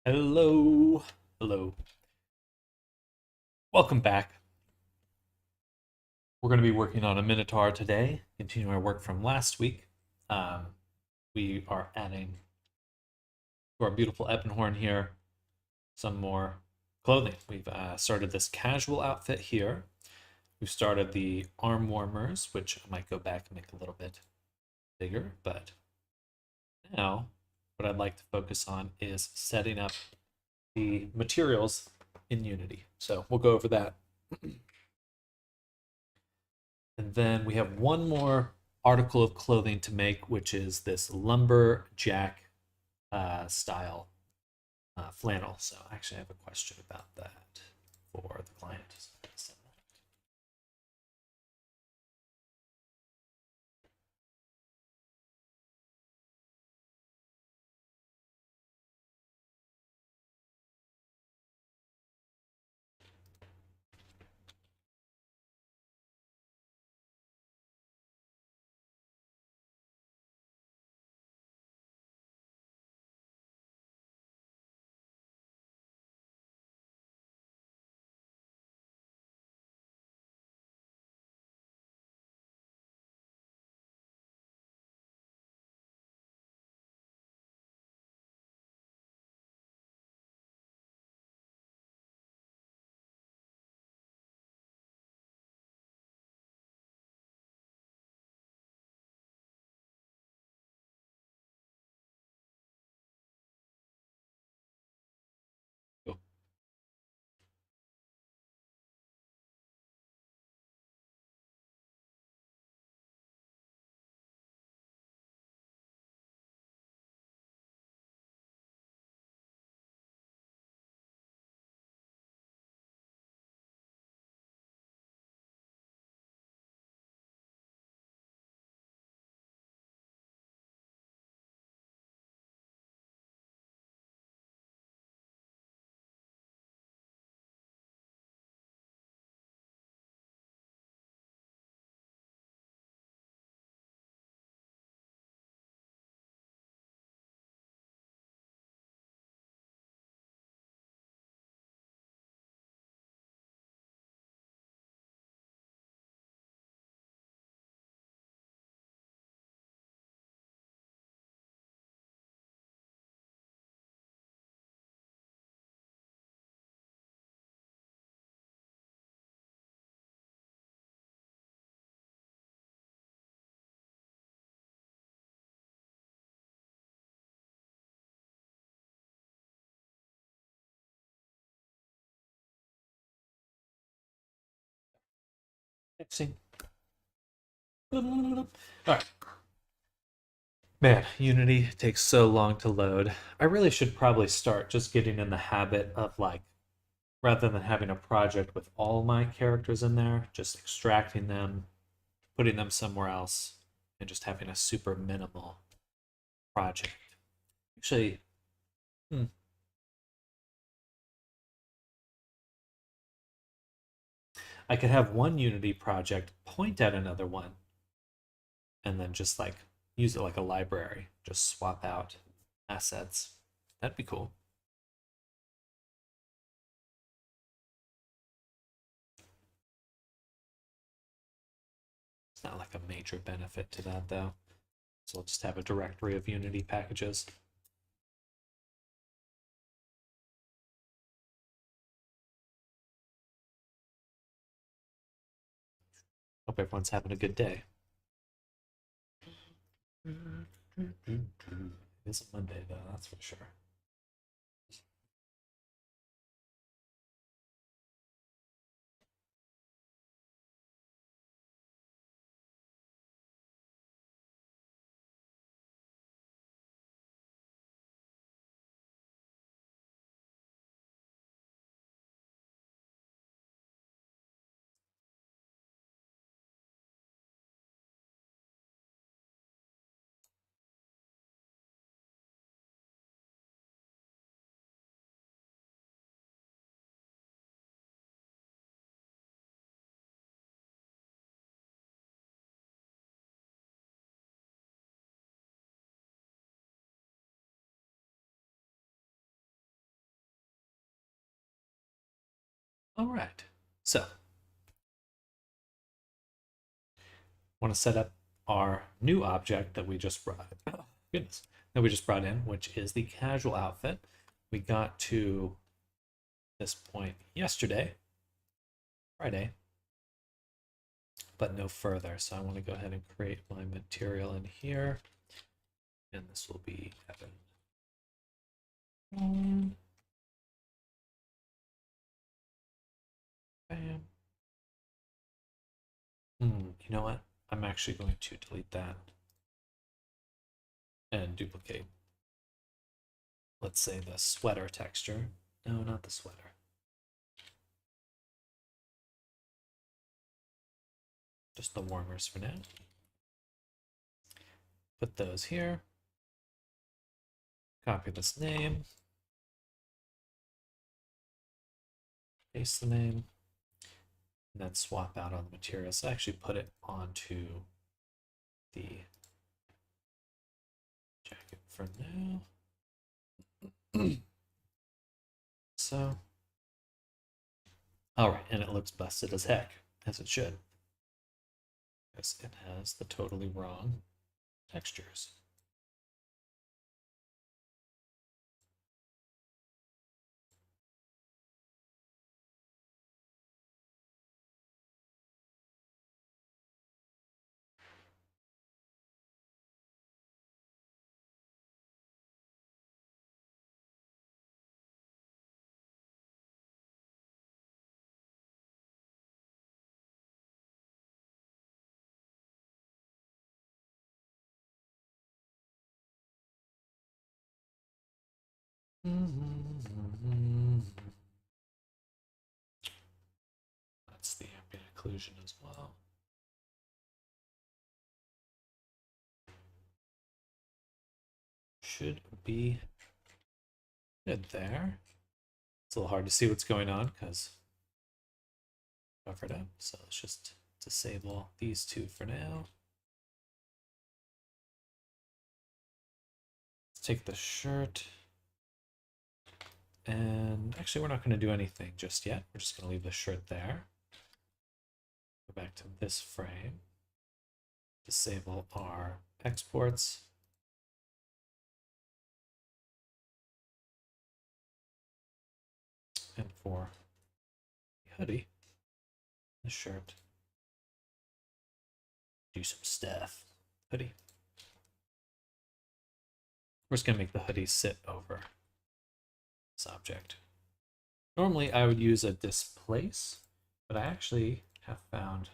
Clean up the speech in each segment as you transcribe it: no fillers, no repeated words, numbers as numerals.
Hello. Hello. Welcome back. We're going to be working on a Minotaur today, continuing our work from last week. Um, we are adding to our beautiful Ebonhorn here some more clothing. We've started this casual outfit here. We've started the arm warmers, which I might go back and make a little bit bigger. But now, what I'd like to focus on is setting up the materials in Unity. So we'll go over that. And then we have one more article of clothing to make, which is this lumberjack style flannel. So actually, I have a question about that for the client. Cool. Fixing. All right. Man, Unity takes so long to load. I really should probably start just getting in the habit of like, rather than having a project with all my characters in there, just extracting them, putting them somewhere else, and just having a super minimal project. Actually, hmm, I could have one Unity project point at another one and then just like use it like a library, just swap out assets. That'd be cool. It's not like a major benefit to that though. So I'll just have a directory of Unity packages. Hope everyone's having a good day. It's a Monday though, that's for sure. All right, so want to set up our new object that we just brought. Oh, goodness, that we just brought in, which is the casual outfit. We got to this point yesterday, Friday, but no further. So I want to go ahead and create my material in here, and this will be Evan. Bam. You know what? I'm actually going to delete that and duplicate, let's say, the sweater texture. No, not the sweater. Just the warmers for now. Put those here. Copy this name. Paste the name. And then swap out all the materials. So actually put it onto the jacket for now. So, all right, and it looks busted as heck, as it should, because it has the totally wrong textures. That's the ambient occlusion as well. Should be good there. It's a little hard to see what's going on because covered up. So let's just disable these two for now. Let's take the shirt. And actually, we're not going to do anything just yet. We're just going to leave the shirt there. Go back to this frame. Disable our exports. And for the hoodie, the shirt, do some stuff. Hoodie. We're just going to make the hoodie sit over this object. Normally I would use a displace, but I actually have found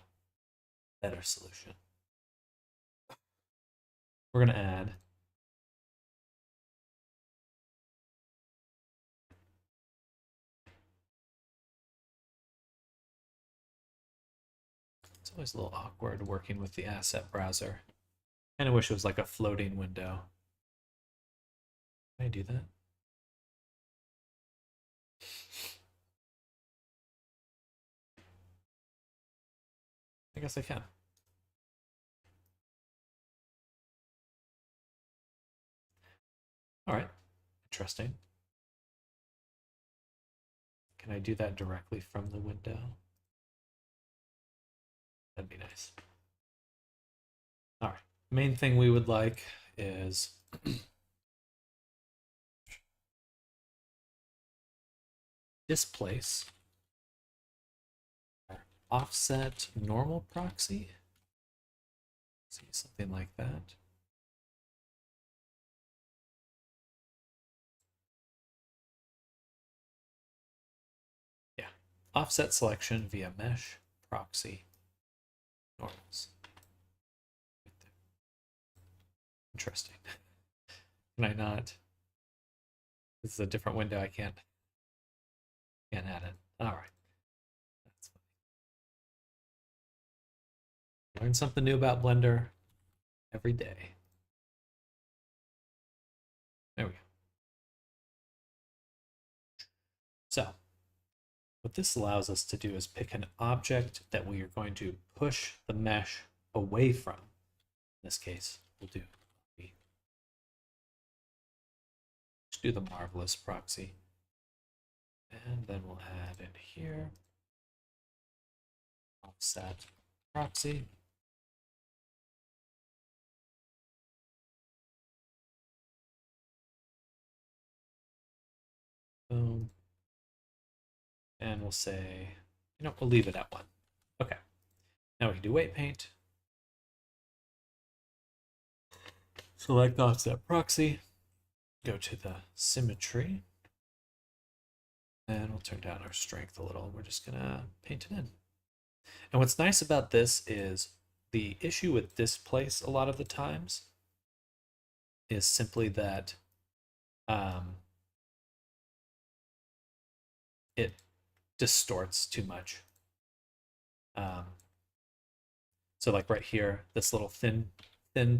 a better solution. We're going to add it's always a little awkward working with the asset browser. Kind of wish it was like a floating window. Can I do that? I guess I can. All right, interesting. Can I do that directly from the window? That'd be nice. All right, main thing we would like is displace offset normal proxy. See, something like that. Yeah, offset selection via mesh proxy normals. Interesting. Can I not? This is a different window. I can't add it. All right. That's funny. Learn something new about Blender every day. There we go. So what this allows us to do is pick an object that we are going to push the mesh away from. In this case, we'll do the Marvelous proxy. And then we'll add in here offset proxy. Boom. And we'll say, we'll leave it at 1. Okay. Now we can do weight paint. Select offset proxy. Go to the symmetry. And we'll turn down our strength a little. We're just going to paint it in. And what's nice about this is the issue with this place a lot of the times is simply that it distorts too much. So like right here, this little thin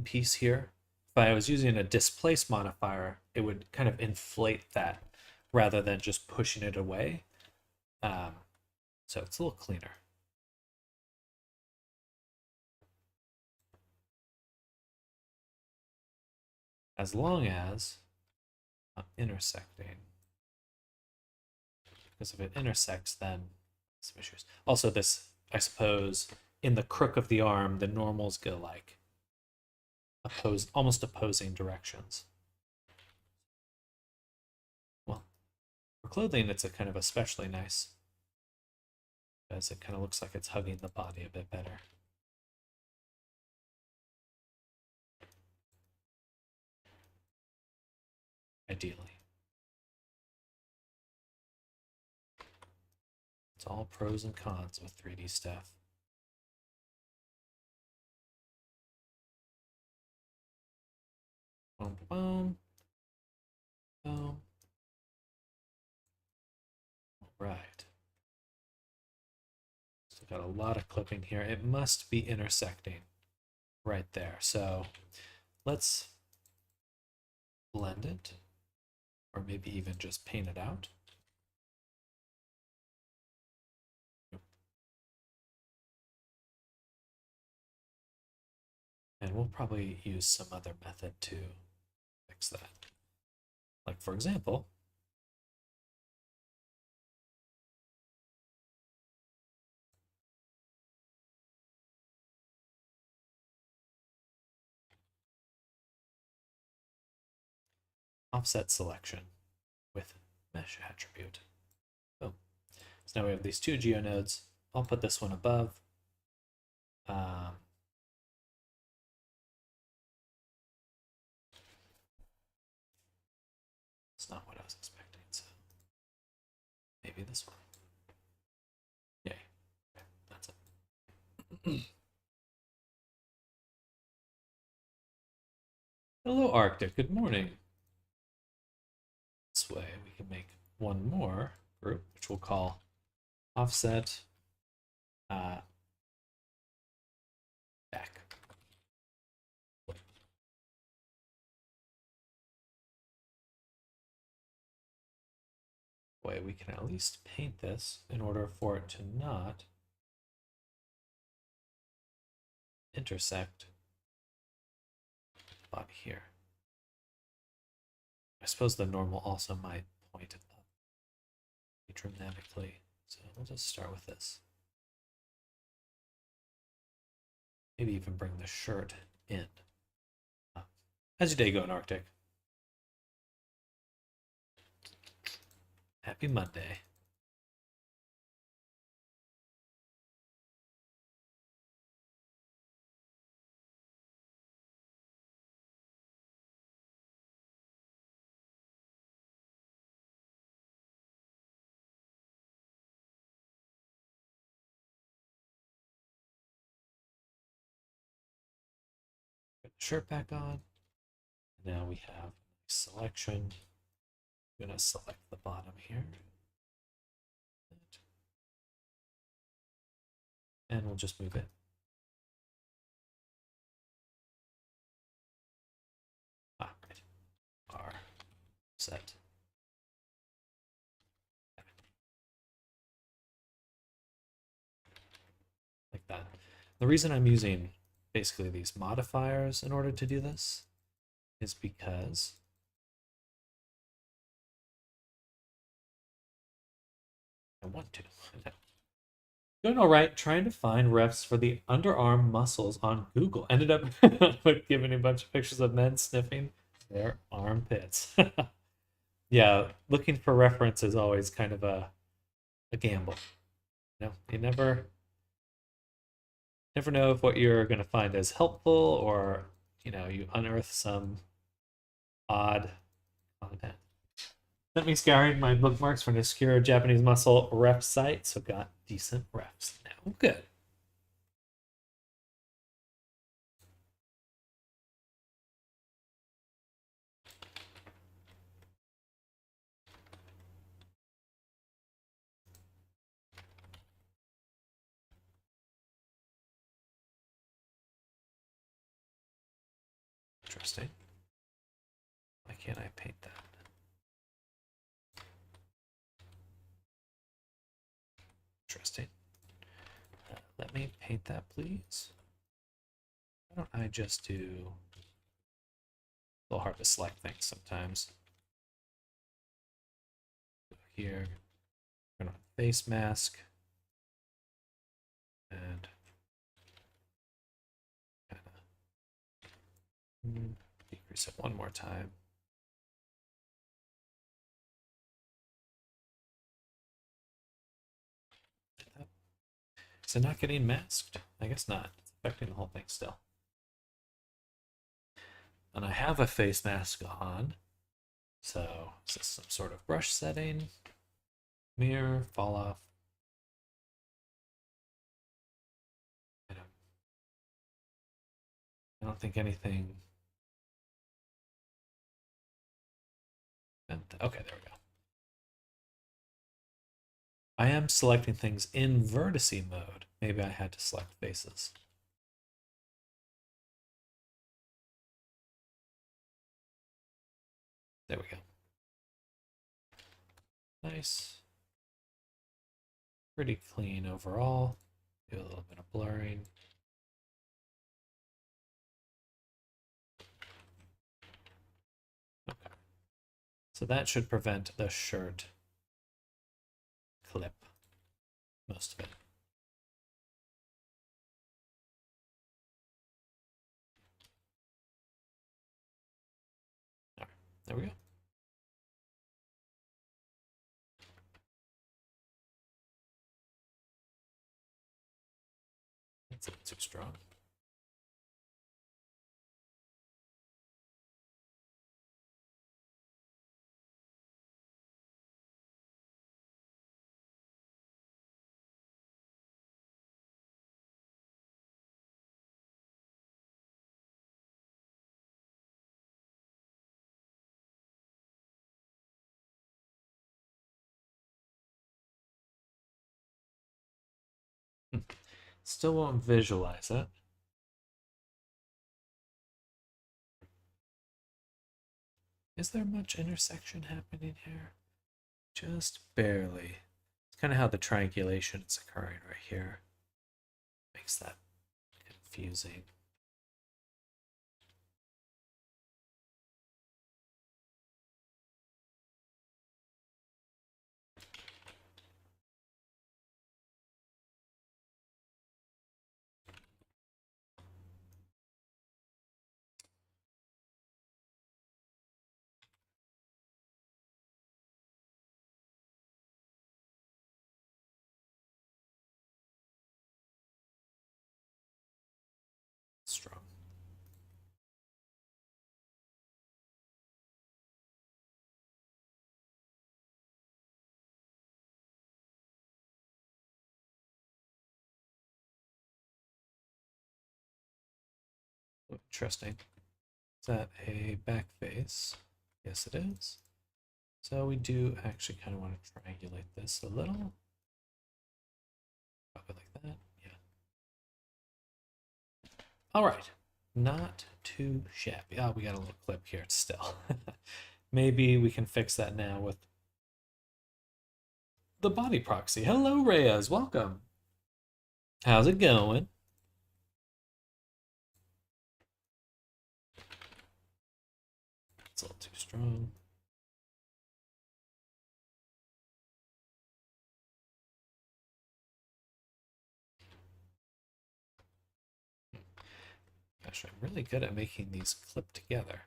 piece here, if I was using a displace modifier, it would kind of inflate that rather than just pushing it away. So it's a little cleaner. As long as I'm intersecting. Because if it intersects, then some issues. Also this, I suppose, in the crook of the arm, the normals go like almost opposing directions. Well, for clothing, it's a kind of especially nice, because it kind of looks like it's hugging the body a bit better. Ideally. It's all pros and cons with 3D stuff. Boom, boom, boom. All right. Still got a lot of clipping here. It must be intersecting right there. So let's blend it, or maybe even just paint it out. And we'll probably use some other method to fix that. Like, for example, offset selection with mesh attribute. Boom. So now we have these 2 geonodes. I'll put this one above. It's not what I was expecting, so maybe this one. Yay. Okay, that's it. Hello, Arctic. Good morning. This way we can make one more group, which we'll call offset back. Way we can at least paint this in order for it to not intersect body here. I suppose the normal also might point it up dramatically, so we'll just start with this. Maybe even bring the shirt in. How's your day going, Arctic? Happy Monday. Put the shirt back on. Now we have selection. I'm going to select the bottom here. And we'll just move it. Right. R set. Like that. The reason I'm using basically these modifiers in order to do this is because I want to. Doing all right, trying to find refs for the underarm muscles on Google. Ended up with giving a bunch of pictures of men sniffing their armpits. Yeah, looking for reference is always kind of a gamble. You never know if what you're going to find is helpful or, you unearth some odd content. Sent me scouring my bookmarks for an obscure Japanese muscle ref site, so got decent refs now. Good. Interesting. Why can't I paint that? Interesting. Let me paint that, please. Why don't I just do... A little hard to select things sometimes. Go here. Turn on face mask. And decrease it one more time. Is it not getting masked? I guess not. It's affecting the whole thing still. And I have a face mask on. So is this some sort of brush setting? Mirror, fall off. I don't think anything. Okay, there we go. I am selecting things in vertice mode. Maybe I had to select faces. There we go. Nice. Pretty clean overall. Do a little bit of blurring. Okay. So that should prevent the shirt clip. Most of it. All right, there we go. That's a bit too strong. Still won't visualize it. Is there much intersection happening here? Just barely. It's kind of how the triangulation is occurring right here. Makes that confusing. Strong. Interesting. Is that a back face? Yes, it is. So we do actually kind of want to triangulate this a little. Probably like that. Yeah. All right. Not too shabby. Oh, we got a little clip here still. Maybe we can fix that now with the body proxy. Hello, Reyes. Welcome. How's it going? It's a little too strong. Gosh, I'm really good at making these clip together.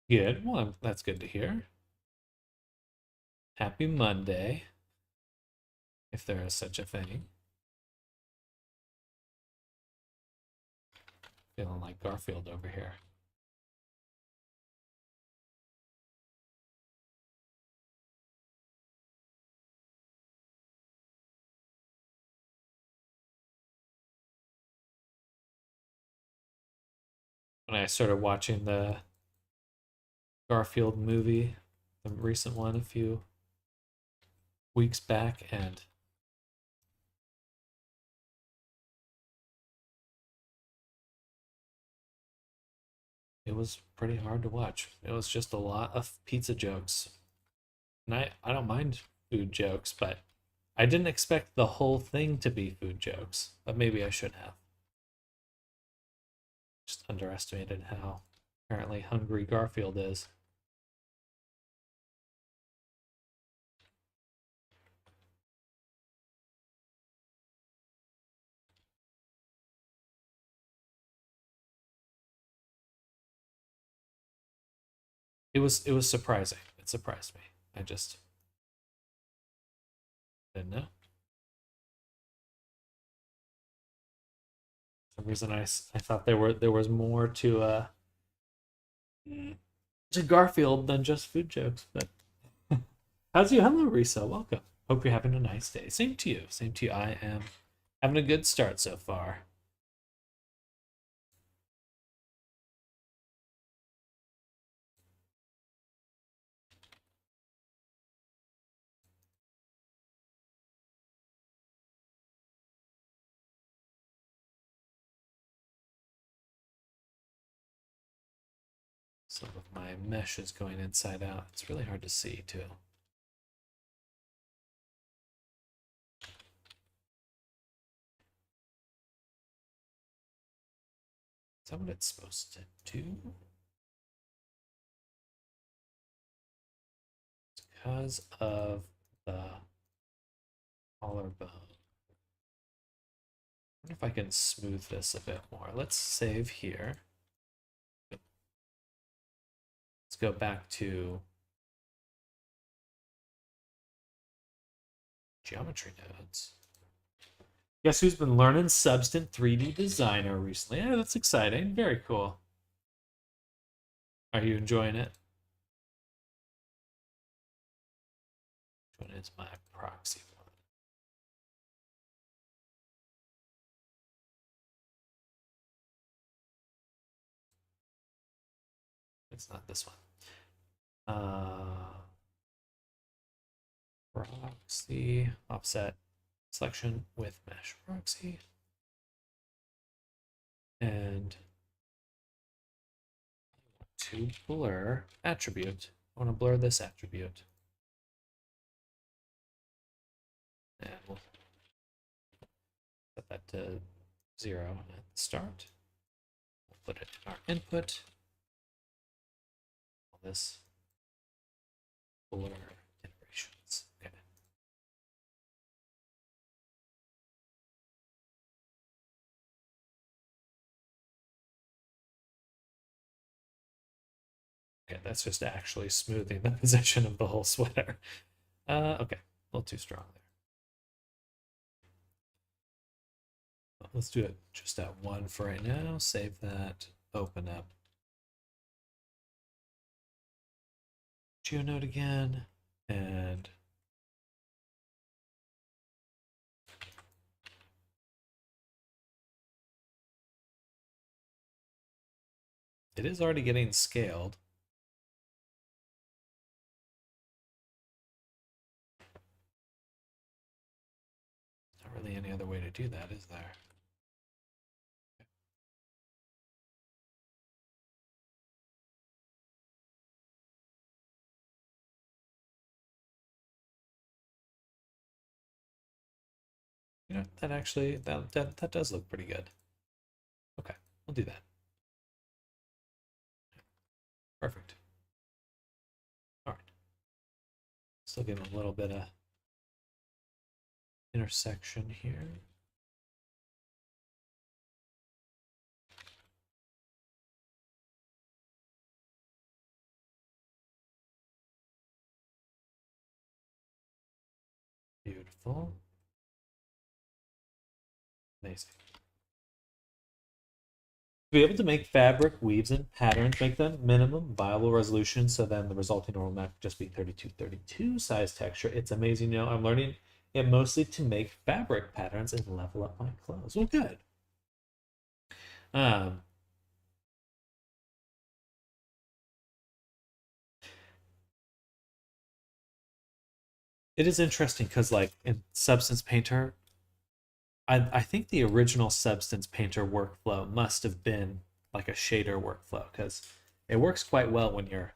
Good. Well, that's good to hear. Happy Monday, if there is such a thing. Feeling like Garfield over here. When I started watching the Garfield movie, the recent one a few weeks back, and it was pretty hard to watch. It was just a lot of pizza jokes. And I don't mind food jokes, but I didn't expect the whole thing to be food jokes, but maybe I should have. Just underestimated how apparently hungry Garfield is. It was surprising. It surprised me. I just didn't know. For some reason I thought there was more to Garfield than just food jokes, but how's you? Hello, Risa. Welcome. Hope you're having a nice day. Same to you. Same to you. I am having a good start so far. Some of my mesh is going inside out. It's really hard to see too. Is that what it's supposed to do? It's because of the collarbone. I wonder if I can smooth this a bit more. Let's save here. Let's go back to geometry nodes. Guess who's been learning Substance 3D Designer recently? Yeah, that's exciting. Very cool. Are you enjoying it? Which one is my proxy one? It's not this one. Proxy offset selection with mesh proxy. And to blur attribute. I want to blur this attribute. And we'll set that to 0 at the start. We'll put it in our input. All this blur iterations. Okay. Okay, that's just actually smoothing the position of the whole sweater. Okay, a little too strong there. Well, let's do it just at 1 for right now. Save that, open up GeoNode again, and it is already getting scaled. Not really any other way to do that, is there? You know, that actually, that does look pretty good. Okay, we'll do that. Perfect. All right. Still give him a little bit of intersection here. Beautiful. Amazing. To be able to make fabric, weaves, and patterns, make them minimum viable resolution, so then the resulting normal map could just be 3232 size texture. It's amazing. You know, I'm learning it mostly to make fabric patterns and level up my clothes. Well, good. Um, it is interesting because, like, in Substance Painter, I think the original Substance Painter workflow must have been like a shader workflow because it works quite well when you're,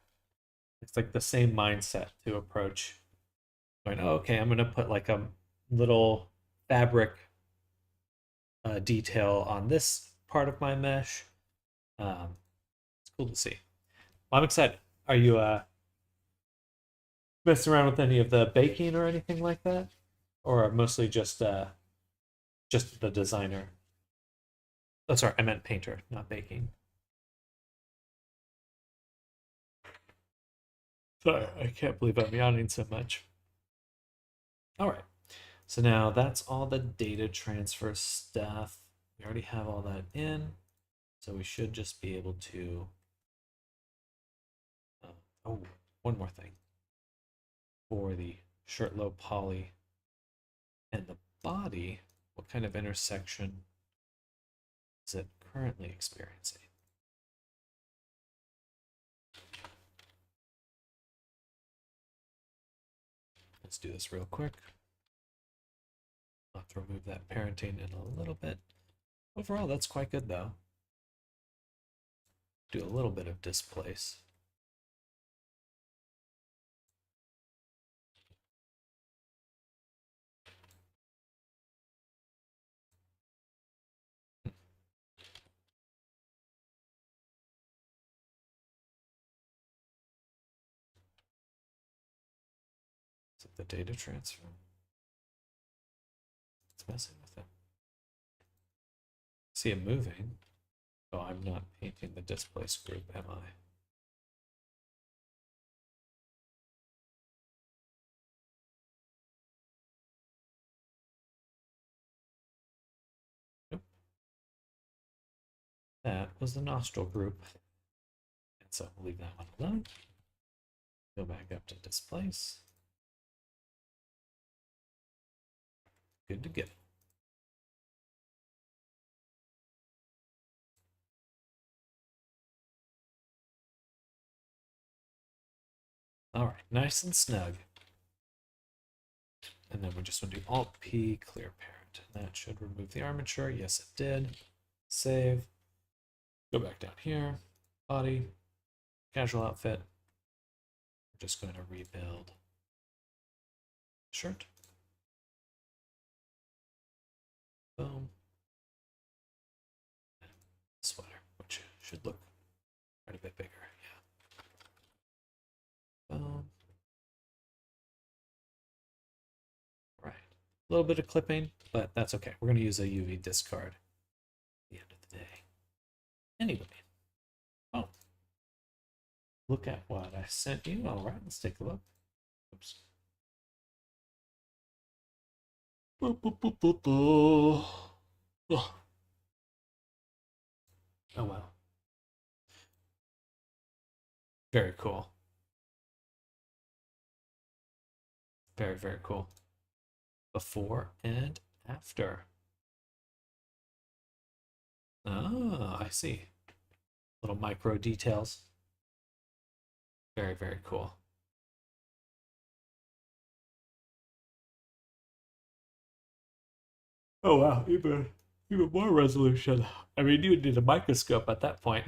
it's like the same mindset to approach going, oh, okay, I'm going to put like a little fabric detail on this part of my mesh. It's cool to see. Well, I'm excited. Are you messing around with any of the baking or anything like that? Or mostly just the designer? Oh, sorry, I meant painter, not baking. Sorry, I can't believe I'm yawning so much. All right. So now that's all the data transfer stuff. We already have all that in. So we should just be able to. Oh, one more thing. For the shirt low poly and the body, what kind of intersection is it currently experiencing? Let's do this real quick. I'll have to remove that parenting in a little bit. Overall, that's quite good though. Do a little bit of displace. Is it the data transfer? It's messing with it. See it moving. Oh, I'm not painting the displace group, am I? Nope. That was the nostril group. And so we'll leave that one alone. Go back up to displace. Good to go. All right, nice and snug. And then we just want to do Alt P, clear parent. And that should remove the armature. Yes, it did. Save. Go back down here. Body. Casual outfit. We're just going to rebuild shirt. Boom. Sweater, which should look quite a bit bigger. Yeah. Boom. Right. A little bit of clipping, but that's okay. We're going to use a UV discard at the end of the day. Anyway. Oh. Look at what I sent you. All right, let's take a look. Oops. Boo, boo, boo, boo, boo. Oh. Oh, wow. Very cool. Very, very cool. Before and after. Ah, I see. Little micro details. Very, very cool. Oh wow, even more resolution. I mean, you would need a microscope at that point.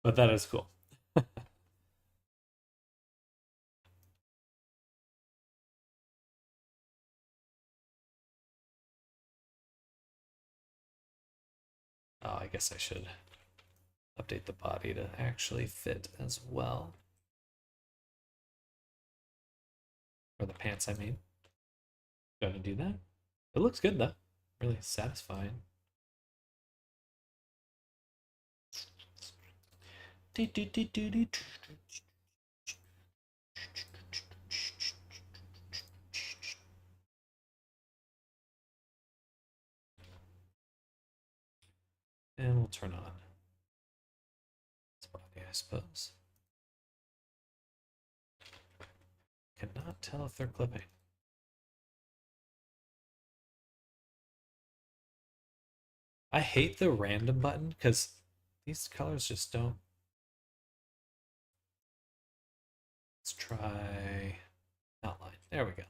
But that is cool. Oh, I guess I should update the body to actually fit as well. Or the pants, I mean. Gonna do that. It looks good though. Really satisfying. And we'll turn on this body, I suppose. Cannot tell if they're clipping. I hate the random button because these colors just don't. Let's try outline. There we go.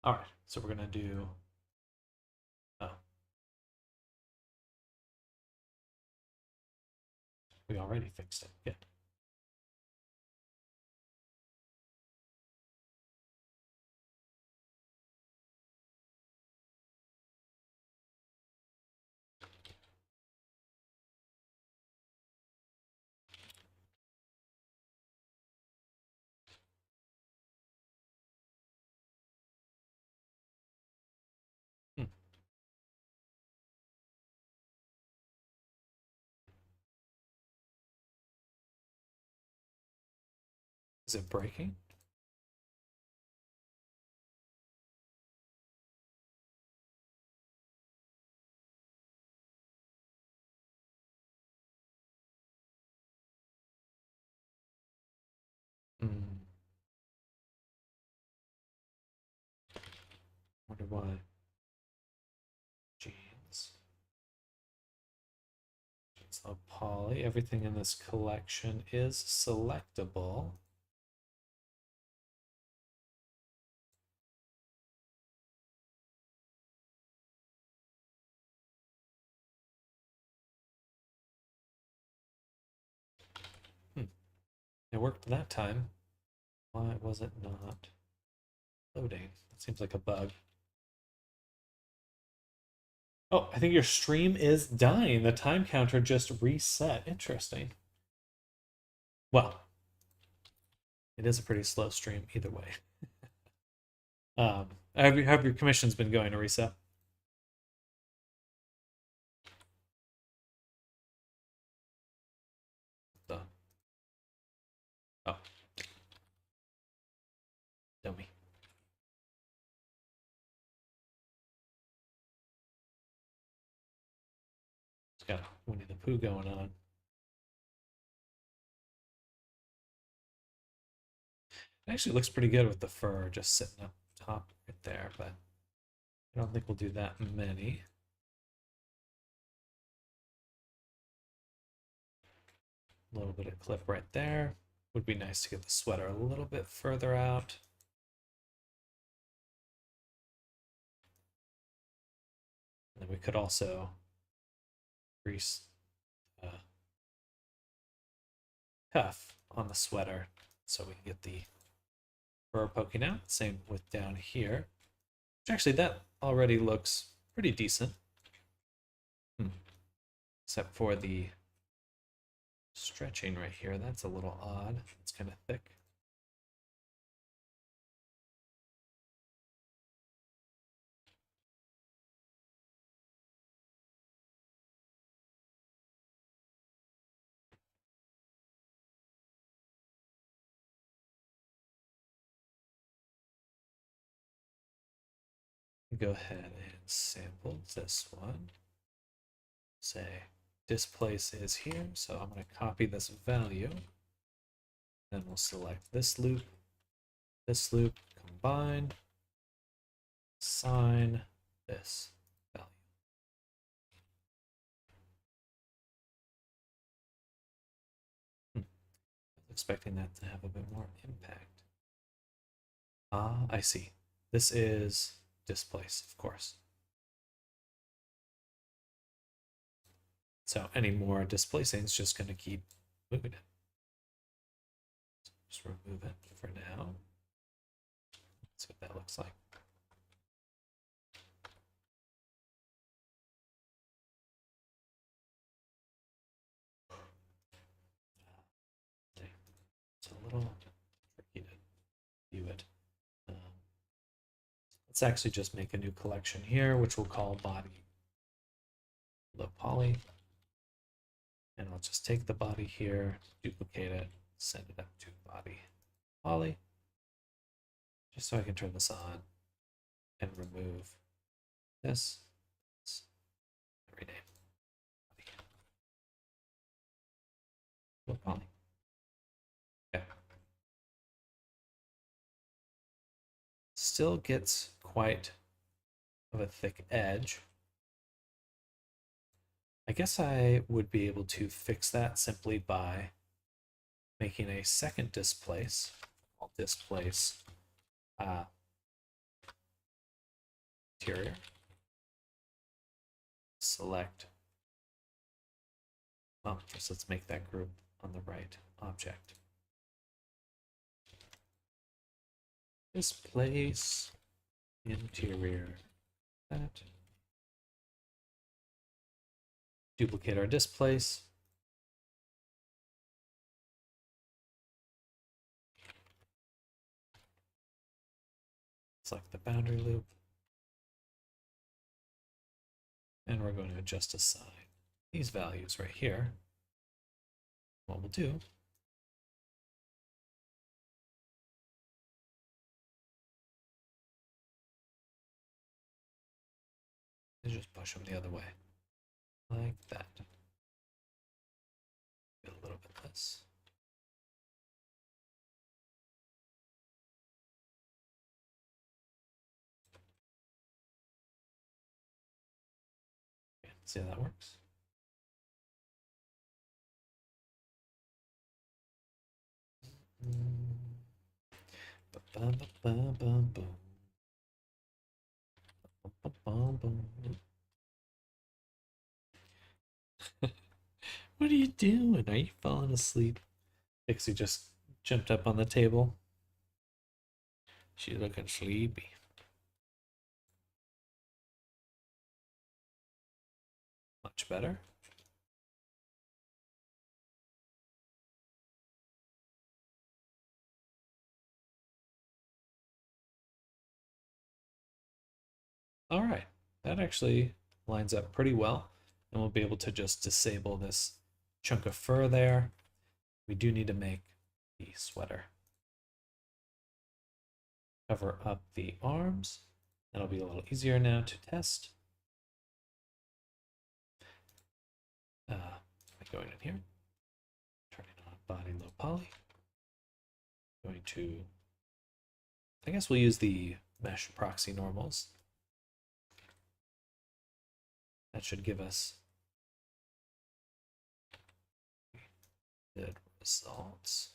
All right, so we're gonna do. Oh, we already fixed it. Good. Hmm. Is it breaking? Hmm. Wonder why. Jeans. So poly. Everything in this collection is selectable. Hmm. It worked that time. Why was it not loading? That seems like a bug. Oh, I think your stream is dying. The time counter just reset. Interesting. Well, it is a pretty slow stream either way. Have your commission's been going to reset? The, oh, dummy. It's got a Winnie the Pooh going on. It actually looks pretty good with the fur just sitting up top right there, but I don't think we'll do that many. A little bit of clip right there. Would be nice to get the sweater a little bit further out. And then we could also grease cuff on the sweater so we can get the fur poking out. Same with down here. Actually, that already looks pretty decent. Except for the stretching right here. That's a little odd. It's kind of thick. Go ahead and sample this one. Say displace is here, so I'm going to copy this value. Then we'll select this loop, combine, assign this value. I was expecting that to have a bit more impact. Ah, I see. This is displace, of course. So any more displacing is just going to keep moving it. Just remove it for now. Let's see what that looks like. It's a little tricky to view it. Let's actually just make a new collection here, which we'll call body low poly. And I'll just take the body here, duplicate it, send it up to body poly, just so I can turn this on and remove this, and rename low poly. Okay. Still gets quite of a thick edge. I guess I would be able to fix that simply by making a second displace. I'll displace interior. Select. Well, first let's make that group on the right object. Displace interior. That. Duplicate our displace. Select the boundary loop. And we're going to just assign these values right here. What we'll do is just push them the other way, like that. Get a little bit less. Okay, see how that works? What are you doing? Are you falling asleep? Pixie just jumped up on the table. She's looking sleepy. Much better. All right, that actually lines up pretty well. And we'll be able to just disable this chunk of fur there. We do need to make the sweater. Cover up the arms. That'll be a little easier now to test. Going in here, turning on body low poly. Going to, I guess we'll use the mesh proxy normals. That should give us good results.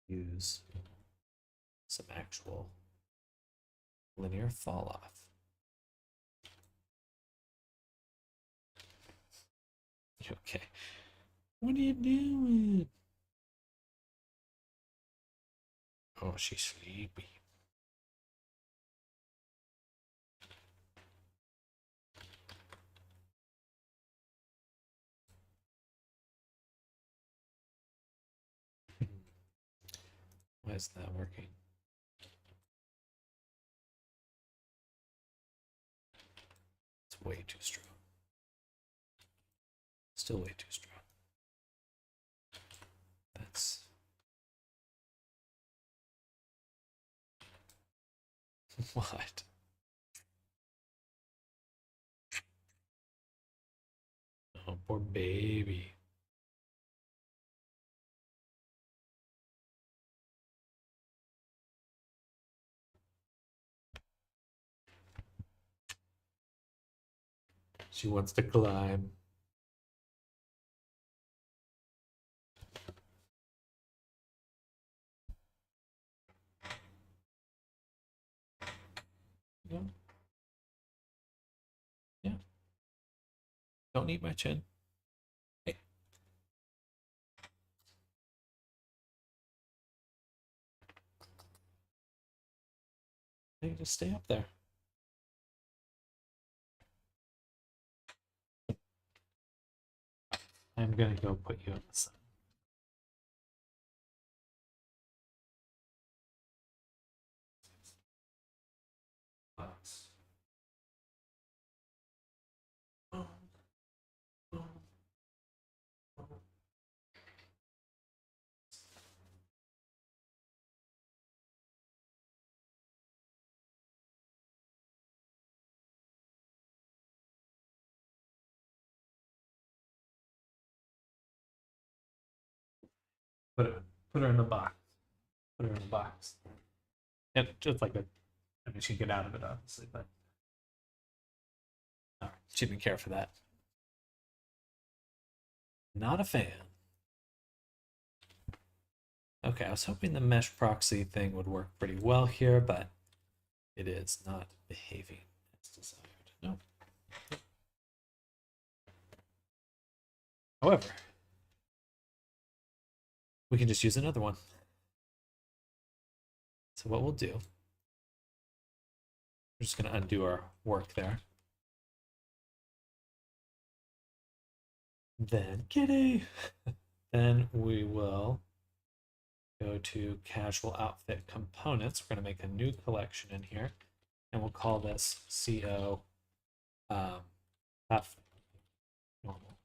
Use some actual linear fall off. Okay. What are you doing? Oh, she's sleepy. Why isn't that working? It's way too strong. Still way too strong. That's what? poor baby. She wants to climb. Yeah. Yeah. Don't eat my chin. Hey. Hey, just stay up there. I'm gonna go put you in the sun. Put it, put her in the box. Put her in the box. And just like a, I mean, she'd get out of it obviously, but she didn't care for that. Not a fan. Okay, I was hoping the mesh proxy thing would work pretty well here, but it is not behaving as desired. No. However, we can just use another one. So what we'll do, we're just going to undo our work there. Then, kitty! Then we will go to casual outfit components. We're going to make a new collection in here, and we'll call this CO F normal.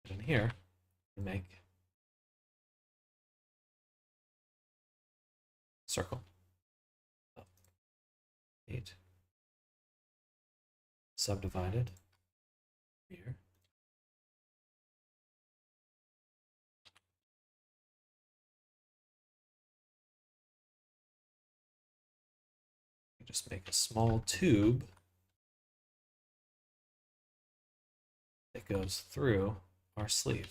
And in here, we make circle. 8 subdivided here. Just make a small tube that goes through our sleeve.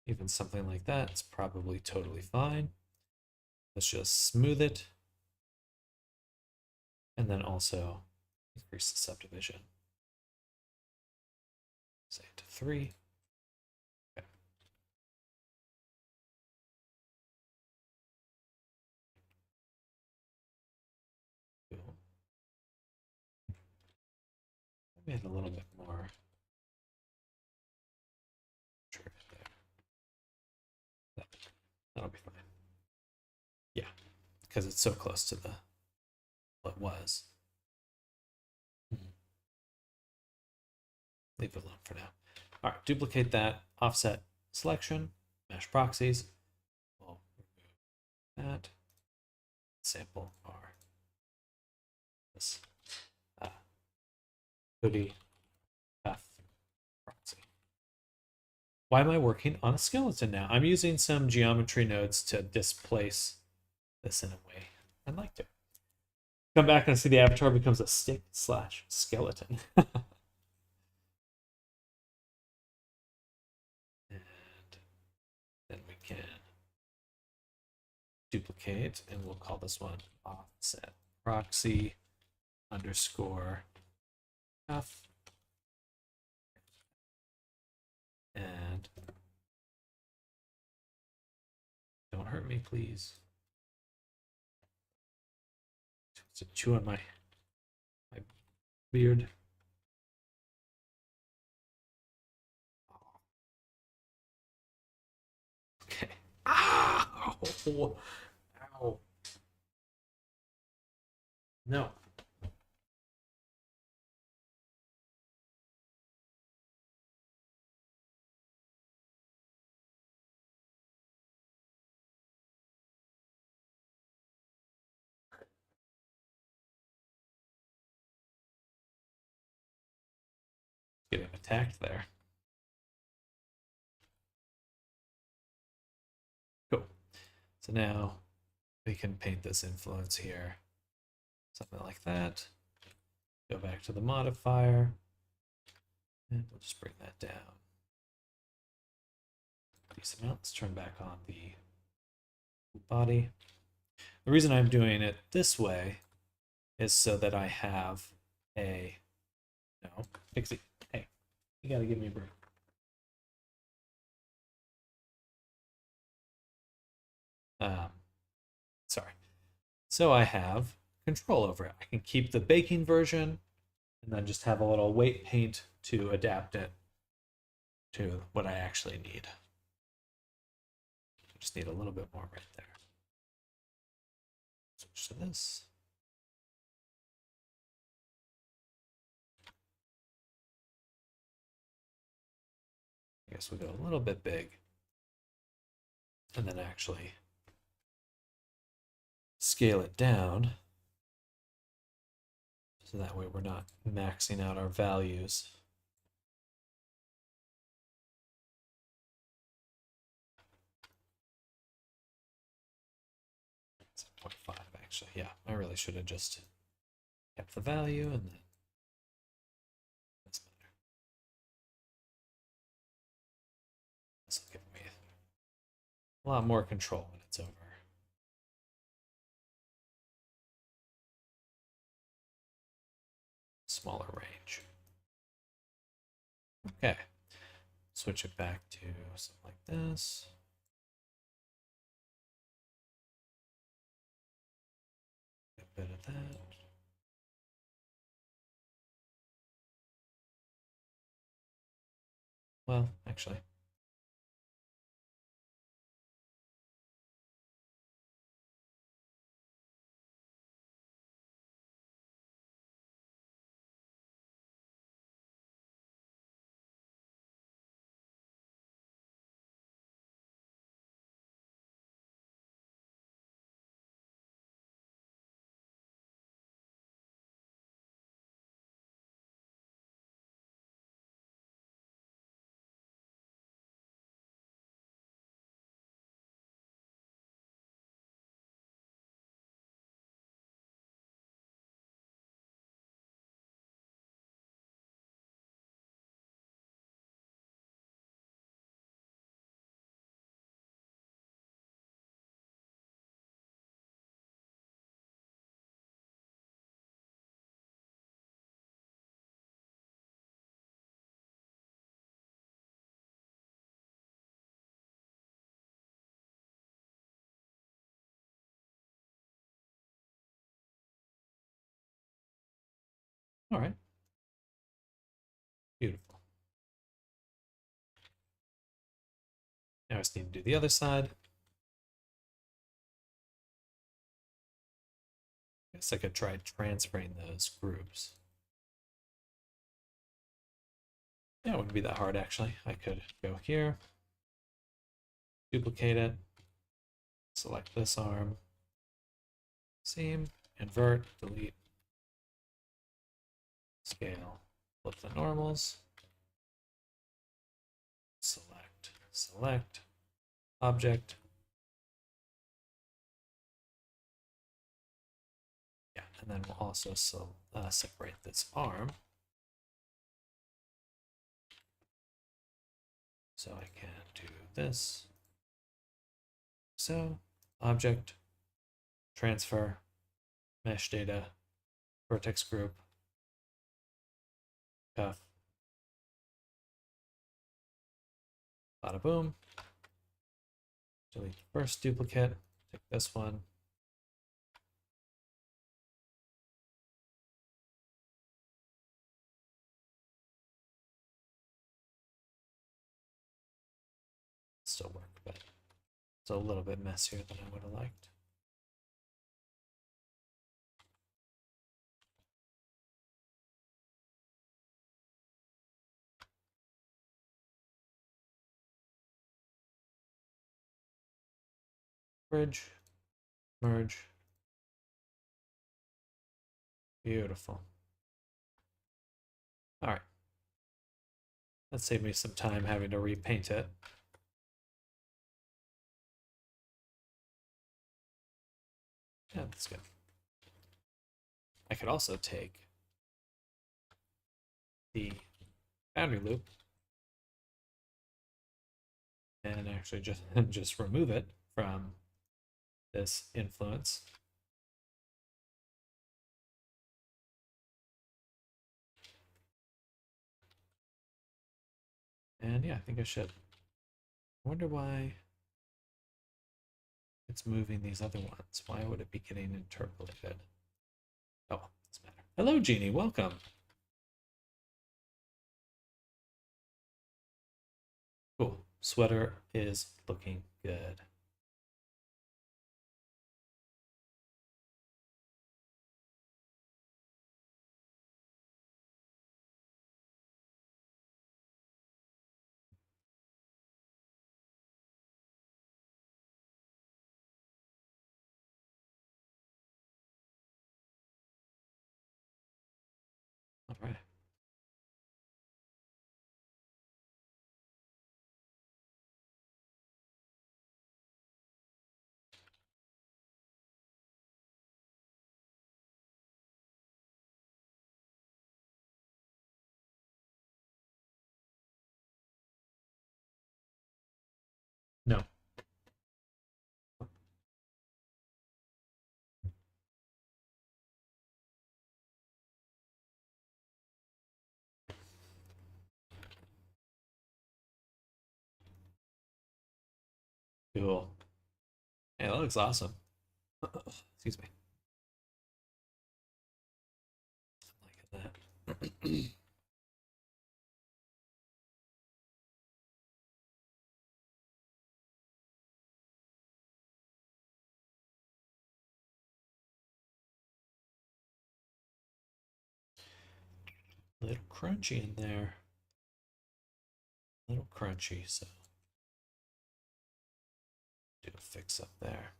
Even something like that is probably totally fine. Let's just smooth it. And then also increase the subdivision. Say it to 3. Okay. Cool. Maybe add a little bit more. There. That'll be fine. Yeah, because it's so close to the what was. Leave it alone for now. All right, duplicate that, offset selection, mesh proxies. We'll remove that. Sample our this hoodie F proxy. Why am I working on a skeleton now? I'm using some geometry nodes to displace this in a way I'd like to. Come back and see the avatar becomes a stick/skeleton. And then we can duplicate, and we'll call this one offset proxy underscore F. And don't hurt me, please. To chew on my beard. Okay. Ow! Ow. No. Getting attacked there. Cool. So now we can paint this influence here. Something like that. Go back to the modifier. And we'll just bring that down. Decent amount. Let's turn back on the body. The reason I'm doing it this way is so that I have a... No, Pixie, hey, you gotta give me a break. Sorry. So I have control over it. I can keep the baking version and then just have a little weight paint to adapt it to what I actually need. Just need a little bit more right there. Switch to this. I guess we'll go a little bit big and then actually scale it down so that way we're not maxing out our values. It's 0.5 actually. Yeah, I really should have just kept the value and then that's better. This will give me a lot more control when it's over. Smaller range. Okay. Switch it back to something like this. Get a bit of that. Well, actually. All right. Beautiful. Now I just need to do the other side. I guess I could try transferring those groups. Yeah, it wouldn't be that hard actually. I could go here, duplicate it, select this arm, seam, invert, delete, scale, flip the normals, select, object. Yeah, and then we'll also separate this arm. So I can do this. So, object, transfer, mesh data, vertex group, cuff, bada boom. Delete the first duplicate, take this one. Still work, but it's a little bit messier than I would have liked. Bridge, merge. Beautiful. All right. That saved me some time having to repaint it. Yeah, that's good. I could also take the boundary loop and actually just remove it from this influence. And yeah, I think I should. I wonder why it's moving these other ones. Why would it be getting interpolated? Oh, doesn't matter. Hello, Jeannie. Welcome. Cool. Sweater is looking good. All right. No. Cool. Yeah, that looks awesome. Excuse me. I like that. A little crunchy in there. A little crunchy, so do a fix up there.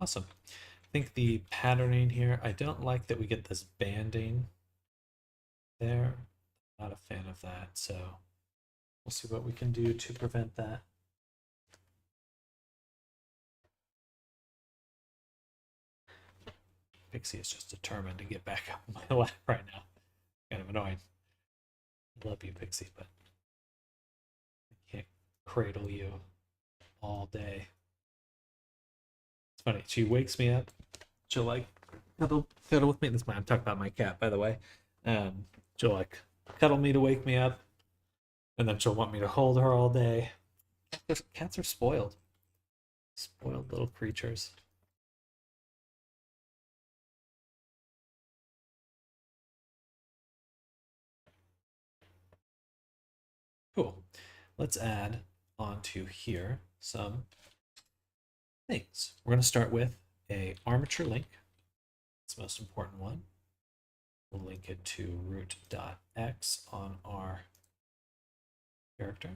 Awesome. I think the patterning here, I don't like that we get this banding there. Not a fan of that, so we'll see what we can do to prevent that. Pixie is just determined to get back up on my lap right now. Kind of annoying. Love you, Pixie, but I can't cradle you all day. It's funny. She wakes me up. She'll like cuddle with me. I'm talking about my cat, by the way. She'll like cuddle me to wake me up, and then she'll want me to hold her all day. Cats are spoiled. Spoiled little creatures. Cool. Let's add onto here some things. We're going to start with a armature link. It's the most important one. We'll link it to root.x on our character.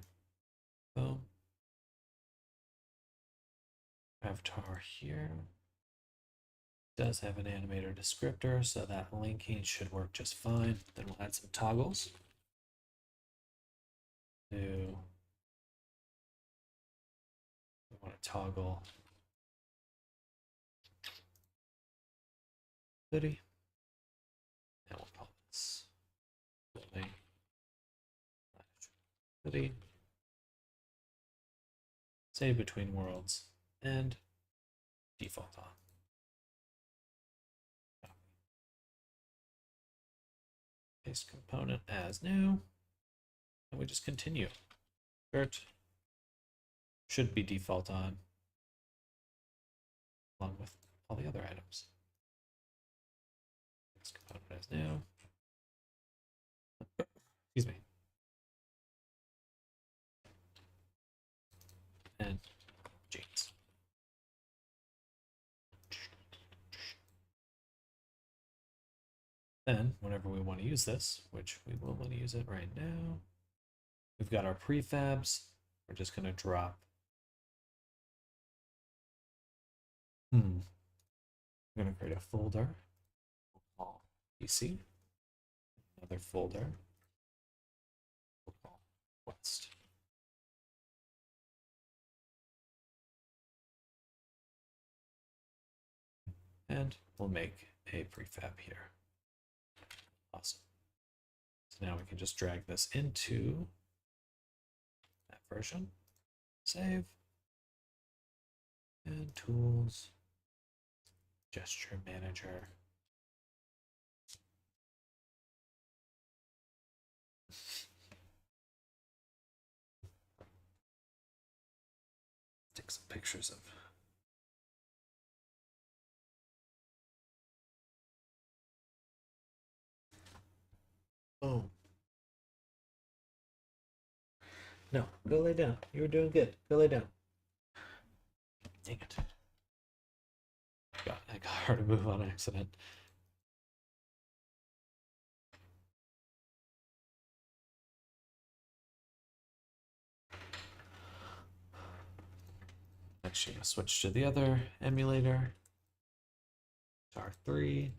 Boom. Avatar here does have an animator descriptor, so that linking should work just fine. Then we'll add some toggles. We want to toggle hoodie. And we'll call this building hoodie. Save between worlds and default on. Paste component as new. And we just continue. Shirt should be default on, along with all the other items. Paste component as new. Excuse me. And jeans. Then, whenever we want to use this, which we will want to use it right now, we've got our prefabs. We're just going to drop I'm going to create a folder. We'll call PC. Another folder. We'll call West. And we'll make a prefab here. Awesome. So now we can just drag this into that version. Save. And tools. Gesture manager. Take some pictures of. Oh. No, go lay down. You were doing good. Go lay down. Dang it. I got her to move on accident. Actually, I'll switch to the other emulator. MINOTAUR 3.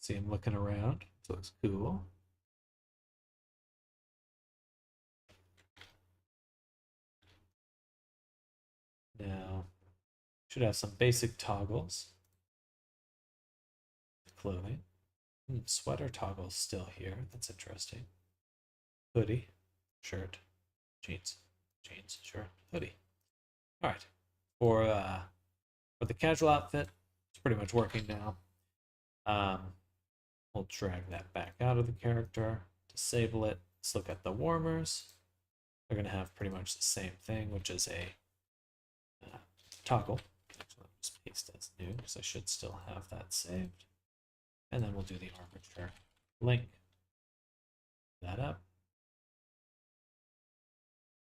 See him looking around. This looks cool. Now, should have some basic toggles. Clothing. Sweater toggles still here. That's interesting. Hoodie, shirt, jeans, shirt, hoodie. All right. For the casual outfit, it's pretty much working now. We'll drag that back out of the character, disable it. Let's look at the warmers. They're going to have pretty much the same thing, which is a toggle. So I'll just paste as new because I should still have that saved. And then we'll do the armature link that up.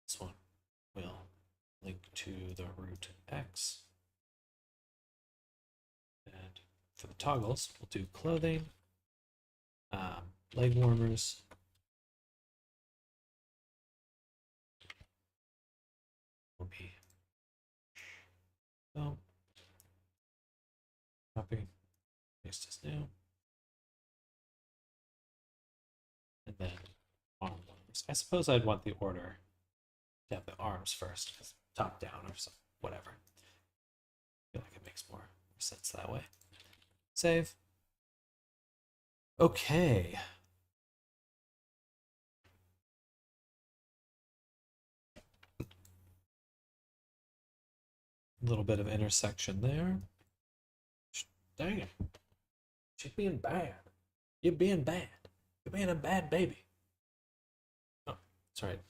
This one will link to the root X. And for the toggles, we'll do clothing, leg warmers, will be so copy, paste as new, and then arm warmers. I suppose I'd want the order to have the arms first, because top down or something, whatever. I feel like it makes more sense that way. Save. Okay. A little bit of intersection there. Dang it. She's being bad. You're being bad. You're being a bad baby. Oh, that's right.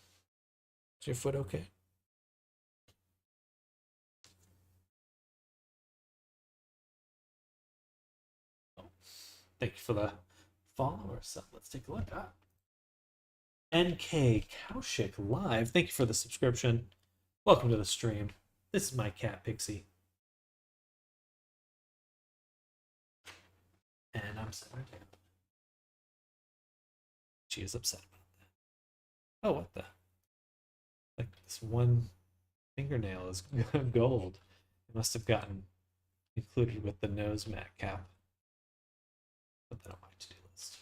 Is your foot okay? Oh, thank you for the follower. So let's take a look. NK Kaushik Live. Thank you for the subscription. Welcome to the stream. This is my cat, Pixie. And I'm setting her down. She is upset about that. Oh, what the? Like, this one fingernail is gold. It must have gotten included with the nose mat cap. Put that on my to-do list.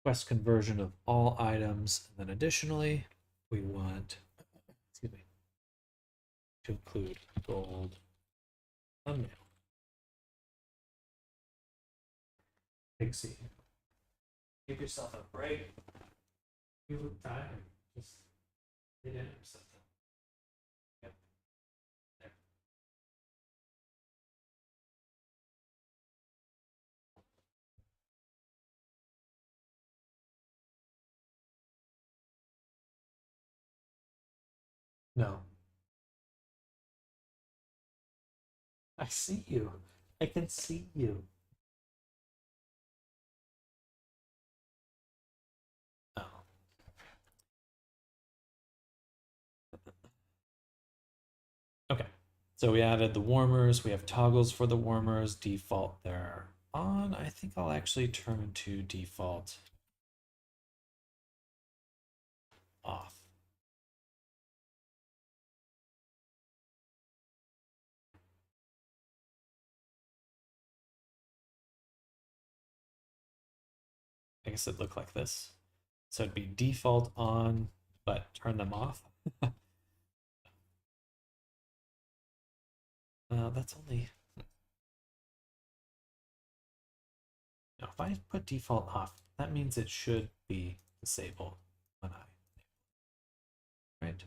Quest conversion of all items, and then additionally, we want, excuse me, to include gold thumbnail. Pixie, give yourself a break. You look tired. Just get in or something. Yep. There. No. I see you. I can see you. Oh. Okay. So we added the warmers. We have toggles for the warmers. Default they're on. I think I'll actually turn to default off. I guess it'd look like this. So it'd be default on, but turn them off. That's only... No, if I put default off, that means it should be disabled when right?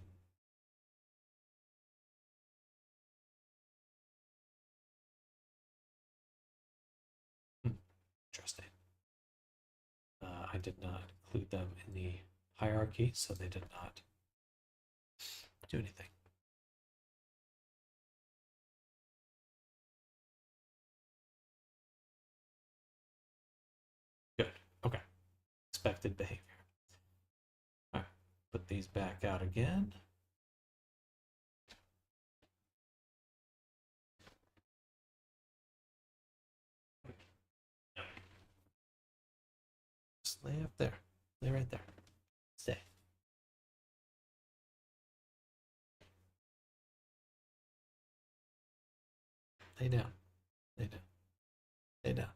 Interesting. I did not include them in the hierarchy, so they did not do anything. Good. Okay. Expected behavior. All right. Put these back out again. Just lay up there. Lay right there. Stay. Lay down. Lay down. Lay down.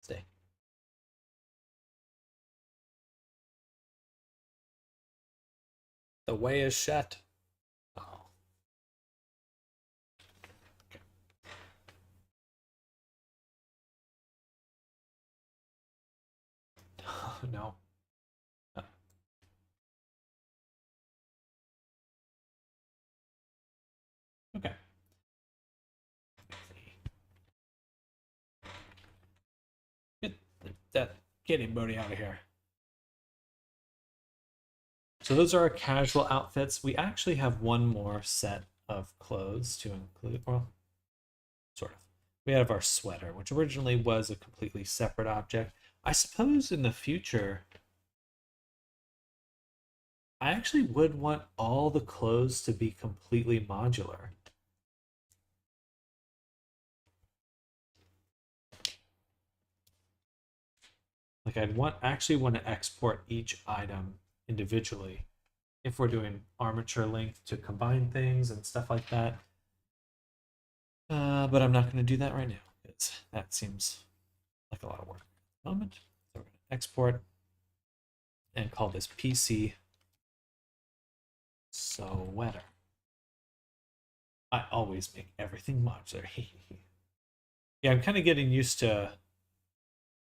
Stay. The way is shut. Oh. Okay. No. Okay. Get that kitty booty out of here. So those are our casual outfits. We actually have one more set of clothes to include. Well, sort of. We have our sweater, which originally was a completely separate object. I suppose in the future, I actually would want all the clothes to be completely modular. Like I'd actually want to export each item individually if we're doing armature length to combine things and stuff like that. But I'm not going to do that right now because that seems like a lot of work at the moment. So we're going to export and call this PC sweater. I always make everything modular. Yeah, I'm kind of getting used to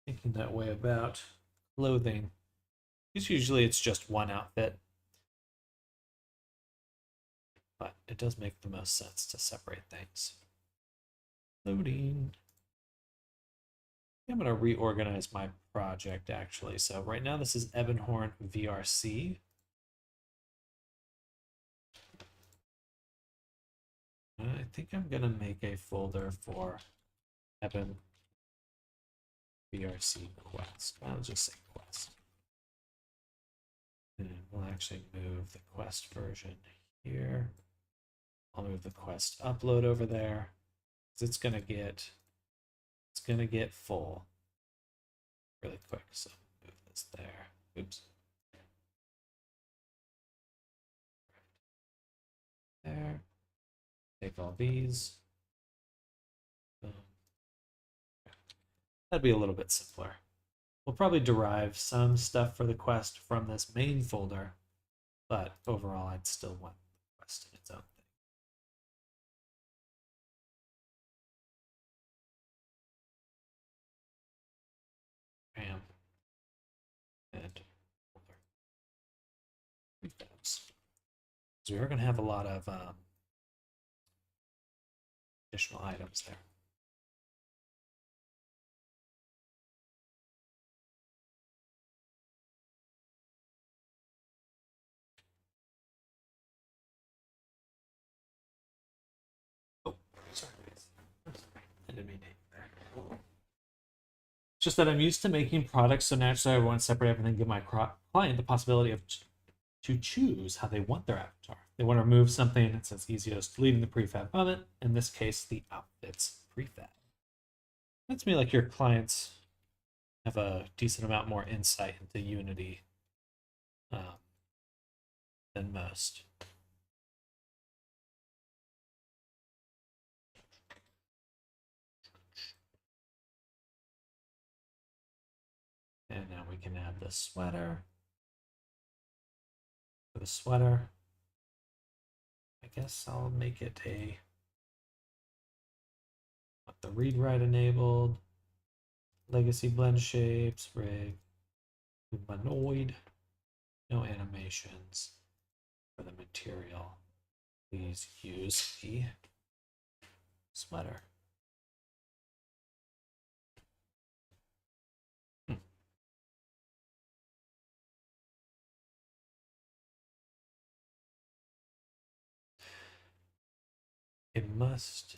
thinking that way about clothing. Because usually it's just one outfit. But it does make the most sense to separate things. Loading. I'm going to reorganize my project actually. So right now this is Ebonhorn VRC. I think I'm going to make a folder for Ebon VRC quest. I'll just say quest. And we'll actually move the quest version here. I'll move the quest upload over there. Because it's gonna get full really quick. So move this there. Oops. There. Take all these. Boom. That'd be a little bit simpler. We'll probably derive some stuff for the quest from this main folder, but overall I'd still want the quest in its own thing. Bam. And folder. Prefabs. So we are going to have a lot of additional items there. Oh, sorry. I didn't mean to. It's just that I'm used to making products, so naturally I want to separate everything, give my client the possibility of to choose how they want their avatar. They want to remove something, it's as easy as deleting the prefab element, in this case, the outfits prefab. That's me like your clients have a decent amount more insight into Unity than most. And now we can add the sweater. For the sweater, I guess I'll make it a the read write enabled, legacy blend shapes, rig, humanoid, no animations. For the material, please use the sweater. It must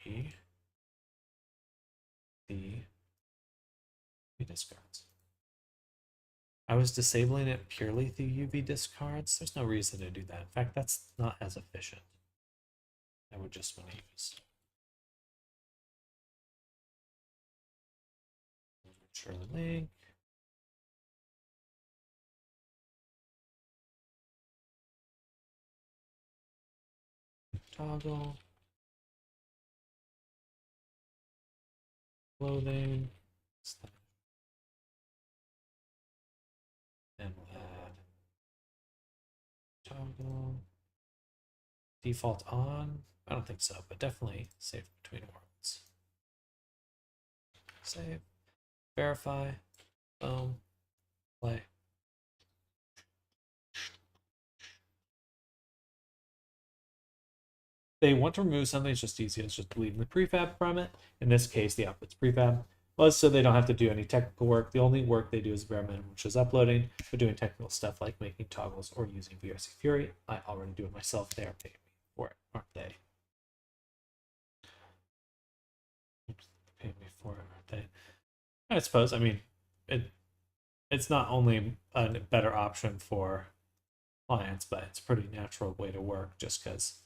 be the UV discards. I was disabling it purely through UV discards. There's no reason to do that. In fact, that's not as efficient. I would just want to use mature link. Toggle. Clothing. And we'll add toggle. Default on. I don't think so, but definitely save between worlds. Save. Verify. Boom. Play. They want to remove something, it's just easy. It's just deleting the prefab from it. In this case, the output's prefab. Well, so they don't have to do any technical work. The only work they do is bare minimum, which is uploading. But doing technical stuff like making toggles or using VRC Fury, I already do it myself. They are paying me for it, aren't they? Oops, paying me for it, aren't they? I suppose. I mean, it's not only a better option for clients, but it's a pretty natural way to work just because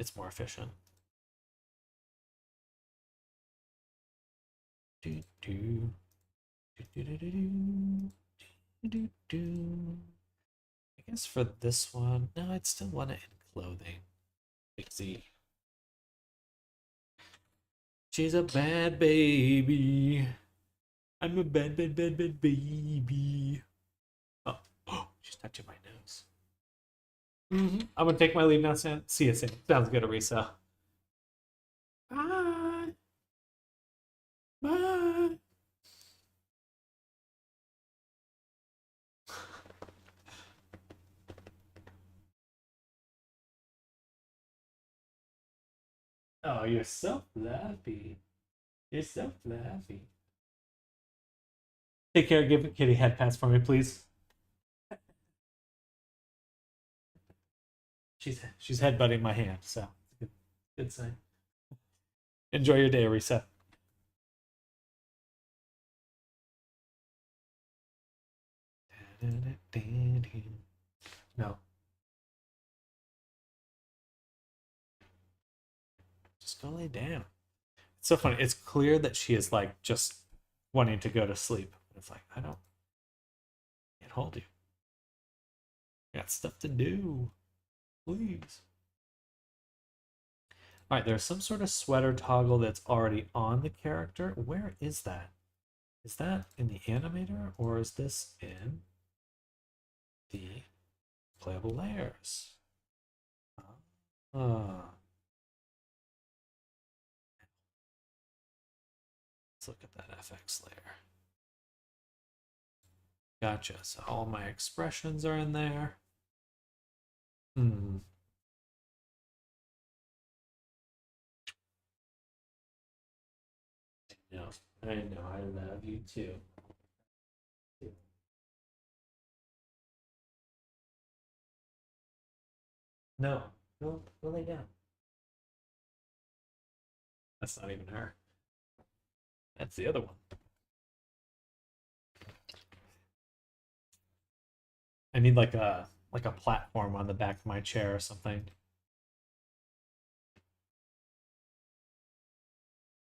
it's more efficient. Do, do, do, do, do, do, do, do. I guess for this one, no, I'd still want it in clothing. Big Z. She's a bad baby. I'm a bad, bad, bad, bad baby. Oh, oh, she's touching my nose. I'm gonna take my leave now. See you soon. Sounds good, Arisa. Bye. Bye. Oh, you're so fluffy. You're so fluffy. Take care. Give Kitty head pats for me, please. She's headbutting my hand, so good sign. Enjoy your day, Arisa. No. Just go lay down. It's so funny. It's clear that she is like just wanting to go to sleep. It's like, I can't hold you. I got stuff to do. Please. All right, there's some sort of sweater toggle that's already on the character. Where is that? Is that in the animator or is this in the playable layers? Ah, let's look at that FX layer. Gotcha. So all my expressions are in there. Hmm. No, I know. I love you too. No, go lay down. That's not even her. That's the other one. I need like a platform on the back of my chair or something.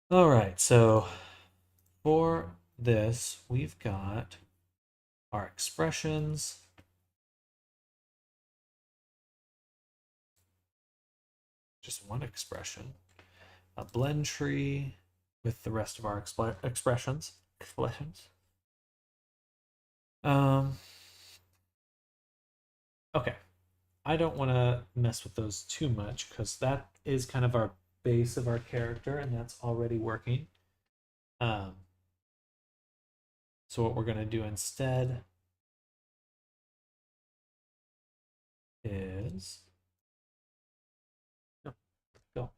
All right, so for this, we've got our expressions. Just one expression. A blend tree with the rest of our expressions. Um, okay. I don't want to mess with those too much because that is kind of our base of our character and that's already working. Um, so what we're going to do instead is no, go.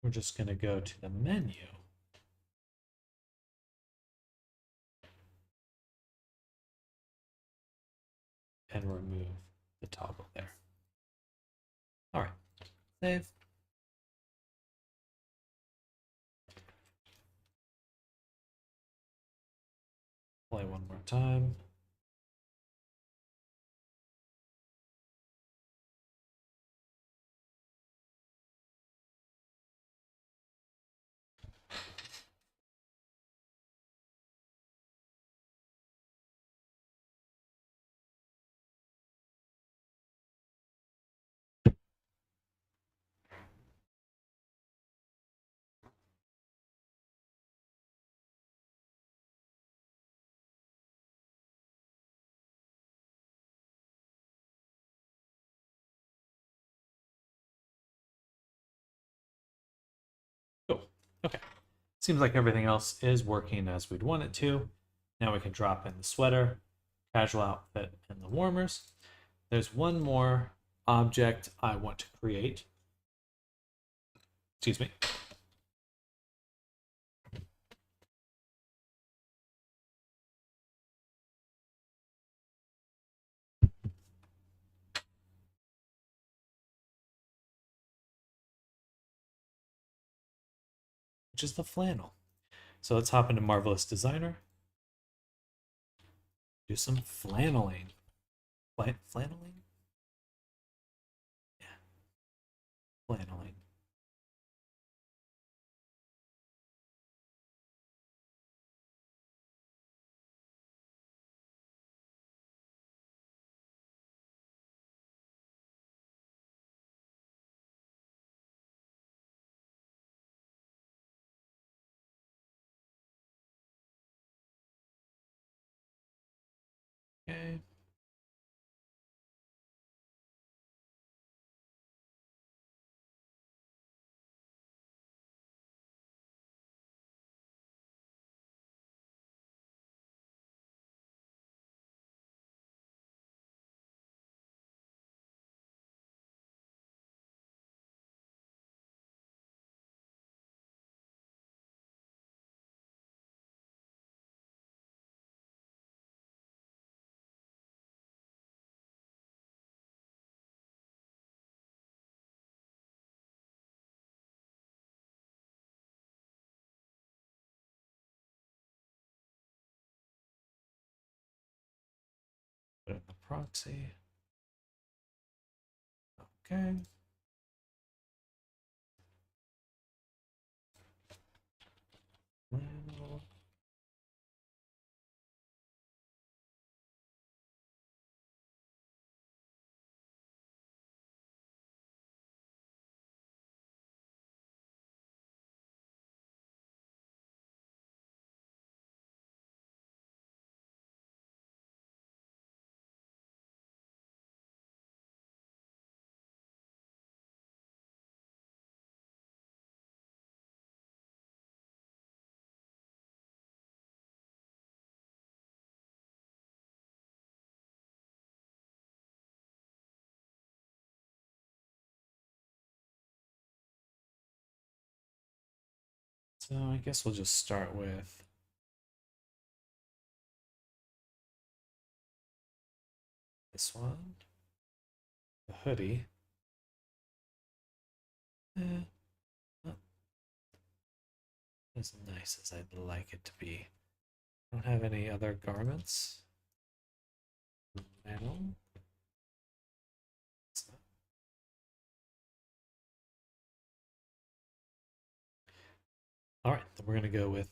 We're just going to go to the menu and remove the toggle there. All right, save. Play one more time. Cool. Okay. Seems like everything else is working as we'd want it to. Now we can drop in the sweater, casual outfit, and the warmers. There's one more object I want to create. Excuse me. Which is the flannel. So let's hop into Marvelous Designer. Do some flanneling. Flanneling? Yeah, flanneling. Okay. Put in the proxy. Okay. Flannel. So I guess we'll just start with this one, the hoodie. Not as nice as I'd like it to be. I don't have any other garments. Flannel. It's not- All right, then we're gonna go with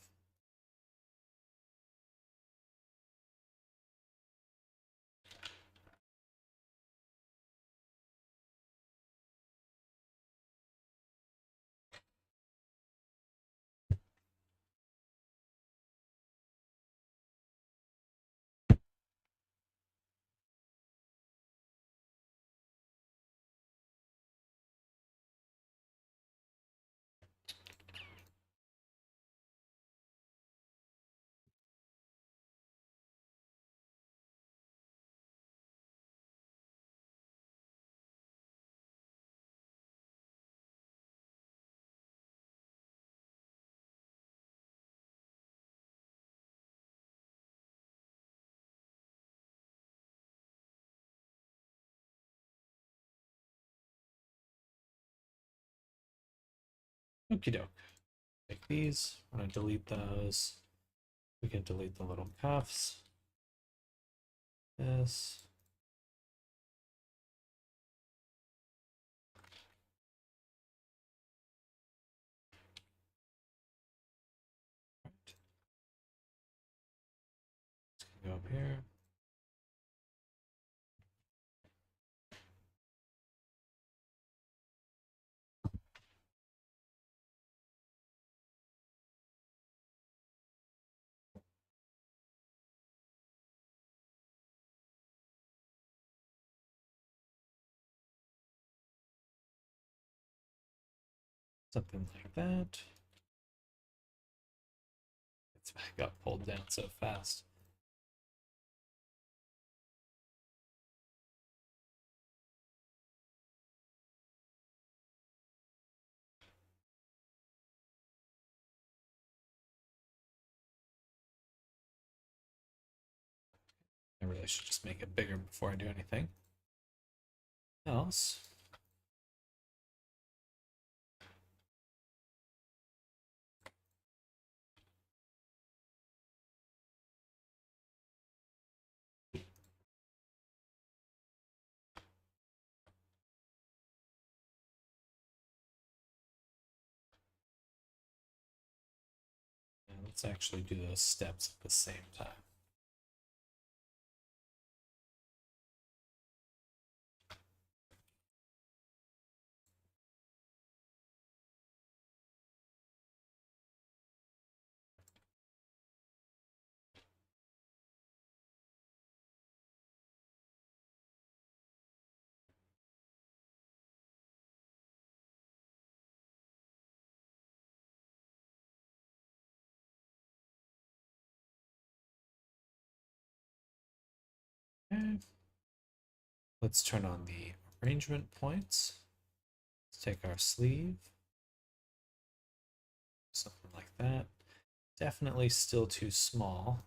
okie doke. Take these. I'm gonna delete those. We can delete the little cuffs. This. Right. Go up here. Something like that. It's got pulled down so fast. I really should just make it bigger before I do anything else. And let's actually do those steps at the same time. Okay. Let's turn on the arrangement points. Let's take our sleeve. Something like that. Definitely still too small.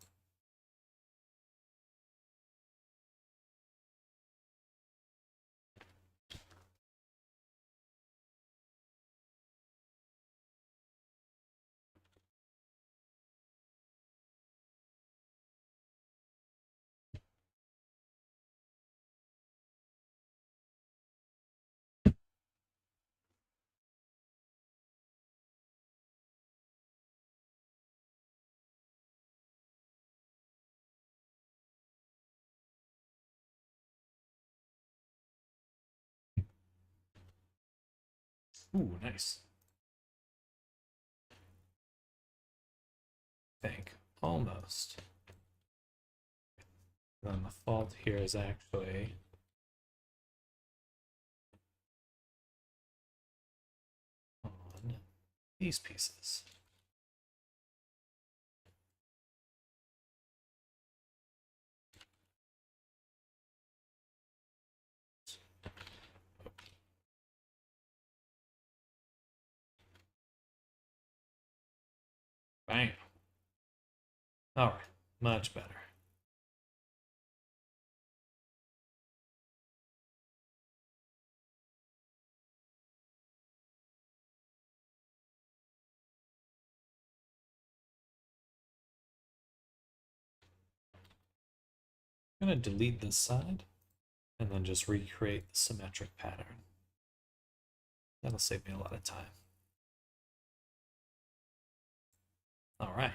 Ooh, nice. Think almost. Then the fault here is actually on these pieces. Bang. All right, much better. I'm going to delete this side and then just recreate the symmetric pattern. That'll save me a lot of time. All right.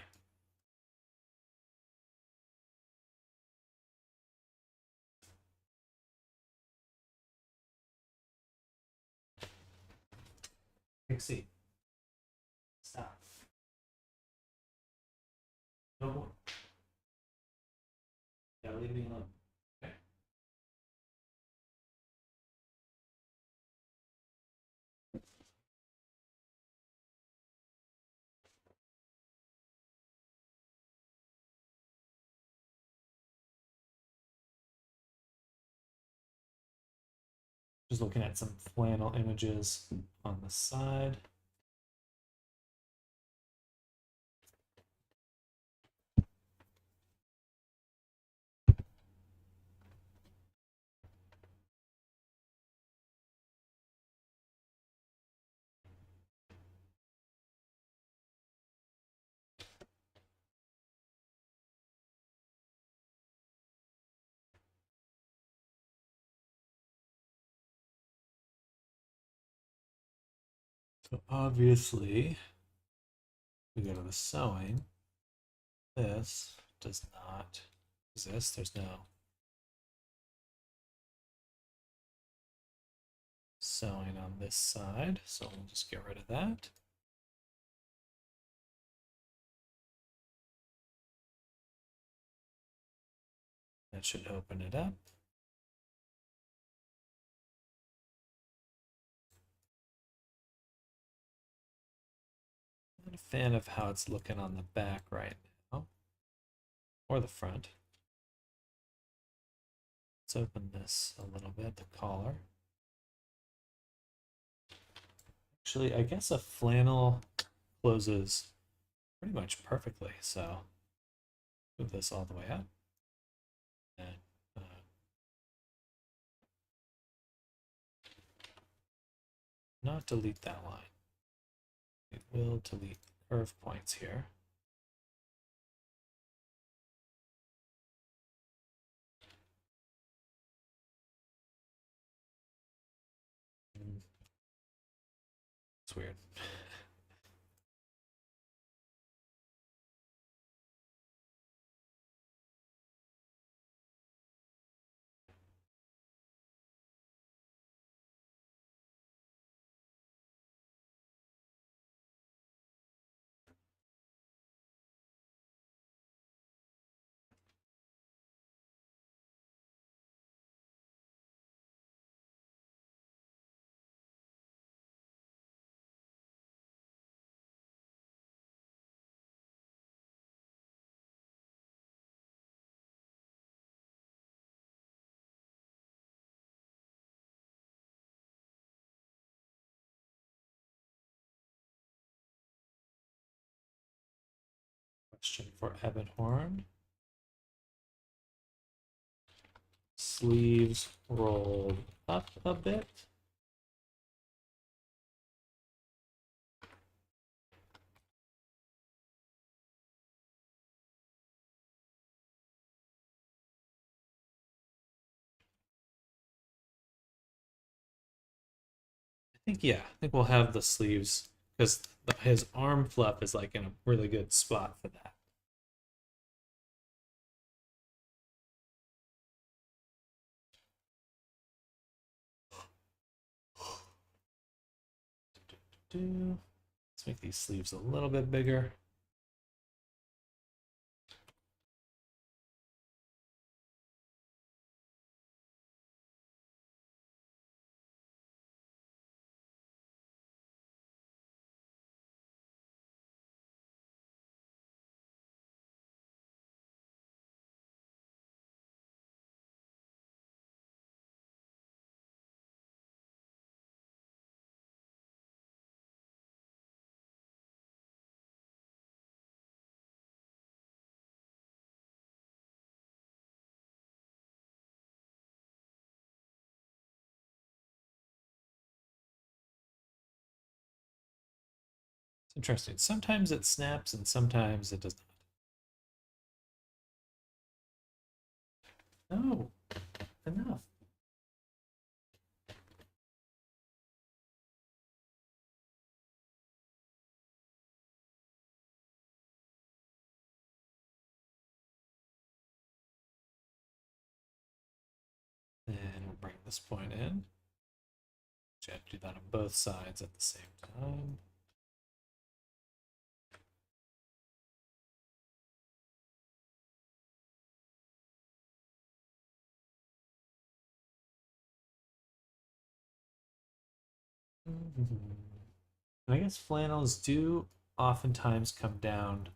Pixie, stop. No more. Yeah, leave me alone. Okay. Just looking at some flannel images on the side. So obviously, we go to the sewing. This does not exist. There's no sewing on this side, so we'll just get rid of that. That should open it up. I'm not a fan of how it's looking on the back right now, or the front. Let's open this a little bit, the collar. Actually, I guess a flannel closes pretty much perfectly, so move this all the way up. And not delete that line. It will delete curve points here. It's weird. Question for Evan Horn. Sleeves rolled up a bit. I think we'll have the sleeves because his arm fluff is like in a really good spot for that. Let's make these sleeves a little bit bigger. It's interesting. Sometimes it snaps and sometimes it does not. No, enough. Then we'll bring this point in. You have to do that on both sides at the same time. I guess flannels do oftentimes come down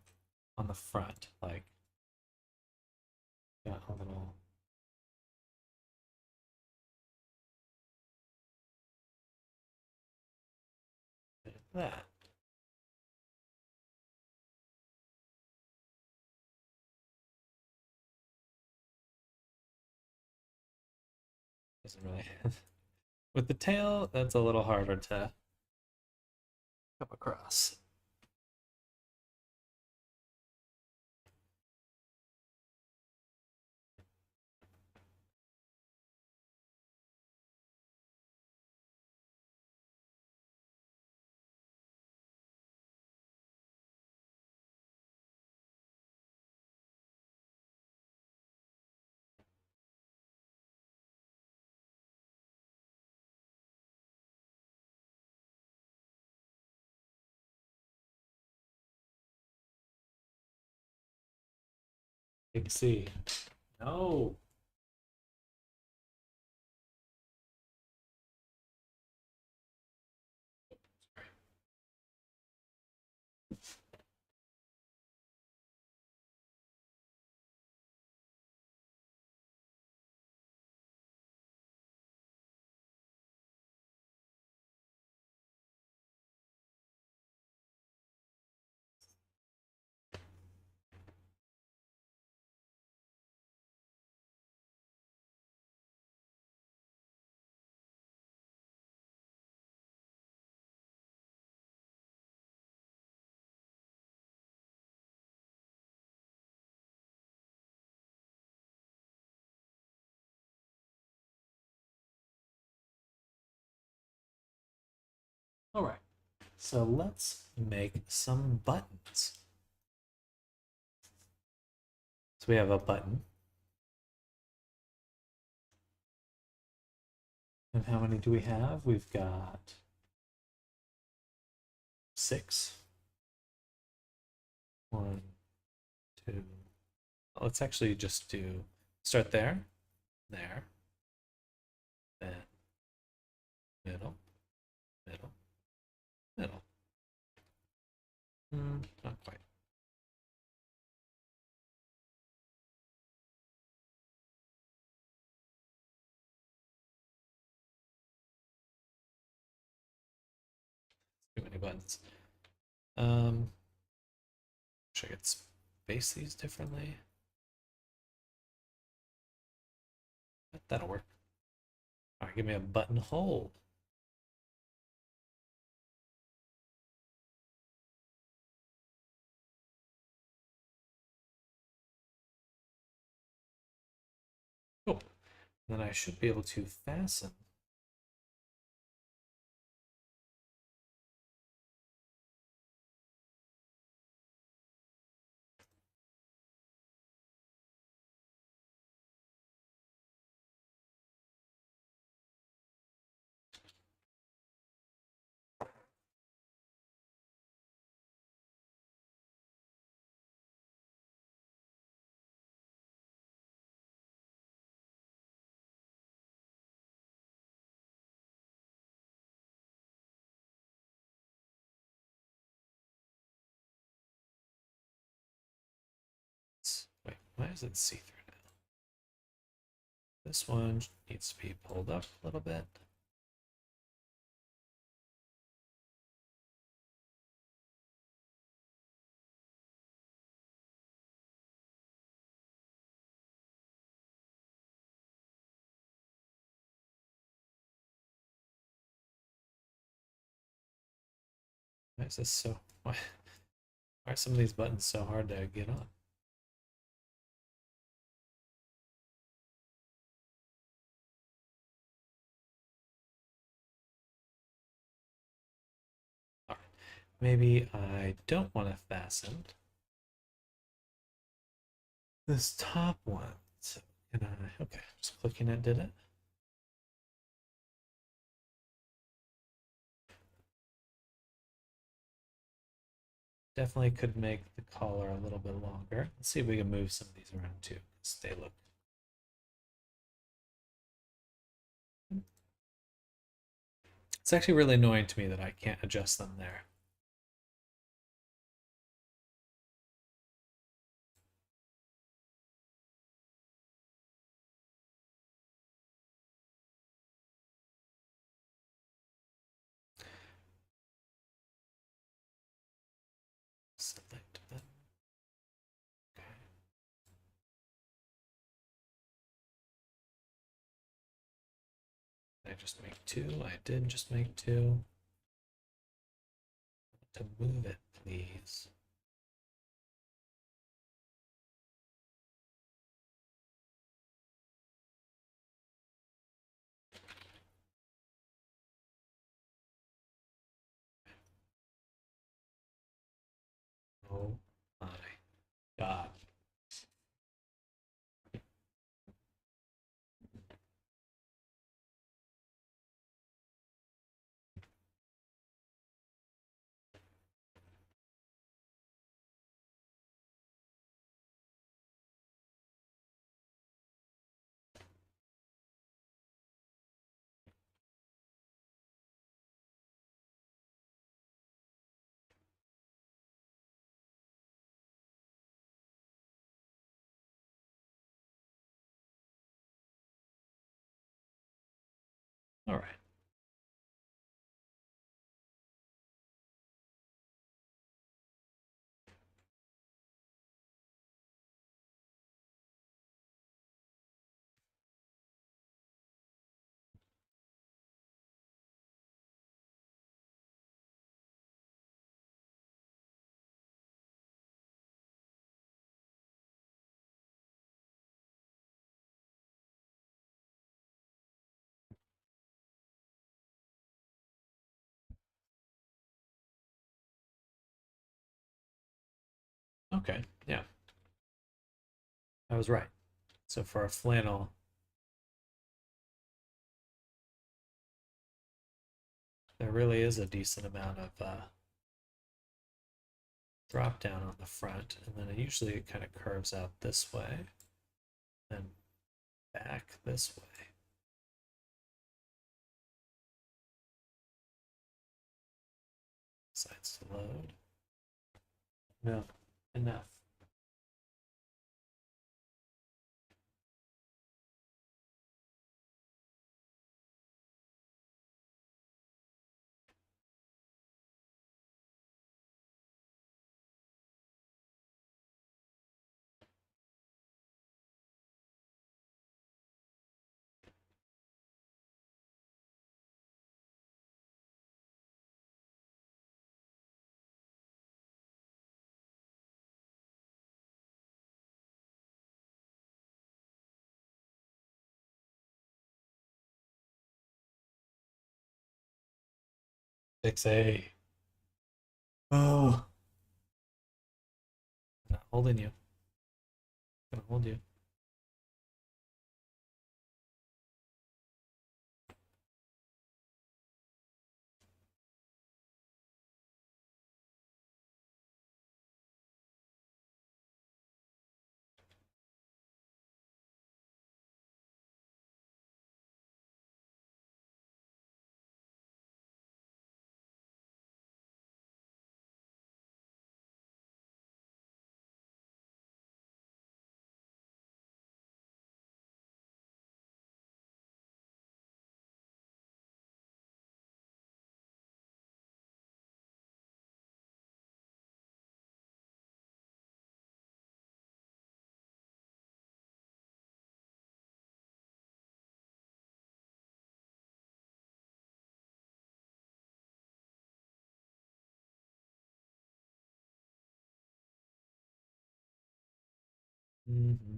on the front, like got a little. Bit of that. Doesn't really. With the tail, that's a little harder to come across. Big C. No. All right. So let's make some buttons. So we have a button. And how many do we have? We've got 6. 1, 2. Let's actually just do start there, there, then middle, middle, middle. Not quite. Too many buttons. Should I get space these differently? That'll work. All right, give me a buttonhole. Cool. Then I should be able to fasten. Why is it see-through now? This one needs to be pulled up a little bit. Why is this so... Why are some of these buttons so hard to get on? All right. Maybe I don't want to fasten this top one. So can I... Okay, just clicking it did it. Definitely could make the collar a little bit longer. Let's see if we can move some of these around too, because they look... It's actually really annoying to me that I can't adjust them there. Select button. Okay. Did I just make two? I did just make two. To move it, please. Oh my God. All right. Okay. Yeah, I was right. So for a flannel, there really is a decent amount of drop down on the front, and then it kind of curves out this way, then back this way. Sides to load. No, enough. Fix A. Oh, I'm not holding you. I'm gonna hold you. Mm-hmm.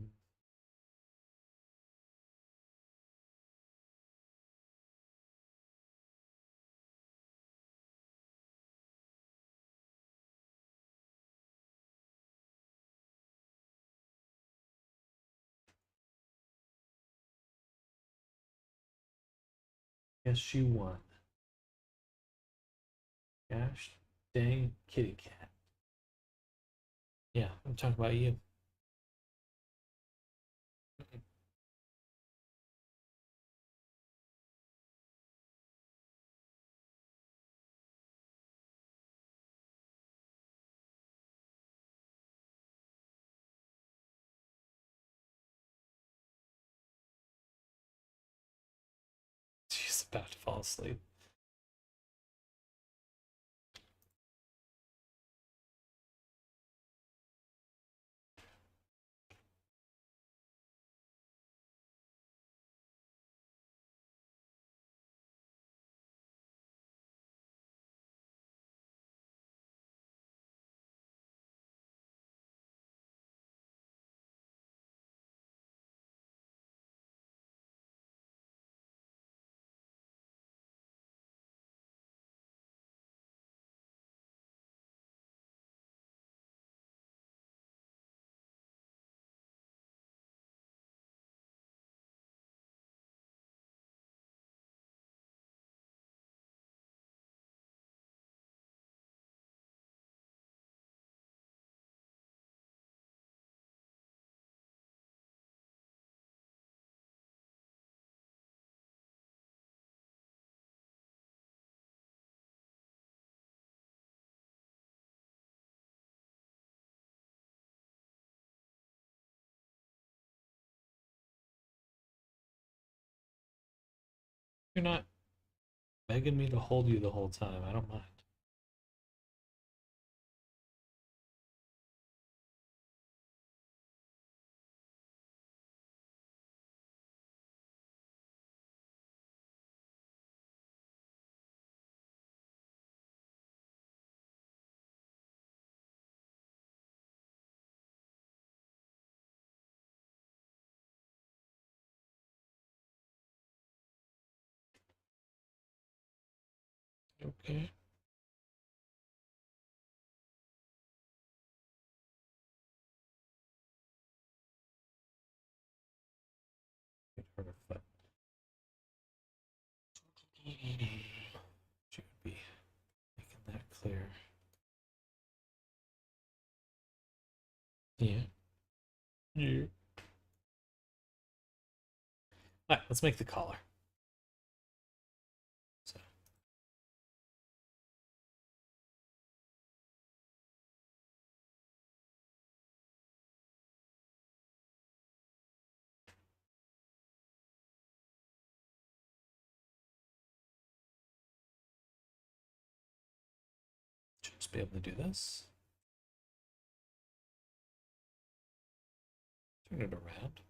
Yes, she won. Gosh dang kitty cat. Yeah, I'm talking about you. She's about to fall asleep. You're not begging me to hold you the whole time. I don't mind. Okay. Get her foot. She would be making that clear. Yeah. Yeah. All right, let's make the collar. So just be able to do this. Turn it around.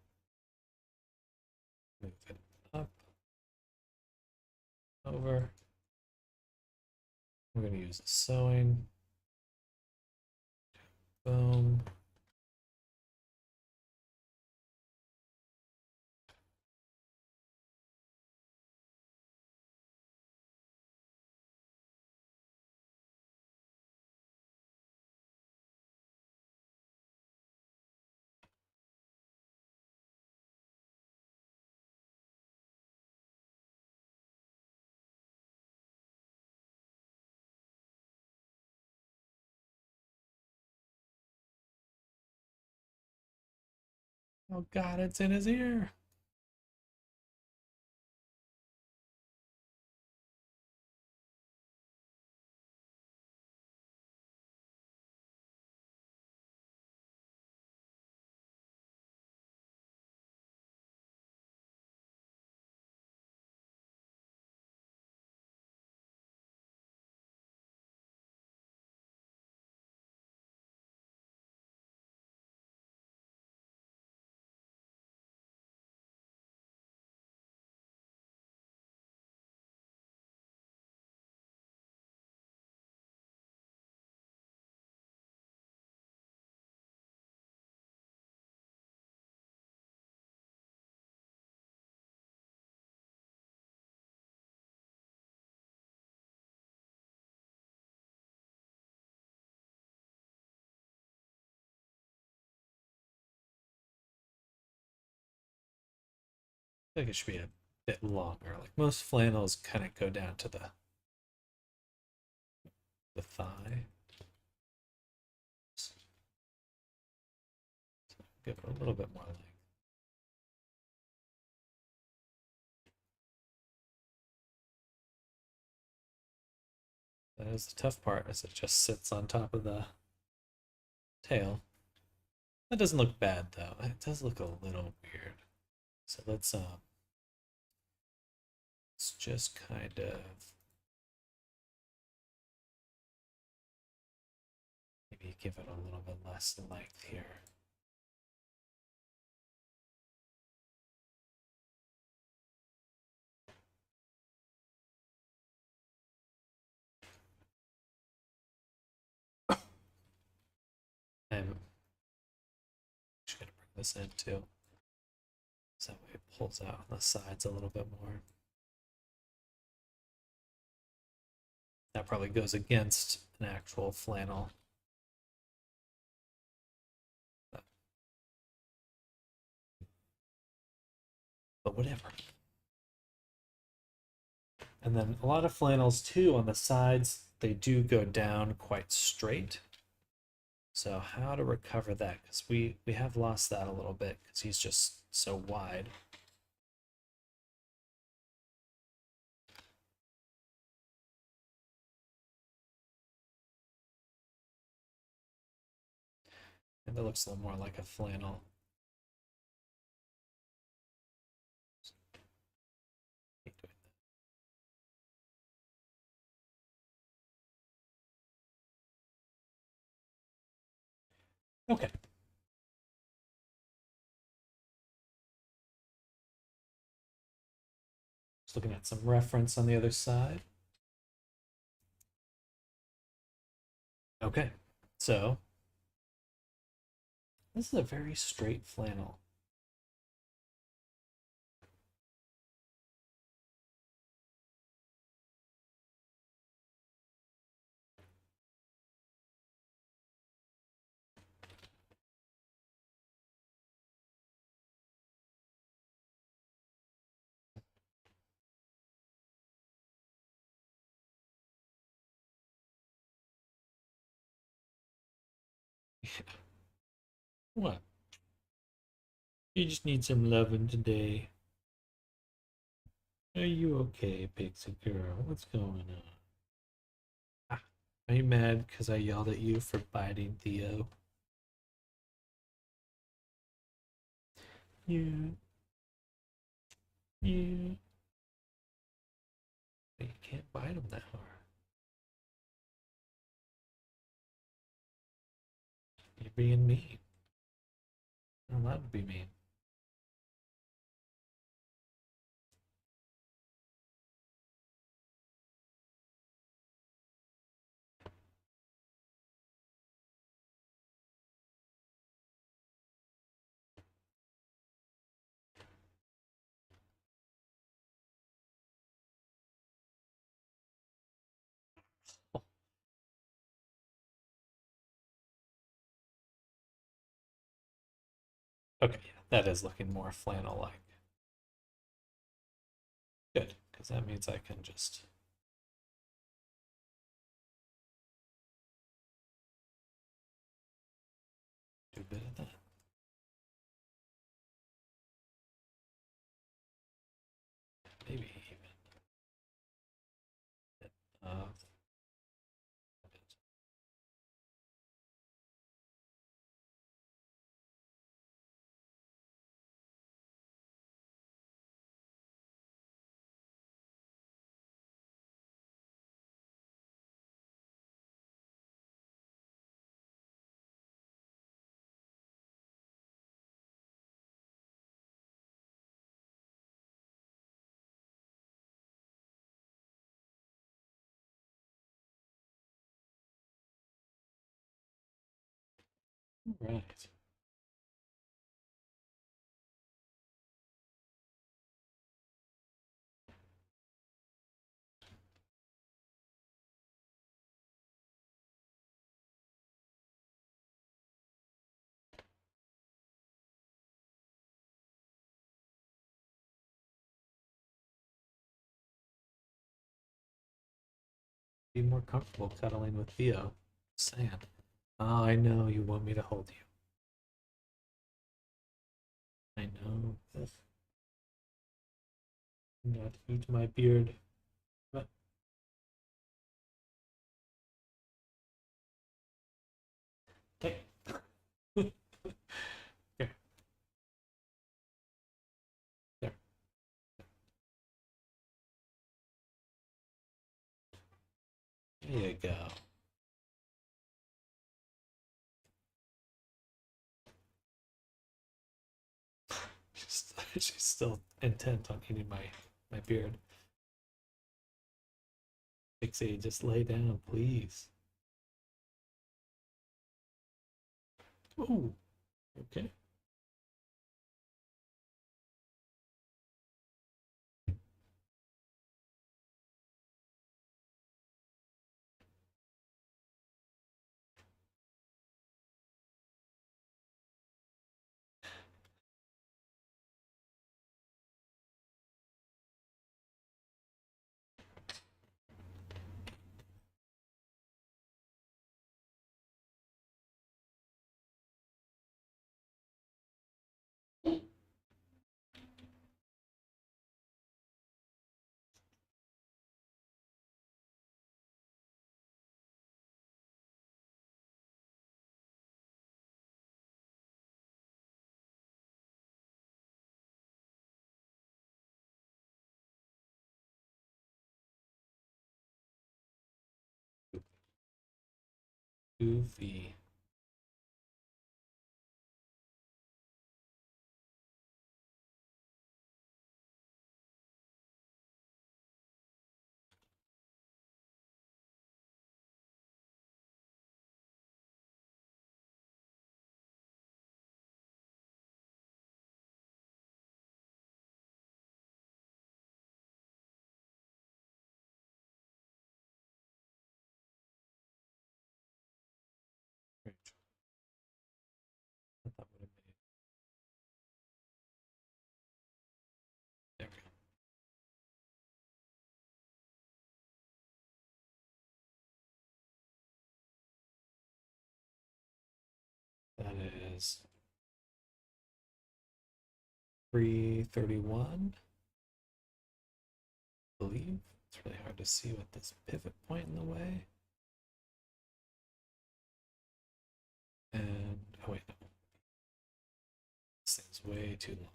Move it up, over. We're going to use the sewing. Boom. Oh God, it's in his ear. I think it should be a bit longer. Like most flannels kind of go down to the thigh. So give it a little bit more length. That is the tough part, as it just sits on top of the tail. That doesn't look bad though. It does look a little weird. So let's just kind of maybe give it a little bit less length here. I'm just gonna bring this in too. So that way it pulls out on the sides a little bit more. That probably goes against an actual flannel. But whatever. And then a lot of flannels too on the sides, they do go down quite straight. So how to recover that? Because we have lost that a little bit because he's just so wide. And it looks a little more like a flannel. Okay. Just looking at some reference on the other side. Okay, so this is a very straight flannel. What? You just need some loving today. Are you okay, Pixie girl? What's going on? Ah, are you mad because I yelled at you for biting Theo? Yeah, yeah. But you can't bite him that hard. You're being mean. You're not allowed to be mean. Oh, okay, yeah, that is looking more flannel-like. Good, because that means I can just do a bit of that. Maybe even a bit of right. Be more comfortable cuddling with Theo. Just saying. Oh, I know you want me to hold you. I know. Not eat my beard. But hey. Here. There. There you go. She's still intent on eating my beard. Pixie, just lay down, please. Ooh, okay. Goofy. Great. I thought would have made. There we go. That is 331. I believe. It's really hard to see with this pivot point in the way. And oh wait, no. This thing's way too long.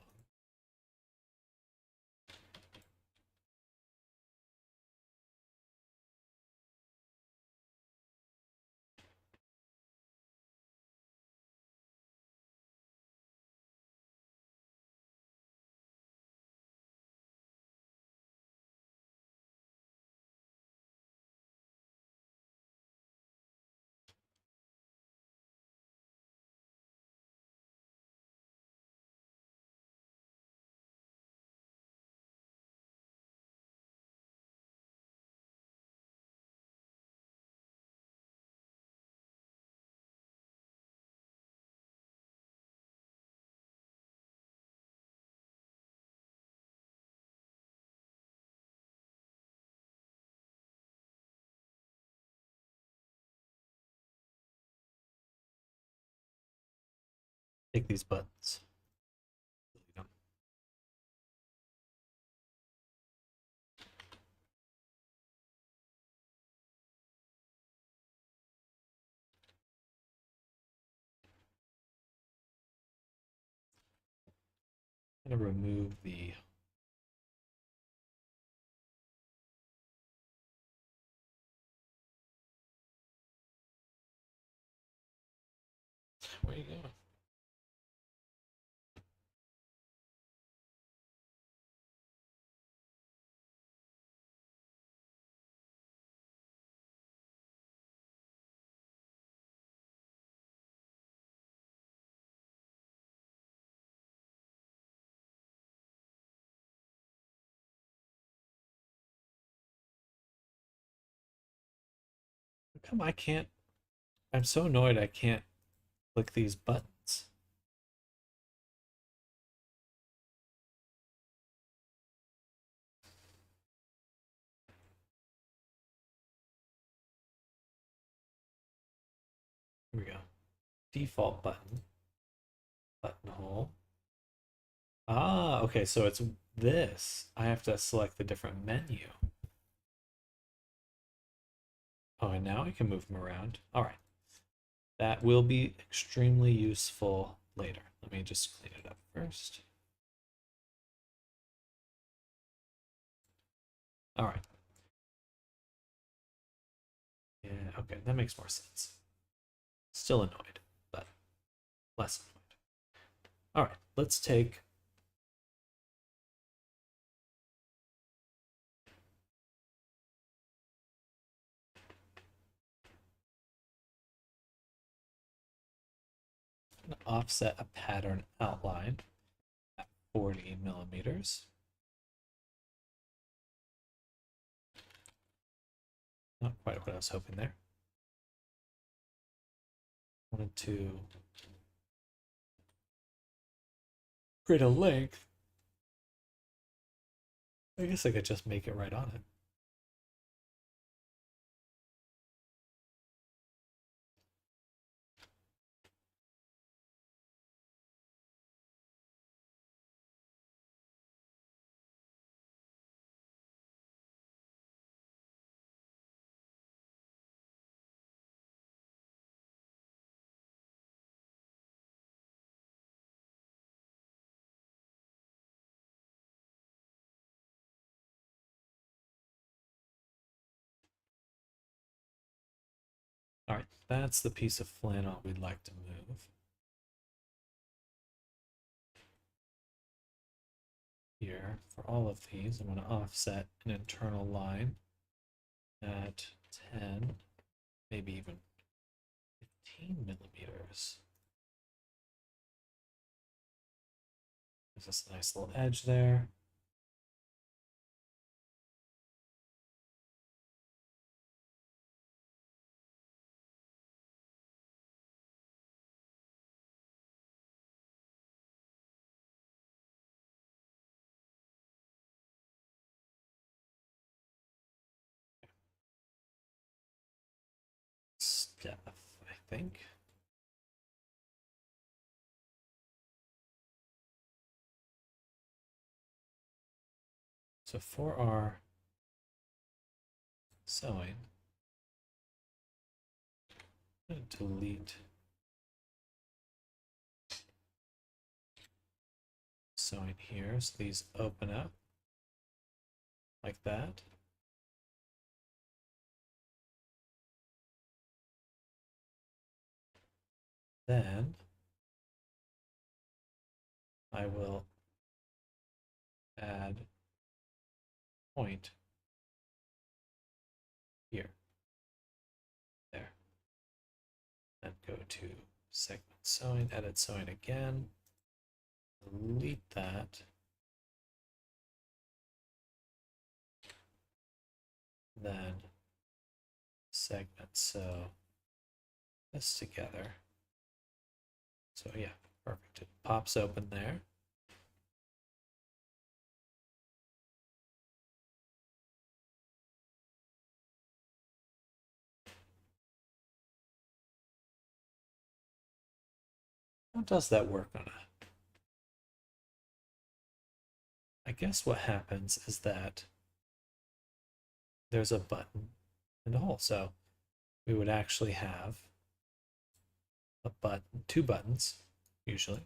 Take these buttons. I'm gonna remove the where you go? Come, I can't. I'm so annoyed I can't click these buttons. default buttonhole. Ah, okay, so it's this. I have to select the different menu. Oh, and now I can move them around. All right. That will be extremely useful later. Let me just clean it up first. All right. Yeah, okay, that makes more sense. Still annoyed, but less annoyed. All right, let's take and offset a pattern outline at 40 millimeters. Not quite what I was hoping there. Wanted to create a length. I guess I could just make it right on it. All right, that's the piece of flannel we'd like to move. Here, for all of these, I'm going to offset an internal line at 10, maybe even 15 millimeters. Gives us a nice little edge there. Stuff, I think. So for our sewing, I'm going to delete sewing here so these open up like that. Then I will add point here, there, and go to segment sewing, edit sewing again, delete that, then segment sew this together. So yeah, perfect. It pops open there. How does that work on a? I guess what happens is that there's a button and a hole. So we would actually have a button, two buttons, usually.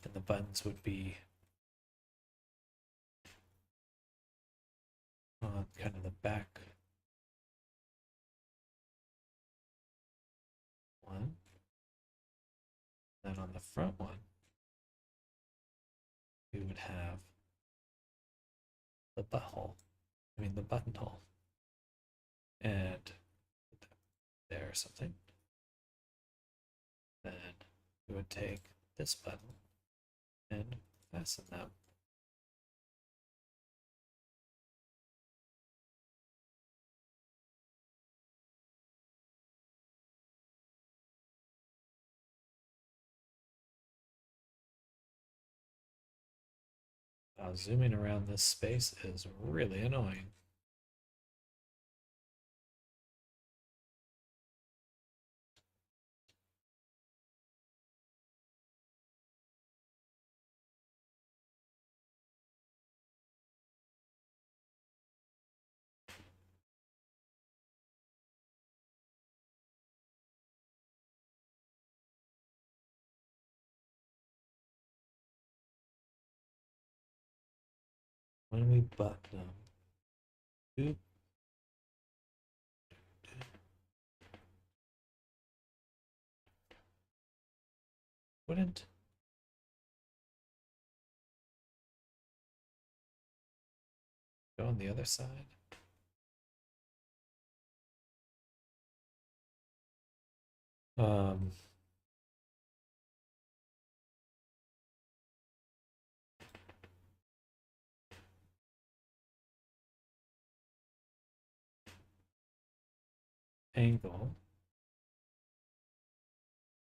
And the buttons would be on kind of the back one. Then on the front one, we would have the butthole. I mean the buttonhole. And there or something. Then we would take this button and fasten that. Zooming around this space is really annoying. When we button them, oop, wouldn't go on the other side. Um, Angle,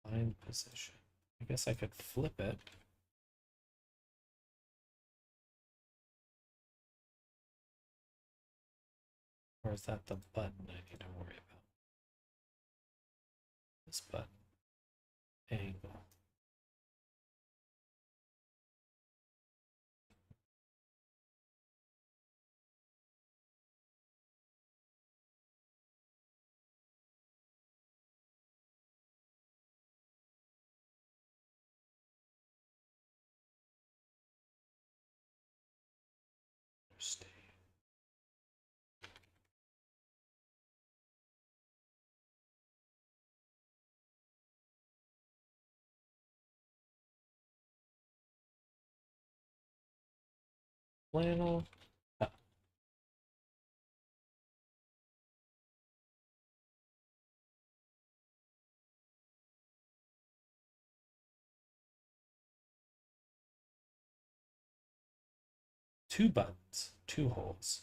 find position. I guess I could flip it. Or is that the button I need to worry about? This button, angle. Stay. Flannel. Ah, 2 buttons, 2 holes.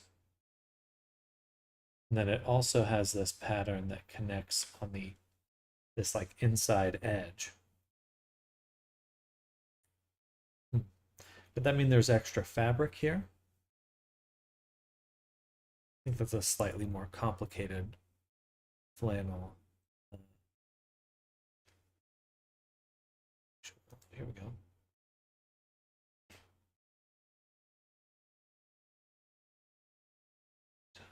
And then it also has this pattern that connects on this like inside edge. Could that mean there's extra fabric here? I think that's a slightly more complicated flannel. Here we go.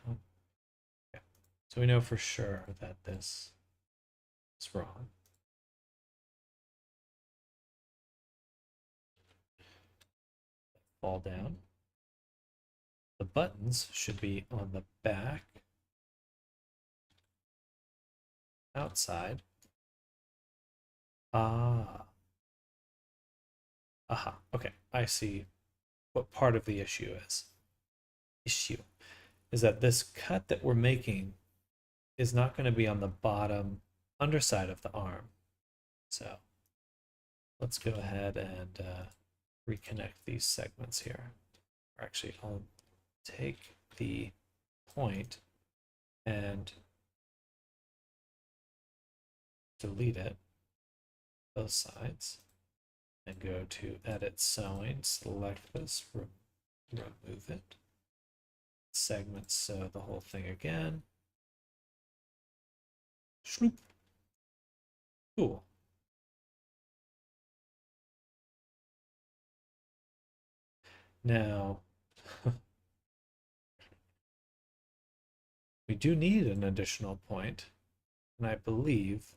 Okay. So we know for sure that this is wrong. Fall down. The buttons should be on the back, outside. Ah. Aha. Okay. I see what part of the issue is. Issue is that this cut that we're making is not going to be on the bottom underside of the arm. So let's go ahead and reconnect these segments here. Or actually, I'll take the point and delete it, both sides, and go to Edit Sewing, select this, remove it, segment sew the whole thing again. Shloop. Cool. Now, we do need an additional point, and I believe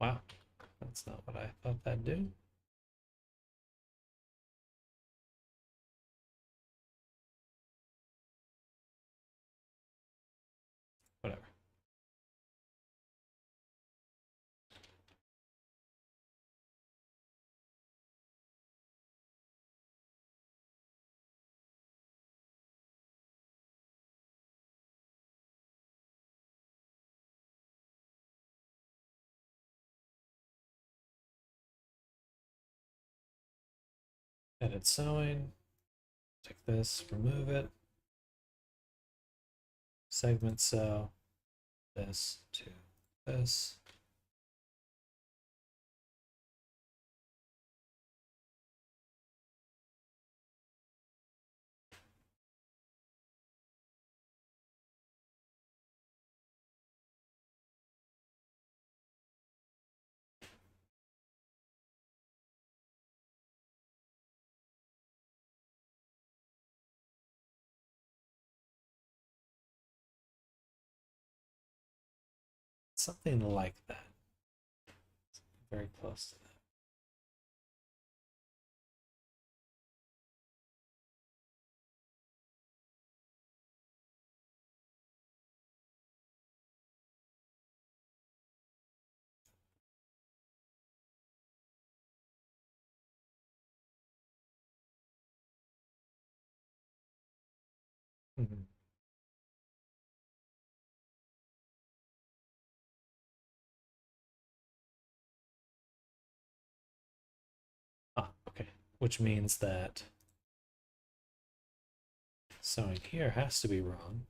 wow, that's not what I thought that'd do. Whatever. Edit sewing. Take this, remove it. Segment sew this to this. Something like that. Very close to that. Mhm. Ah, okay. Which means that sewing here has to be wrong.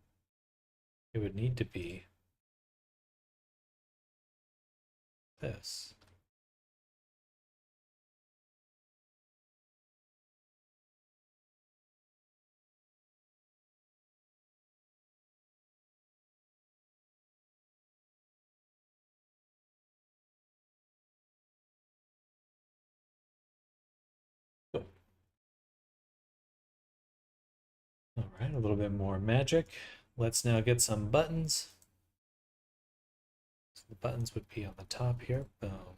It would need to be this. Cool. All right, a little bit more magic. Let's now get some buttons. So the buttons would be on the top here. Boom.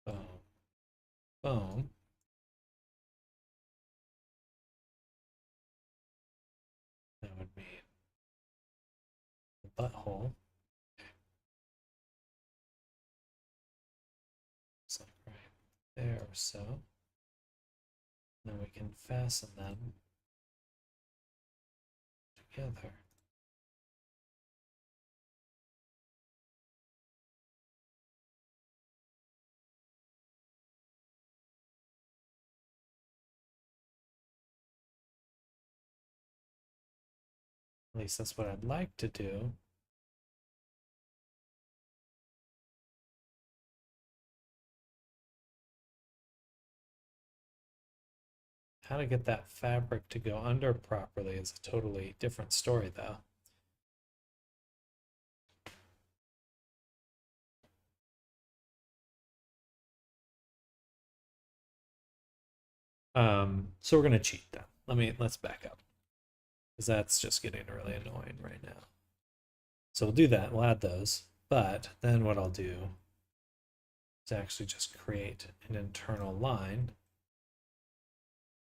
Boom. Boom. That would be the butthole. So right there or so. Then we can fasten them together. At least that's what I'd like to do. How to get that fabric to go under properly is a totally different story, though. So we're gonna cheat then. Let's back up because that's just getting really annoying right now. So we'll do that. We'll add those, but then what I'll do is actually just create an internal line.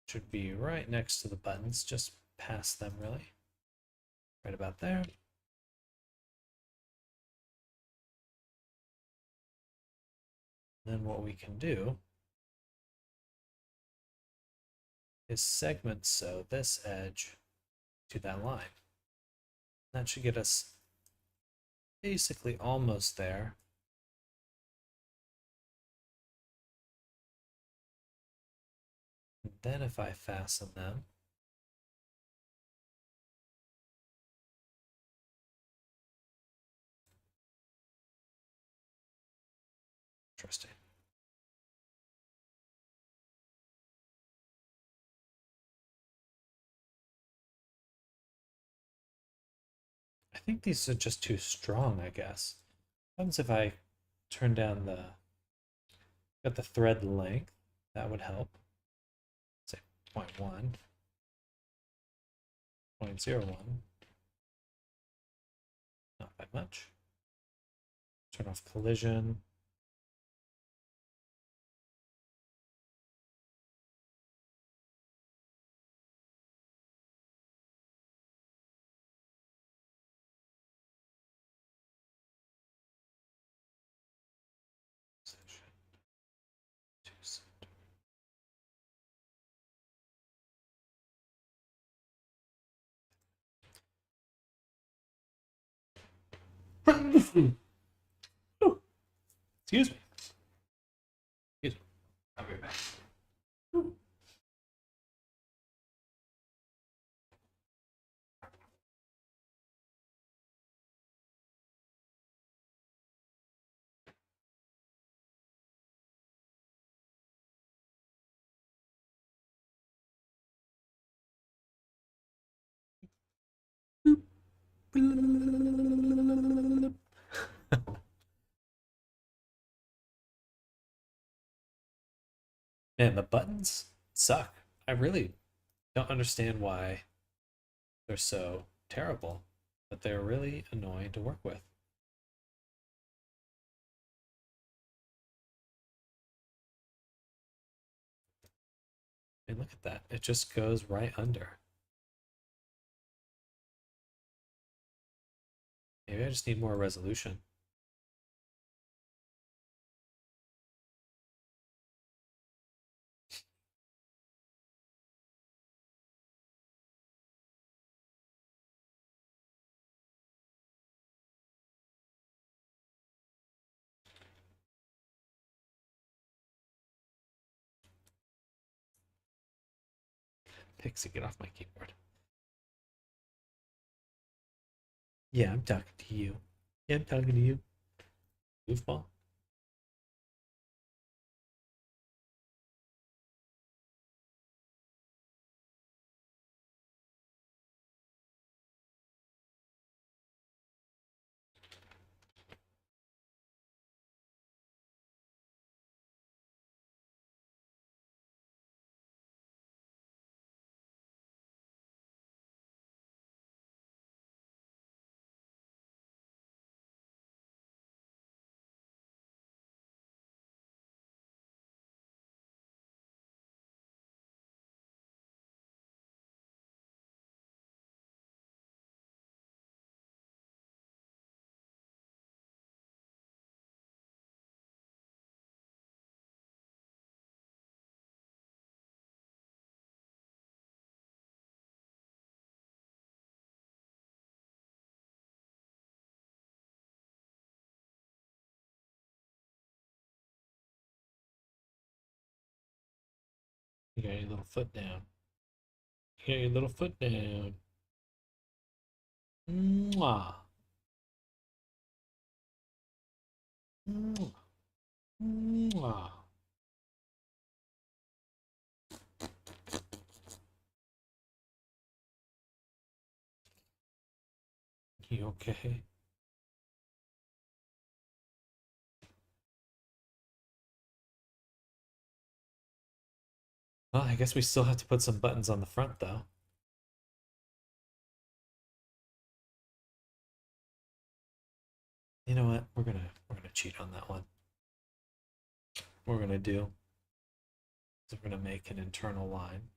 Should be right next to the buttons, just past them really, right about there. Then what we can do is segment sew this edge to that line. That should get us basically almost there. And then if I fasten them, interesting. I think these are just too strong, I guess. What happens if I turn down got the thread length? That would help. Say 0.1, 0.01. Not by much. Turn off collision. Excuse me. Excuse me. I'll be right back. Man, the buttons suck. I really don't understand why they're so terrible, but they're really annoying to work with. And look at that. It just goes right under. Maybe I just need more resolution. Pixie, get off my keyboard. Yeah, I'm talking to you. Yeah, I'm talking to you. Goofball. You got your little foot down. You got your little foot down. Mwah. Mwah. Mwah. You okay? Well, I guess we still have to put some buttons on the front, though. You know what? We're gonna cheat on that one. What we're gonna do is we're gonna make an internal line.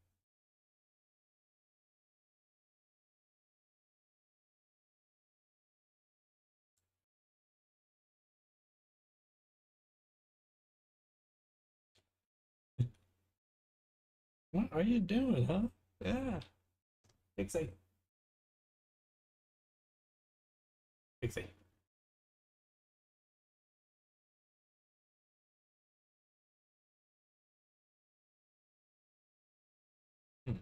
What are you doing, huh? Yeah. Pixie. Pixie. Hmm.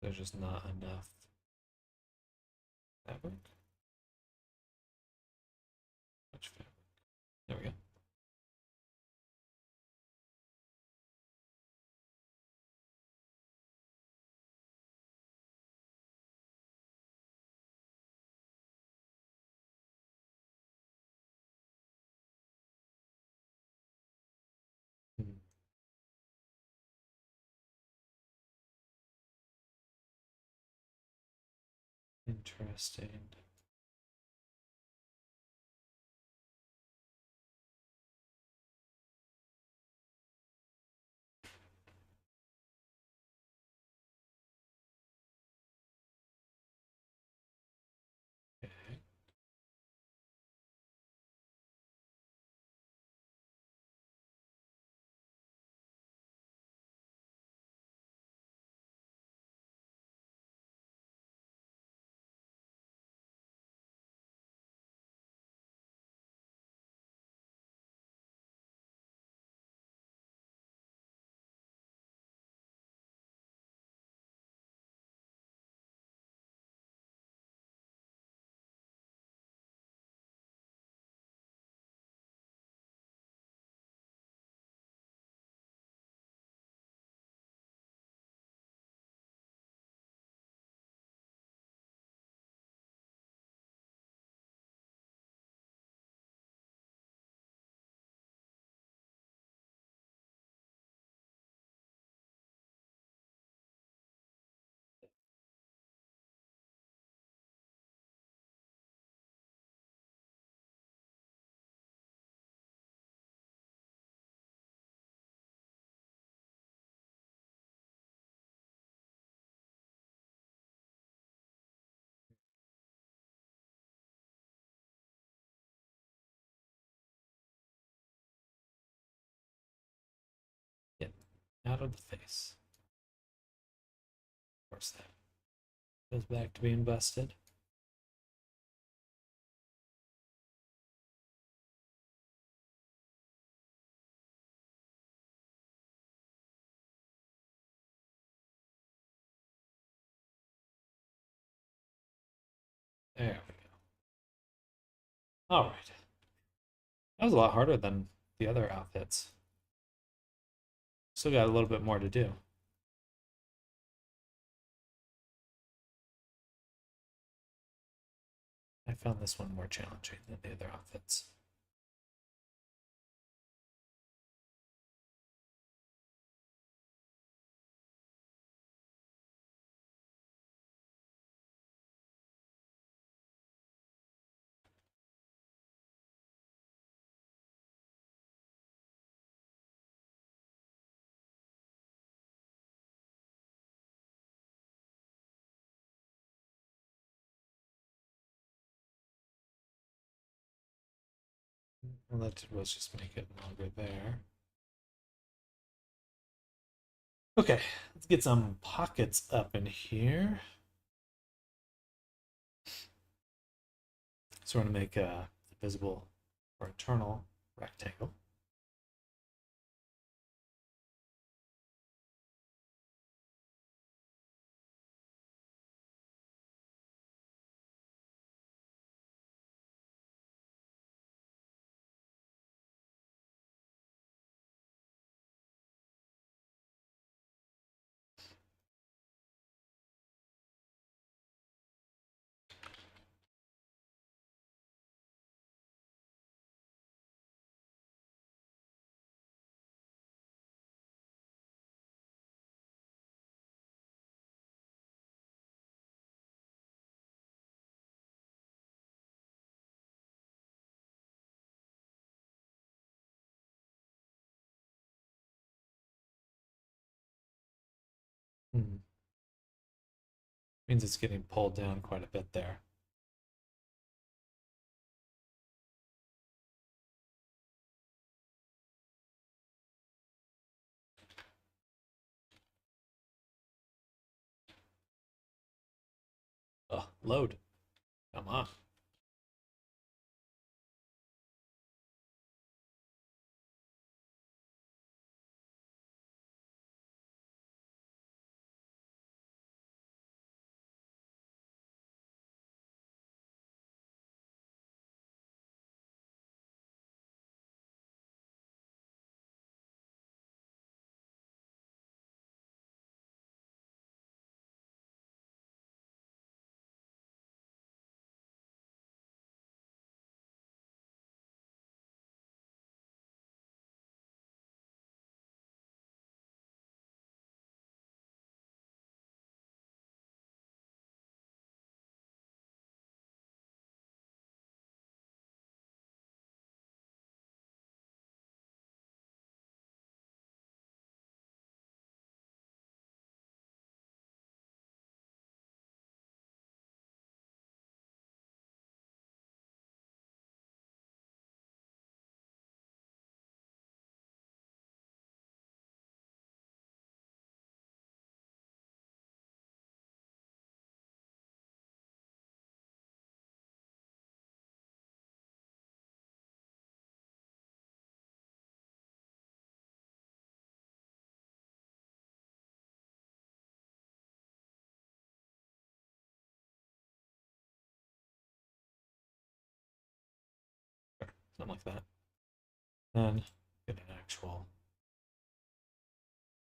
There's just not enough fabric. Much fabric. There we go. Hmm. Interesting. Okay. out of the face. Of course, that goes back to being busted. There we go. All right. That was a lot harder than the other outfits. Still got a little bit more to do. I found this one more challenging than the other outfits. All that did was just make it longer there. Okay, let's get some pockets up in here. So we're going to make a visible or internal rectangle. Means it's getting pulled down quite a bit there. Oh, load. Come on. Something like that. Then get an actual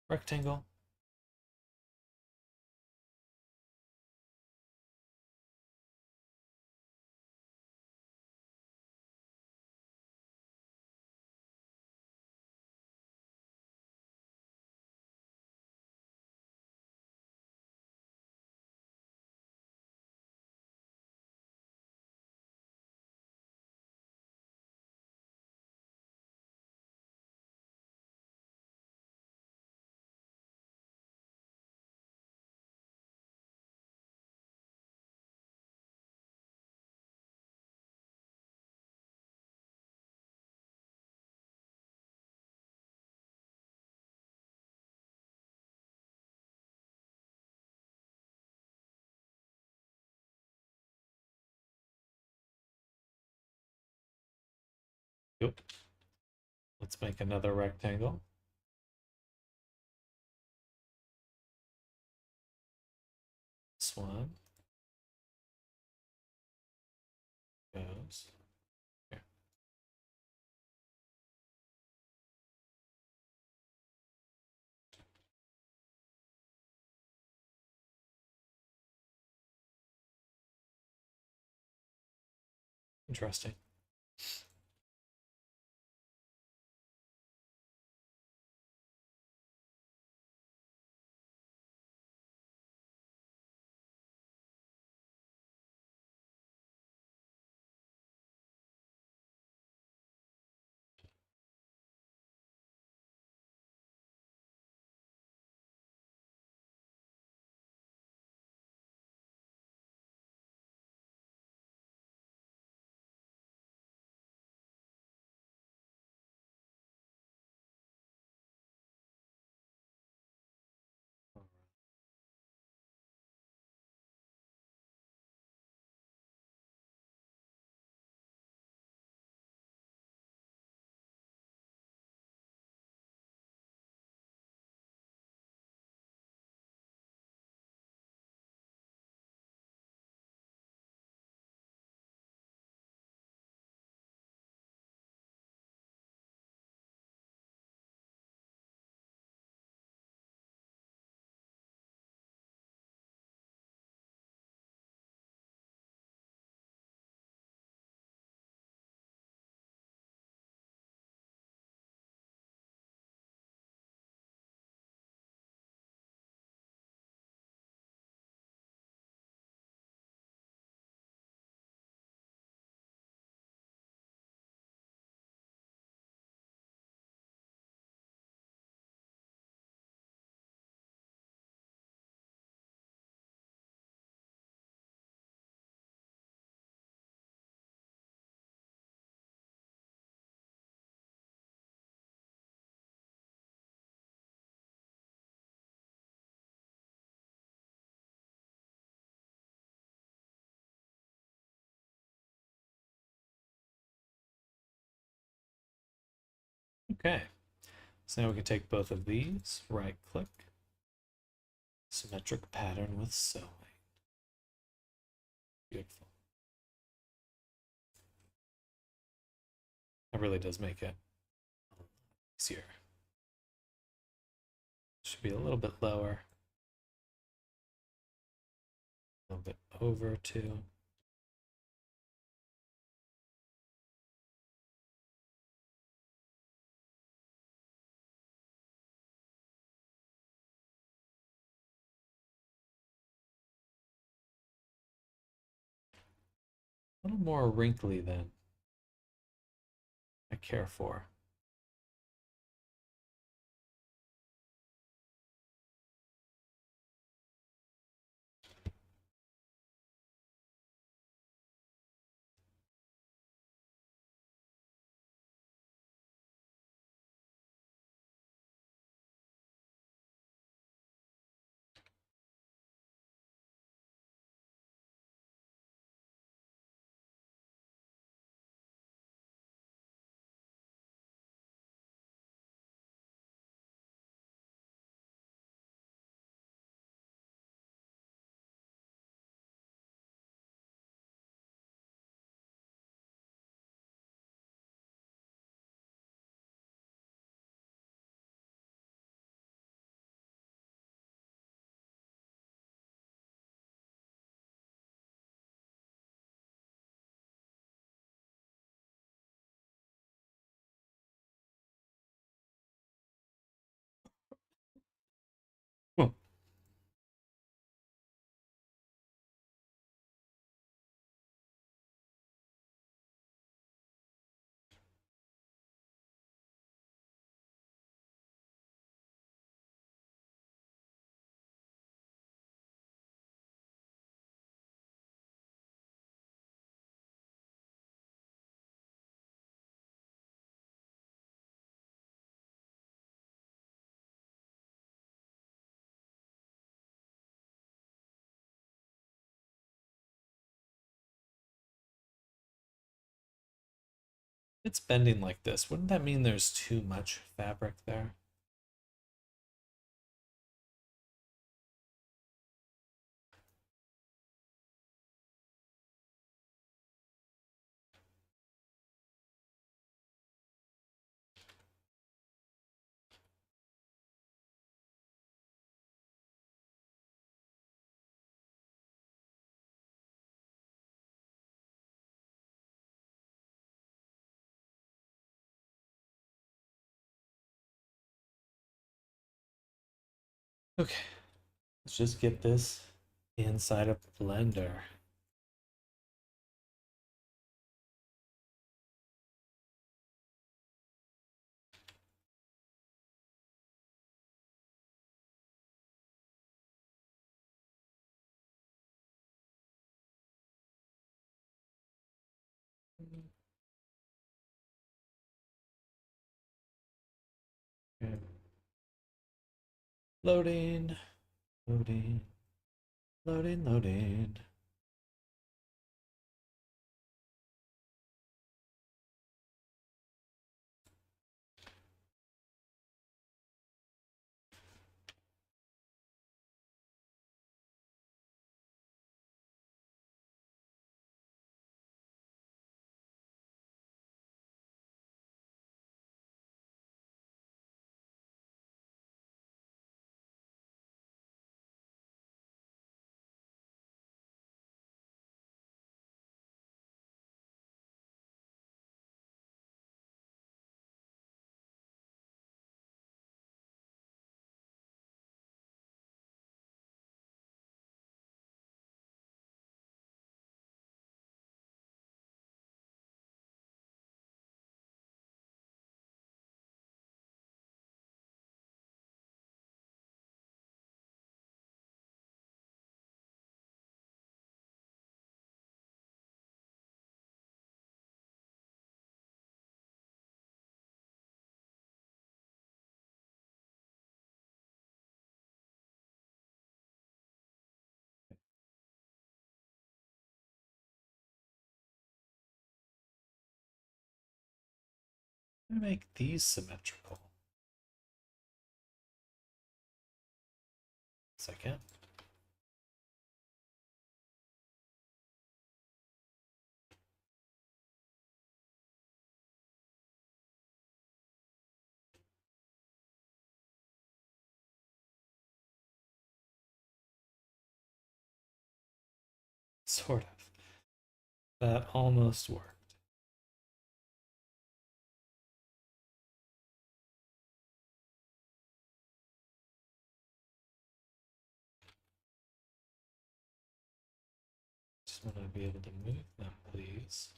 rectangle. Yep. Let's make another rectangle. This one goes here. Interesting. Okay. So now we can take both of these, right click, symmetric pattern with sewing. Beautiful. That really does make it easier. Should be a little bit lower. A little bit over too. A little more wrinkly than I care for. it's bending like this, wouldn't that mean there's too much fabric there? Okay, let's just get this inside of the blender. Okay. Loading, loading, loading, loading. I'm gonna make these symmetrical. Second. Sort of. That almost worked. Just want to be able to move them, please.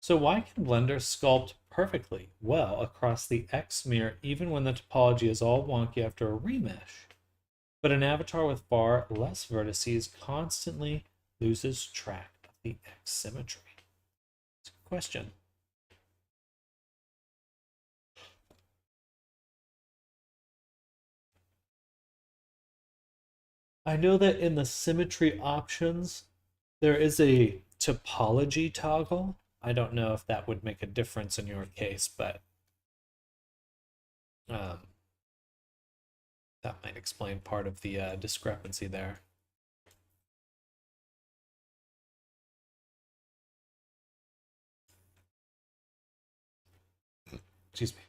So why can Blender sculpt perfectly well across the X mirror even when the topology is all wonky after a remesh? But an avatar with far less vertices constantly loses track of the X symmetry. It's a good question. I know that in the symmetry options, there is a topology toggle. I don't know if that would make a difference in your case, but um, that might explain part of the discrepancy there. Excuse me.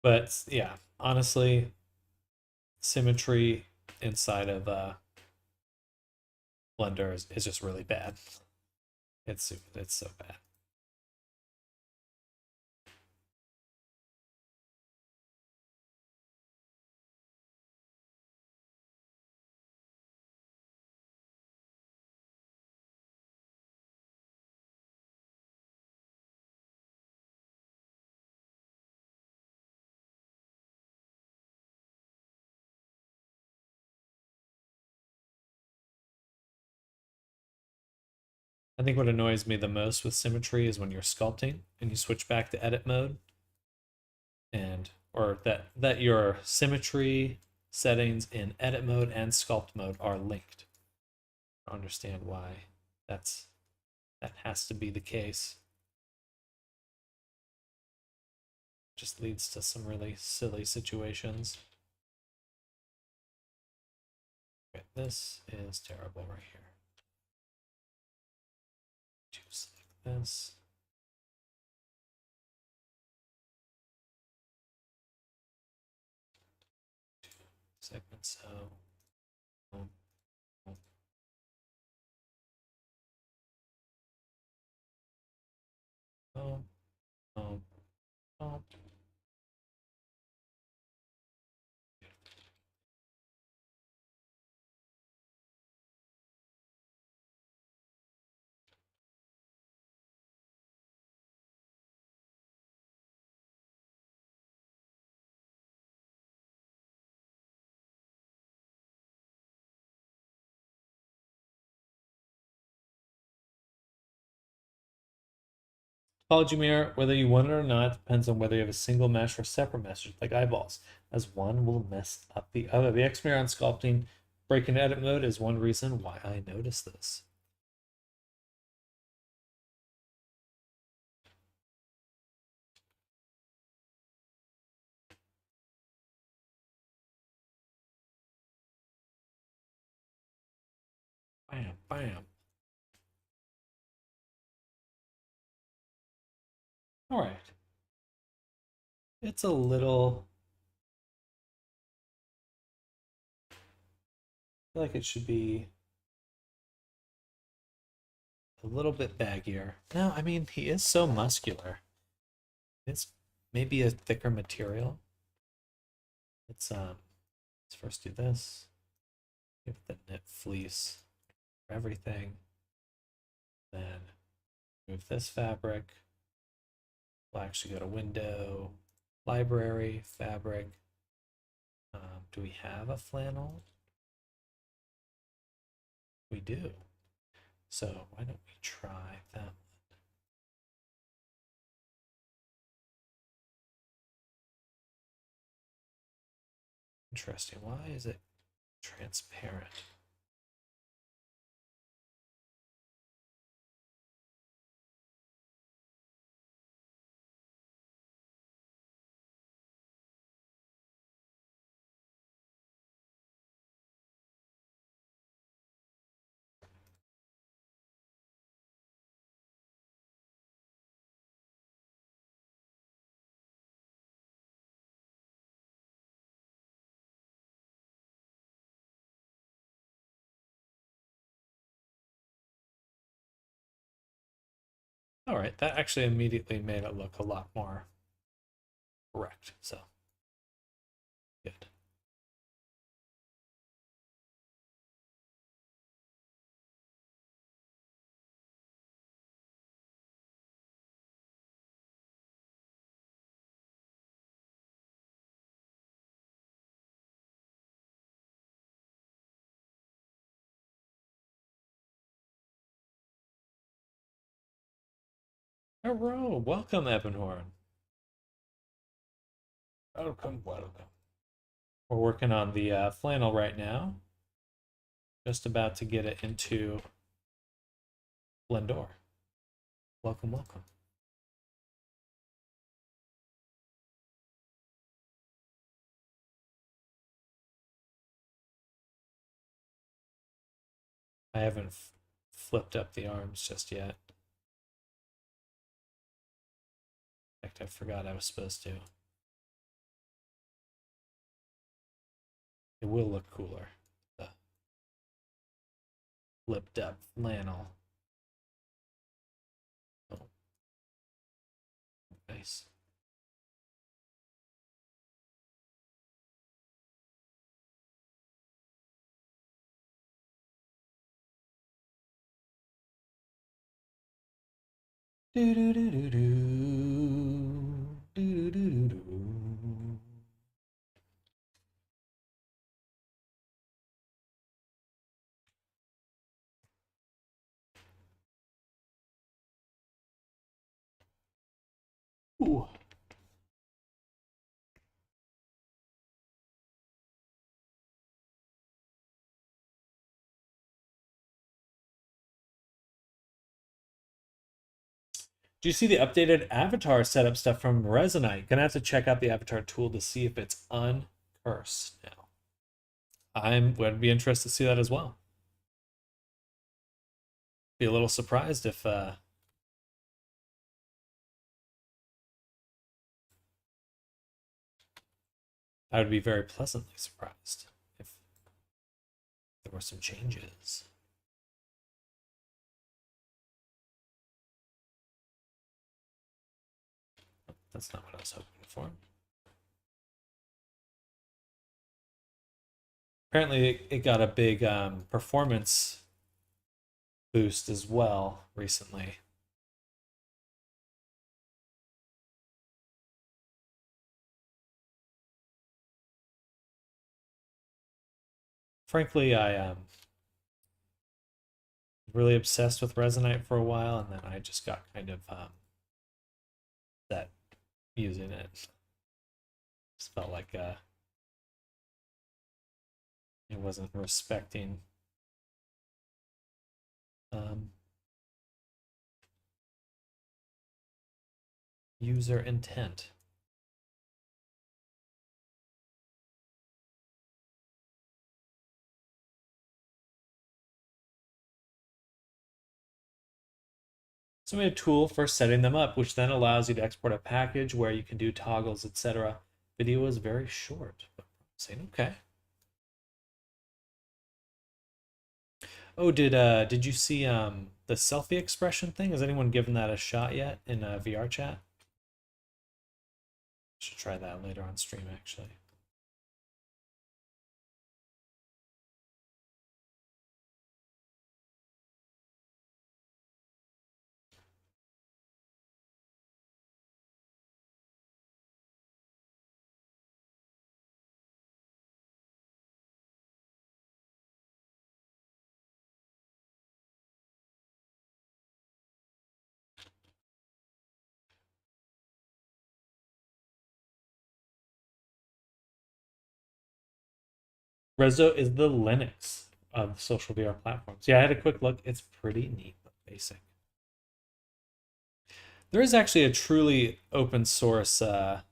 But yeah, honestly, symmetry inside of Blender is just really bad. It's so bad. I think what annoys me the most with symmetry is when you're sculpting and you switch back to edit mode, and or that your symmetry settings in edit mode and sculpt mode are linked. I don't understand why that has to be the case. Just leads to some really silly situations. Okay, this is terrible right here. Just like this. Segment so. Boom, boom. Boom, boom, boom. Topology mirror, whether you want it or not, depends on whether you have a single mesh or separate meshes, like eyeballs, as one will mess up the other. The X mirror on sculpting break in edit mode is one reason why I noticed this. Bam, bam. All right. It's a little, I feel like it should be a little bit baggier. No, I mean, he is so muscular. It's maybe a thicker material. Let's first do this. Give it the knit fleece for everything. Then move this fabric. We'll actually go to window, library, fabric. Do we have a flannel? We do. So why don't we try that one? Interesting. Why is it transparent? All right, that actually immediately made it look a lot more correct. So good. Hello, welcome, Ebonhorn. Welcome, welcome. We're working on the flannel right now. Just about to get it into Blendor. Welcome, welcome. I haven't flipped up the arms just yet. In fact, I forgot I was supposed to. It will look cooler. The flipped up flannel. Oh, nice. Do do do do do. Do do do do do. Ooh. Do you see the updated avatar setup stuff from Resonite? Gonna have to check out the avatar tool to see if it's uncursed now. Would be interested to see that as well. Be a little surprised if I would be very pleasantly surprised if there were some changes. That's not what I was hoping for. Apparently, it got a big performance boost as well recently. Frankly, I really obsessed with Resonite for a while, and then I just got kind of set using it. Just felt like it wasn't respecting user intent. So we had a tool for setting them up, which then allows you to export a package where you can do toggles, etc. Video is very short. Saying okay. Oh, did you see the selfie expression thing? Has anyone given that a shot yet in VR chat? Should try that later on stream actually. Rezo is the Linux of social VR platforms. Yeah, I had a quick look. It's pretty neat, but basic. There is actually a truly open source VR,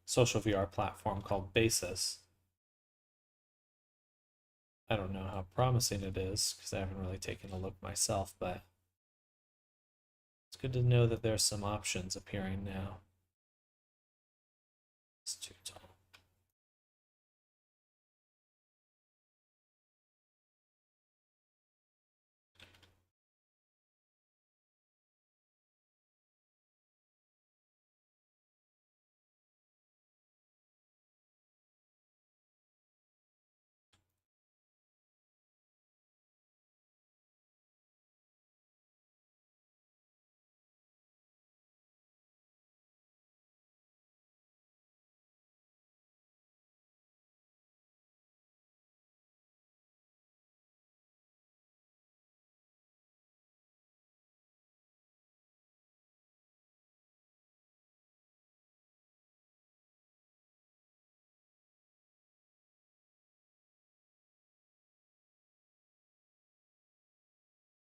social VR platform called Basis. I don't know how promising it is because I haven't really taken a look myself, but it's good to know that there's some options appearing now. It's too tall.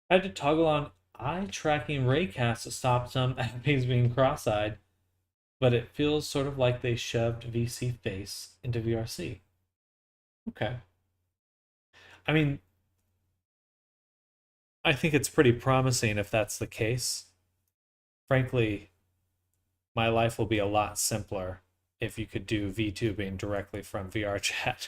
I had to toggle on eye tracking raycast to stop some enemies being cross-eyed, but it feels sort of like they shoved VC face into VRC. Okay. I mean, I think it's pretty promising if that's the case. Frankly, my life will be a lot simpler if you could do VTubing directly from VR chat.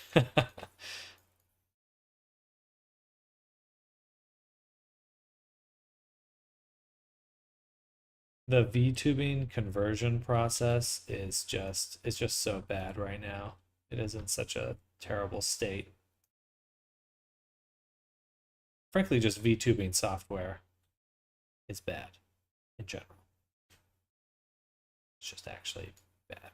The VTubing conversion process is just it's just so bad right now. It is in such a terrible state. Frankly, just VTubing software is bad in general. It's just actually bad.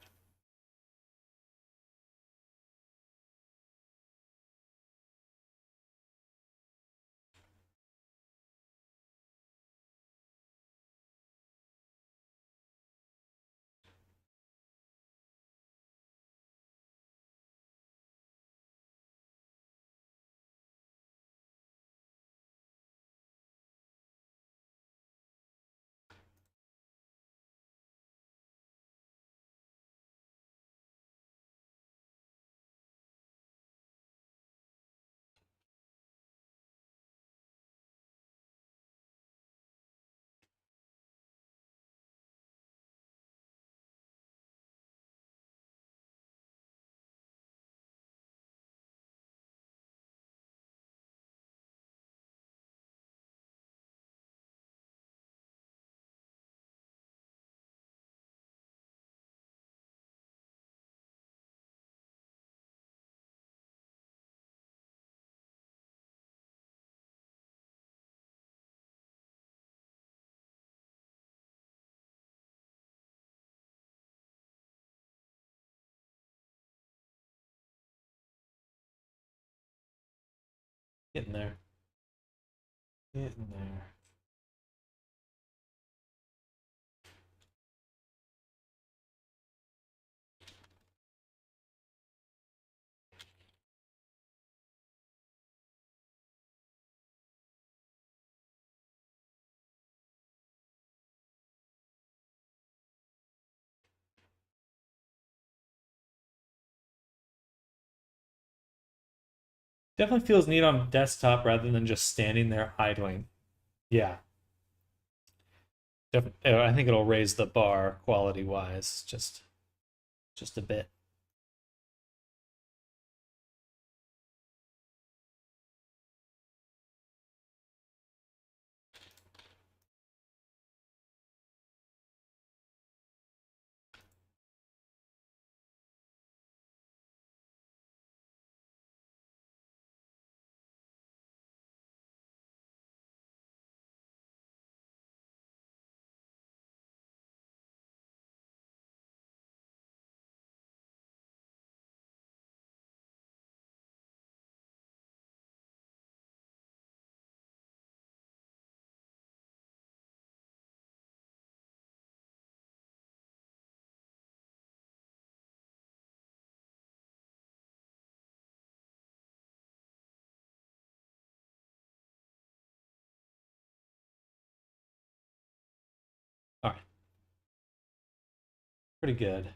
Getting there. Getting there. Definitely feels neat on desktop rather than just standing there idling. Yeah. I think it'll raise the bar quality wise just a bit. All right. Pretty good.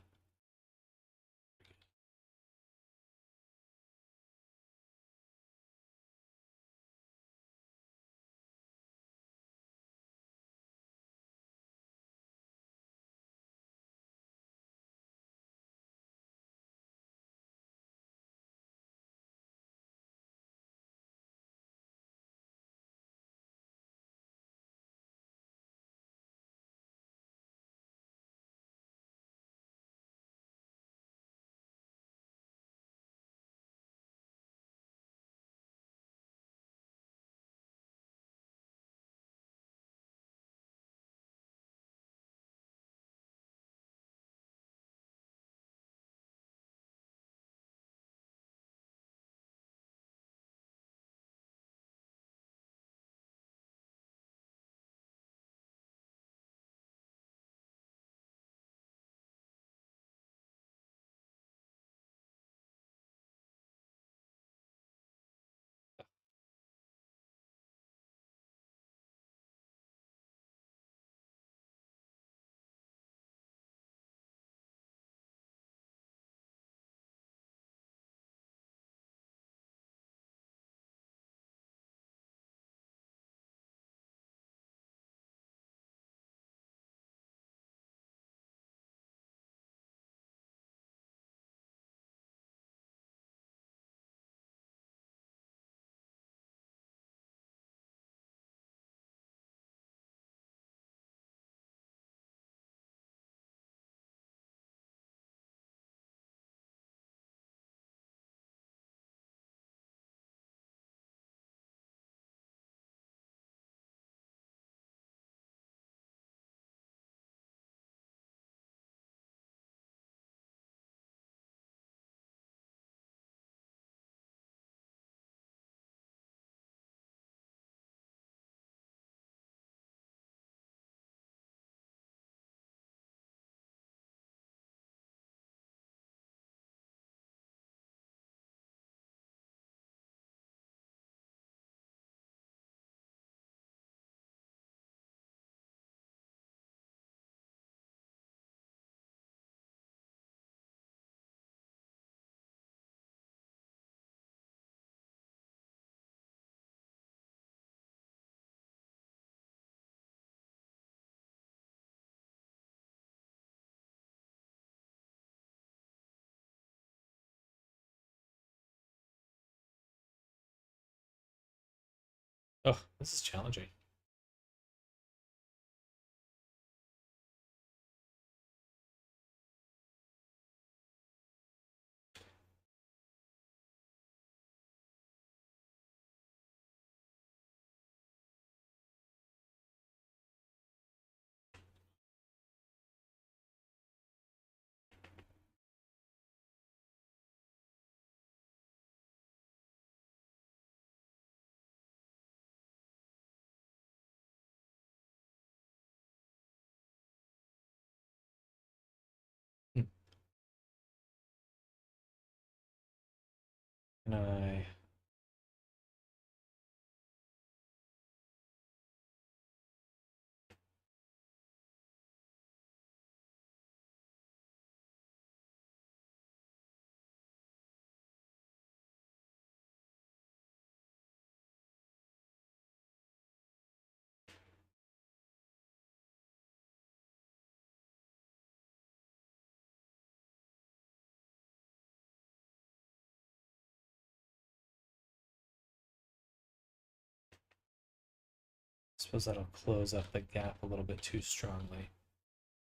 Oh, this is challenging. Can I? Suppose that'll close up the gap a little bit too strongly.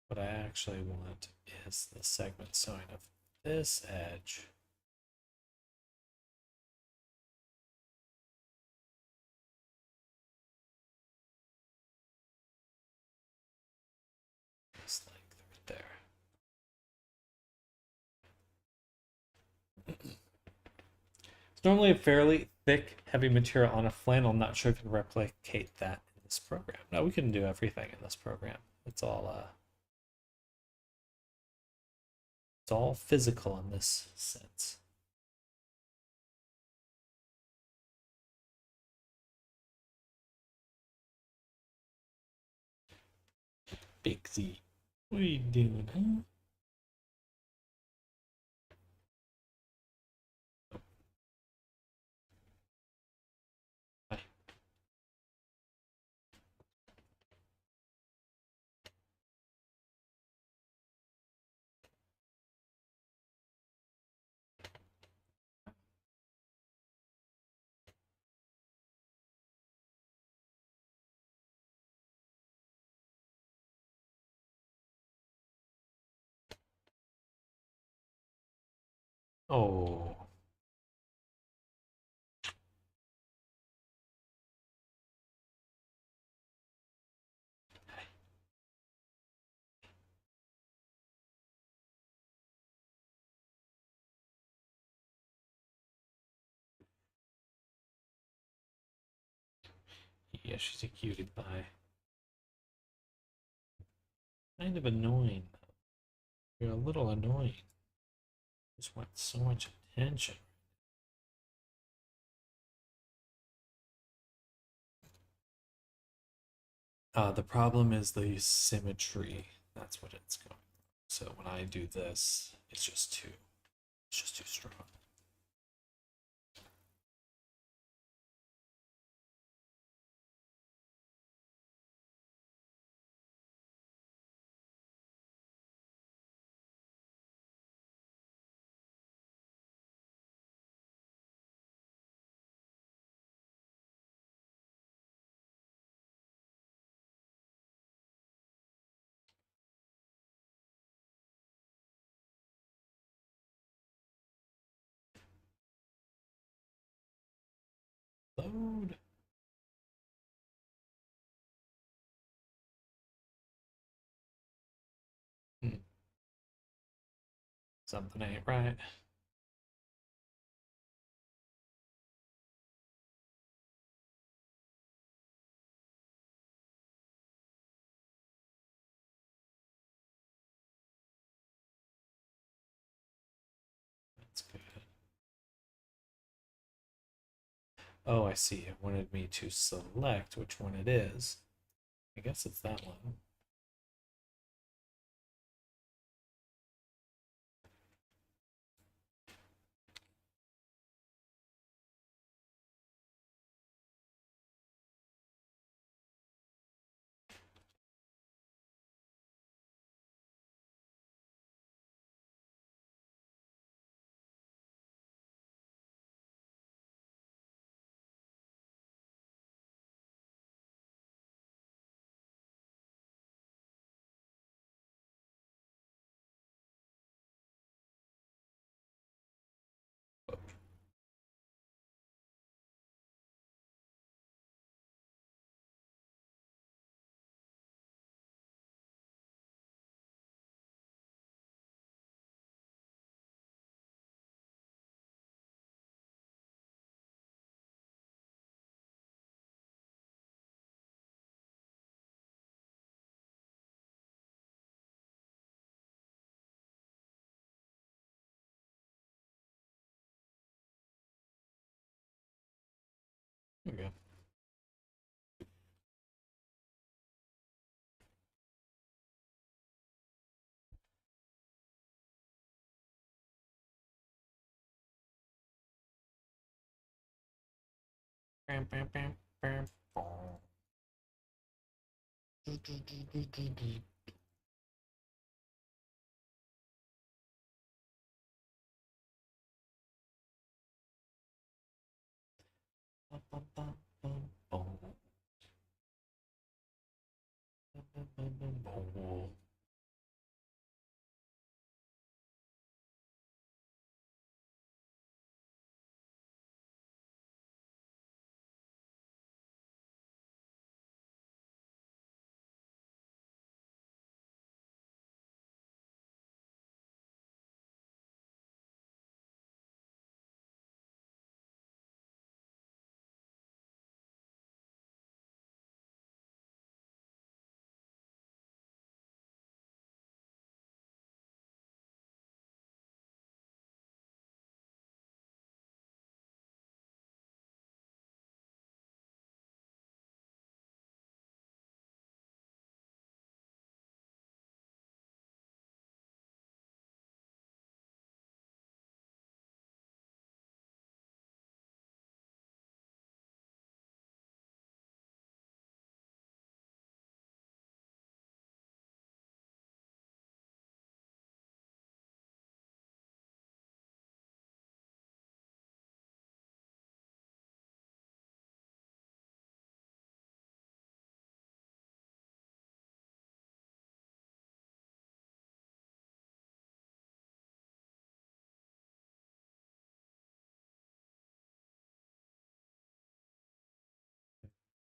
What I actually want is the segment sewing of this edge. This length right there. It's normally a fairly thick, heavy material on a flannel. I'm not sure if you can replicate that in this program. No, we can do everything in this program. It's all physical in this sense. Big Z. What are you doing, huh? Hi. Oh. Yeah, she's a cutie pie. Kind of annoying. You're a little annoying. Just want so much attention. The problem is the symmetry. That's what it's going. So when I do this, it's just too strong. Load. Hmm. Something ain't right. That's good. Oh, I see. It wanted me to select which one it is. I guess it's that one.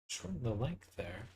Shorten the length there.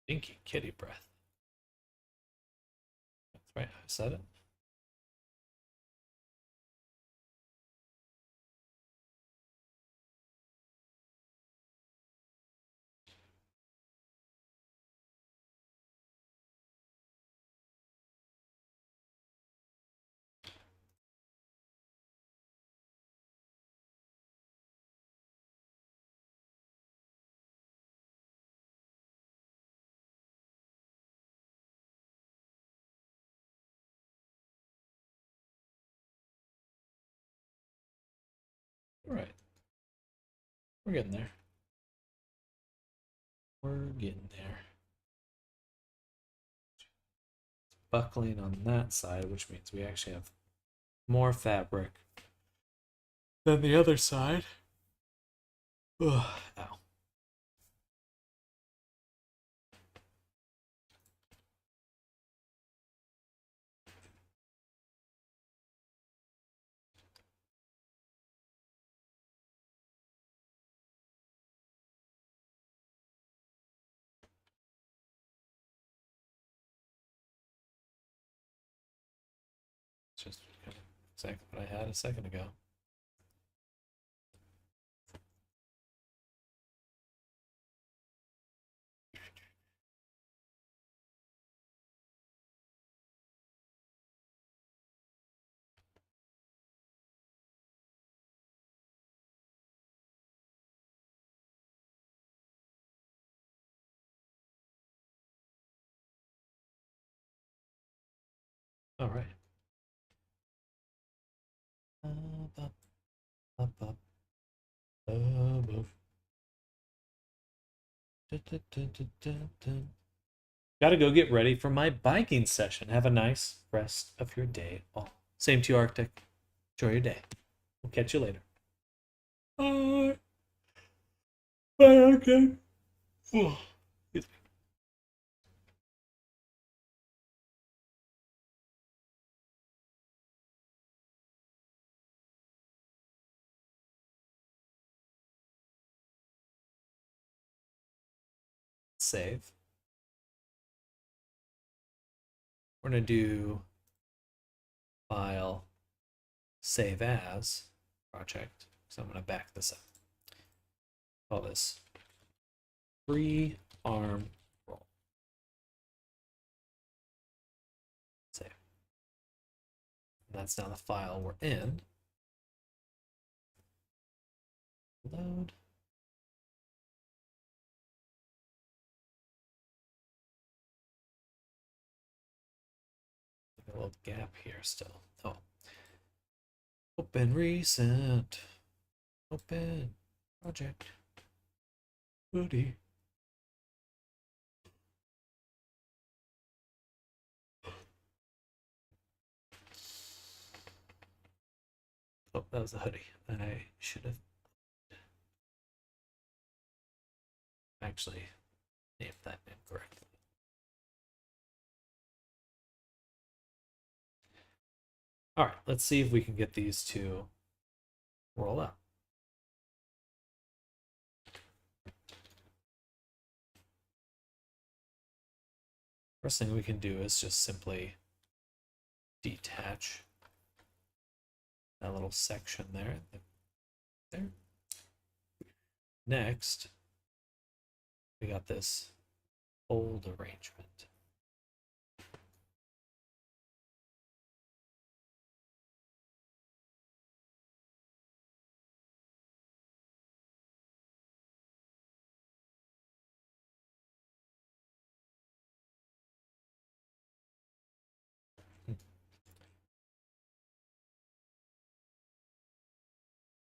Stinky kitty breath. That's right, I said it. All right. We're getting there. We're getting there. Buckling on that side, which means we actually have more fabric than the other side. Ugh, ow. It's just exactly what I had a second ago. All right. Up, up, up, above. Gotta go get ready for my biking session. Have a nice rest of your day. All. Same to you, Arctic. Enjoy your day. We'll catch you later. Bye. Bye, Arctic. Save. We're going to do file save as project. So I'm going to back this up. Call this free arm roll. Save. And that's now the file we're in. Load. A little gap here still. Oh. Open recent. Open project. Booty. Oh, that was a hoodie. I should have actually named that incorrectly. All right, let's see if we can get these to roll up. First thing we can do is just simply detach that little section there. Next, we got this fold arrangement.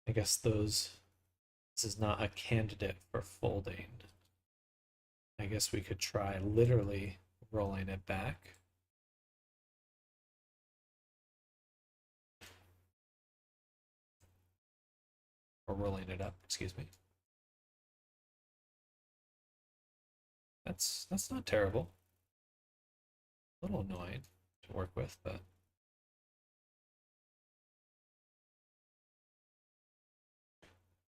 I guess this is not a candidate for folding. I guess we could try literally rolling it back. Or rolling it up, excuse me. That's not terrible. A little annoying to work with, but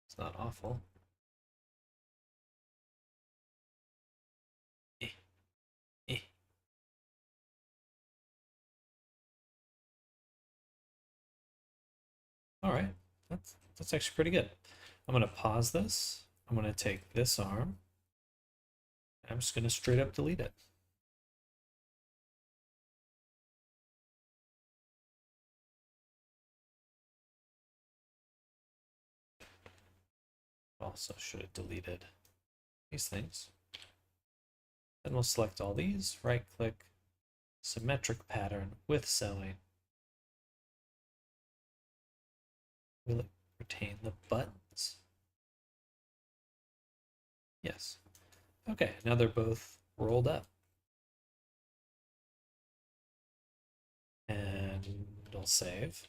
it's not awful. Eh, eh. All right, that's actually pretty good. I'm gonna pause this. I'm gonna take this arm. I'm just gonna straight up delete it. Also should have deleted these things. Then we'll select all these, right click, symmetric pattern with sewing. Will it retain the buttons? Yes. Okay, now they're both rolled up. And it'll save.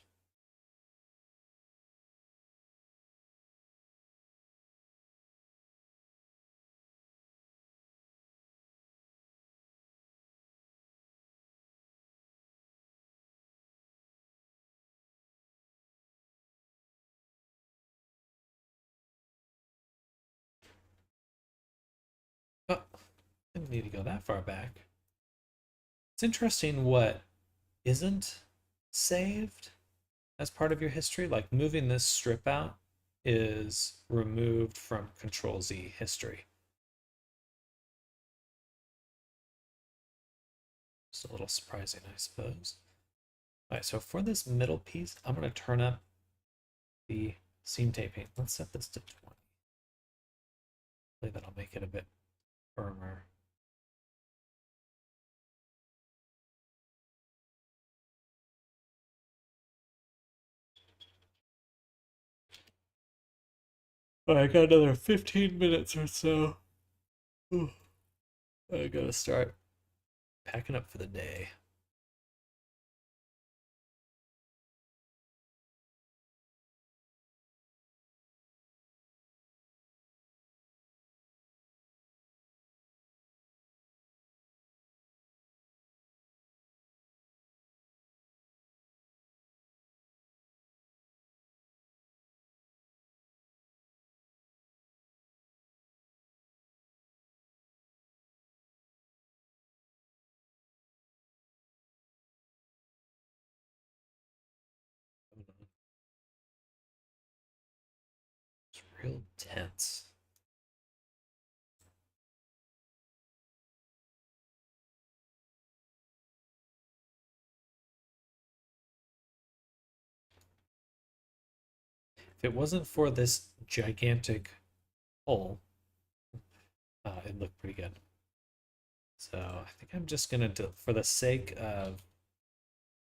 Oh, didn't need to go that far back. It's interesting what isn't saved as part of your history. Like moving this strip out is removed from Control Z history. Just a little surprising, I suppose. All right, so for this middle piece, I'm going to turn up the seam taping. Let's set this to 20. Hopefully that'll make it a bit firmer. All right, I got another 15 minutes or so. Ooh, I gotta start packing up for the day. real tense. If it wasn't for this gigantic hole, it looked pretty good. So I think I'm just gonna, for the sake of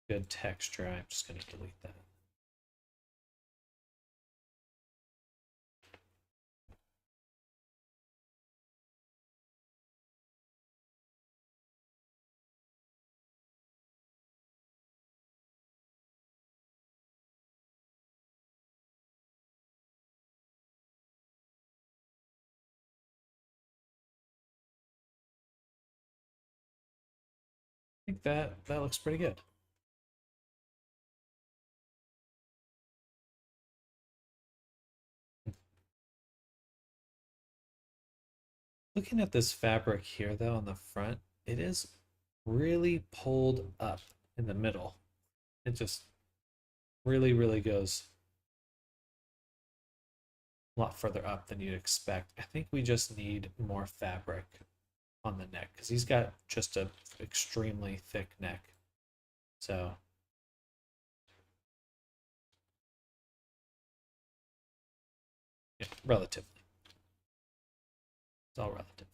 good texture, I'm just gonna delete that. I think that looks pretty good. Looking at this fabric here, though, on the front, it is really pulled up in the middle. It just really, really goes a lot further up than you'd expect. I think we just need more fabric on the neck because he's got just a extremely thick neck. So yeah, relatively. It's all relative.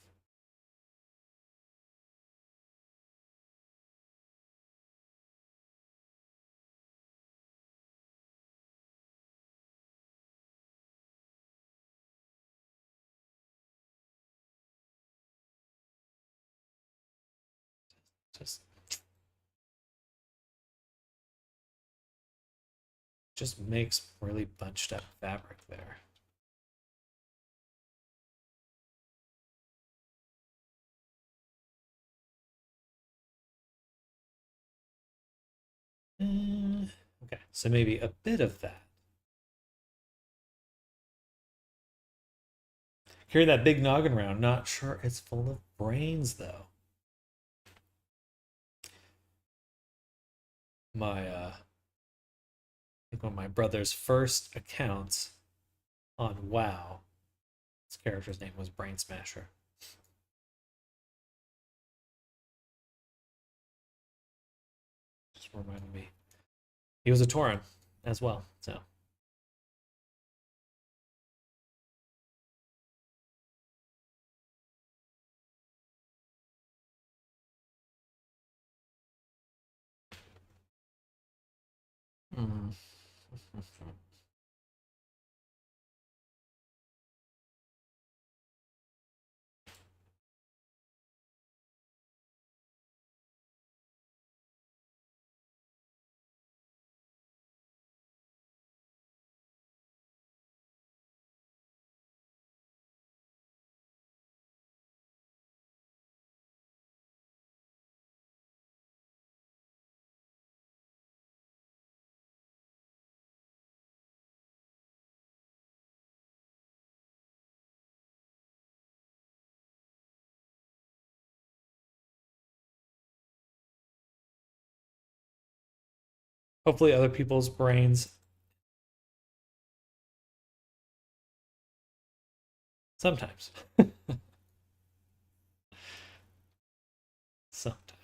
Just makes really bunched up fabric there. Okay, so maybe a bit of that. Carry that big noggin around. Not sure it's full of brains, though. I think one of my brother's first accounts on WoW, his character's name was Brain Smasher. Just reminded me. He was a Tauren as well, so. Mm. Hopefully, other people's brains. Sometimes. Sometimes.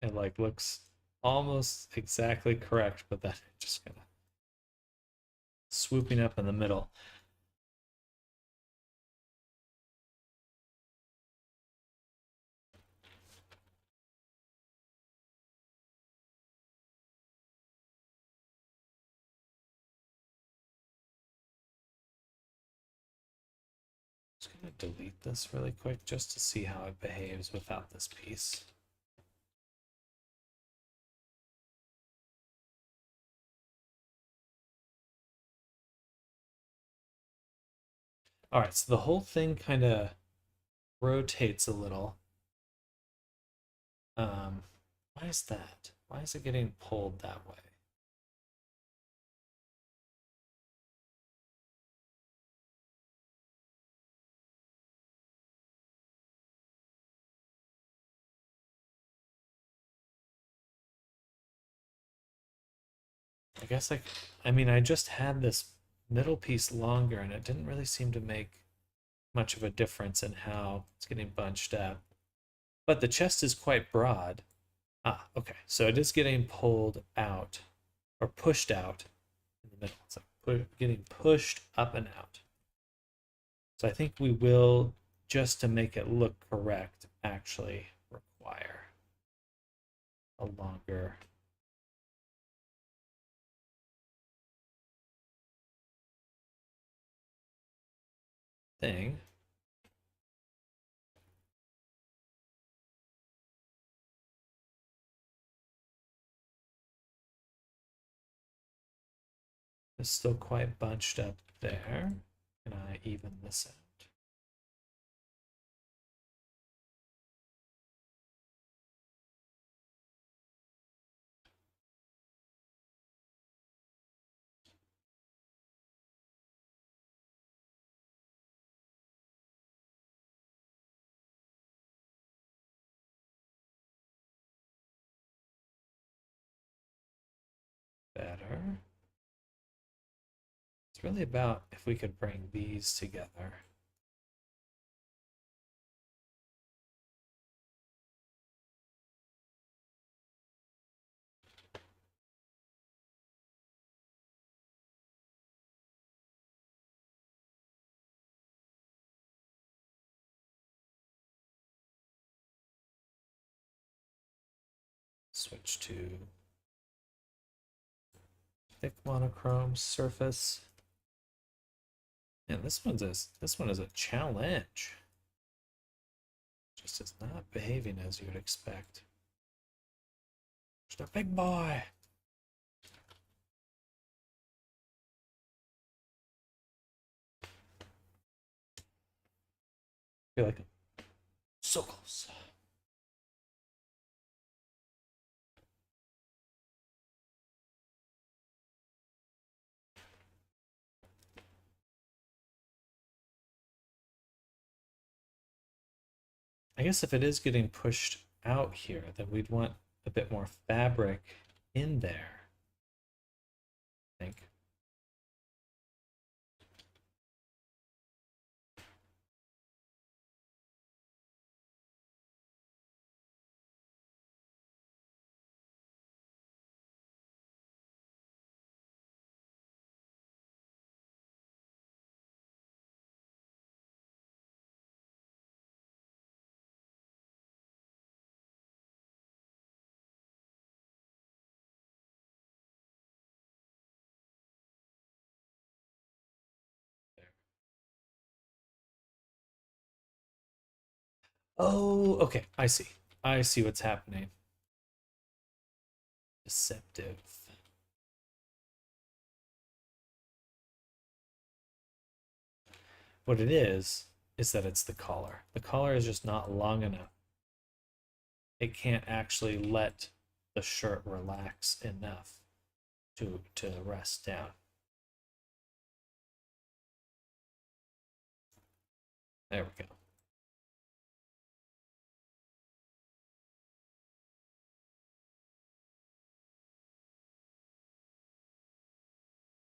It like looks almost exactly correct, but then it just kind of swooping up in the middle. Just gonna delete this really quick just to see how it behaves without this piece. All right, so the whole thing kind of rotates a little. Why is that? Why is it getting pulled that way? I guess I mean, I just had this middle piece longer and it didn't really seem to make much of a difference in how it's getting bunched up. But the chest is quite broad. Ah, okay. So it is getting pulled out or pushed out in the middle. It's like getting pushed up and out. So I think we will, just to make it look correct, actually require a longer thing. It's still quite bunched up there. Can I even this out? Better. It's really about if we could bring these together. Switch to thick monochrome surface. And this one is a challenge. Just is not behaving as you would expect. Just a big boy. I feel like so close. I guess if it is getting pushed out here, then we'd want a bit more fabric in there, I think. Oh, okay. I see. I see what's happening. Deceptive. What it is that it's the collar. The collar is just not long enough. It can't actually let the shirt relax enough to rest down. There we go.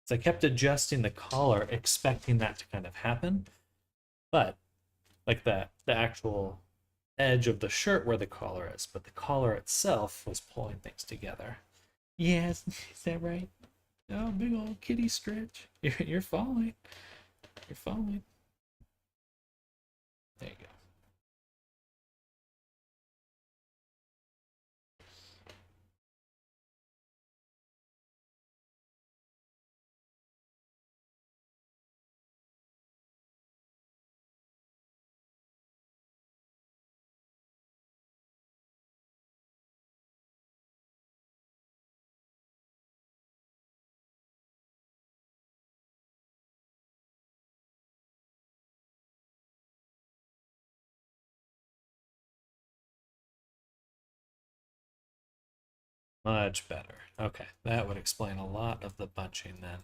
So I kept adjusting the collar, expecting that to kind of happen, but like the actual edge of the shirt where the collar is, but the collar itself was pulling things together. Yes, is that right? Oh, big old kitty stretch. You're falling. You're falling. There you go. Much better. Okay, that would explain a lot of the bunching then.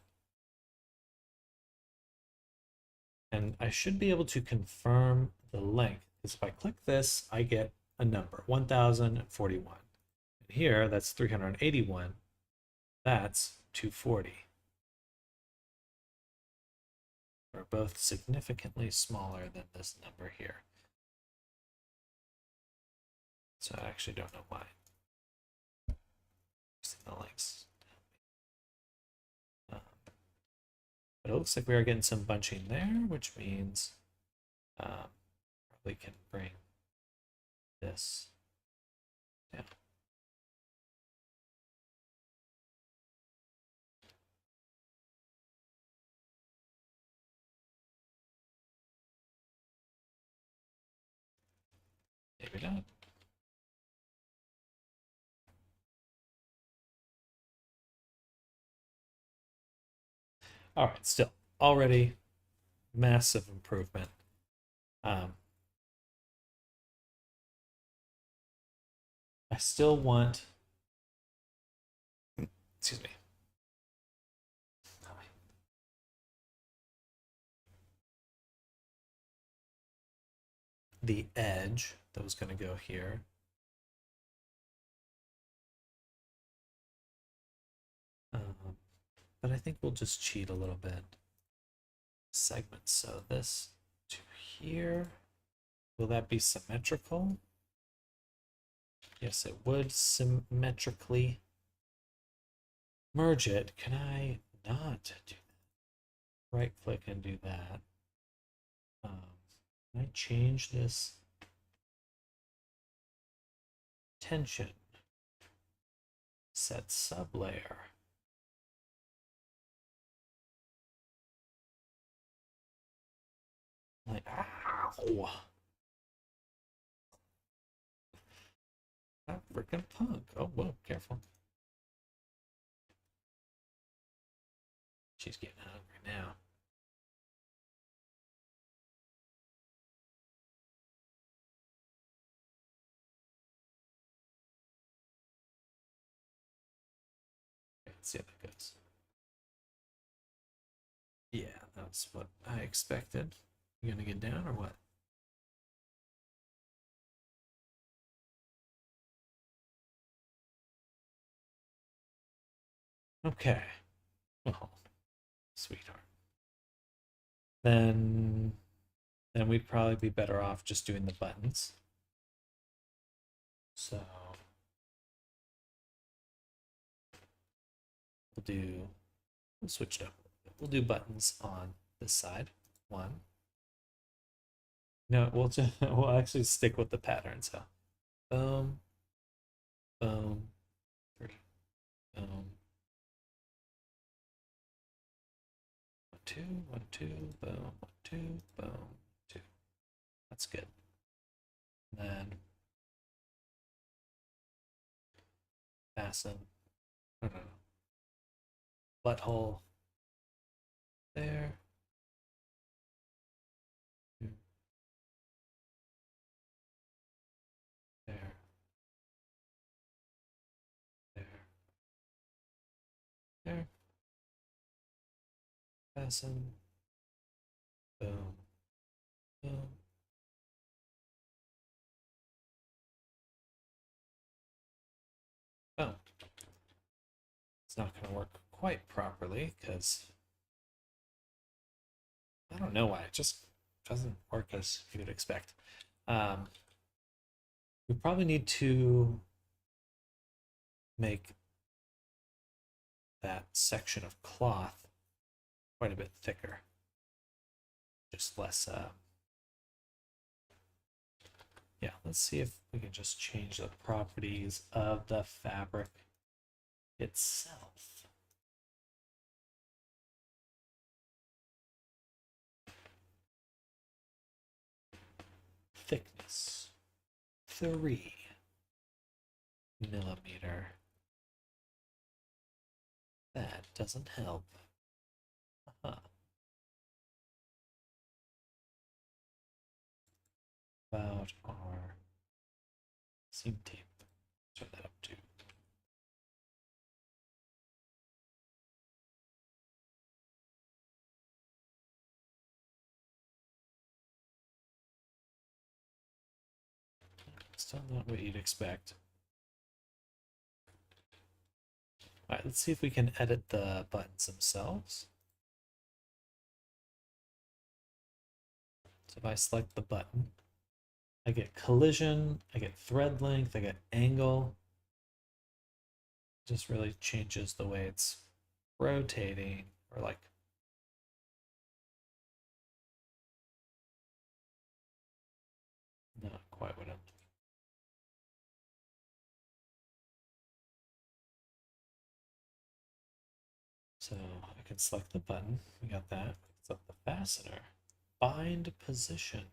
And I should be able to confirm the length, because if I click this, I get a number, 1041. And here, that's 381. That's 240. They're both significantly smaller than this number here. So I actually don't know why. The links. But it looks like we are getting some bunching there, which means probably can bring this down. Maybe not. All right, still already massive improvement. I still want, excuse me. The edge that was going to go here. But I think we'll just cheat a little bit. Segments. So this to here. Will that be symmetrical? Yes, it would symmetrically merge it. Can I not do that? Right click and do that. Can I change this tension? Set sublayer. Like, ow! That freaking punk. Oh, whoa, careful. She's getting hungry now. Okay, let's see how that goes. Yeah, that's what I expected. You gonna get down or what? Okay. Oh, sweetheart. Then we'd probably be better off just doing the buttons. So we'll switch it up. We'll do buttons on this side. One. No, we'll actually stick with the pattern. So boom, boom, three, boom, 1, 2, 1, 2, boom, 1, 2, boom, 2. That's good. And then fasten. No, no, no. Butthole there. There. There. There. Fasten. Boom. Boom. Boom. It's not going to work quite properly because I don't know why. It just doesn't work as you would expect. We probably need to make that section of cloth quite a bit thicker. Just less, yeah, let's see if we can just change the properties of the fabric itself. Thickness, 3 millimeter. That doesn't help. About our seam tape. Turn that up too. Still not what you'd expect. All right, let's see if we can edit the buttons themselves. So if I select the button, I get collision, I get thread length, I get angle. Just really changes the way it's rotating, or like not quite what I'm doing. So I can select the button. We got that. Select the fastener. Bind position.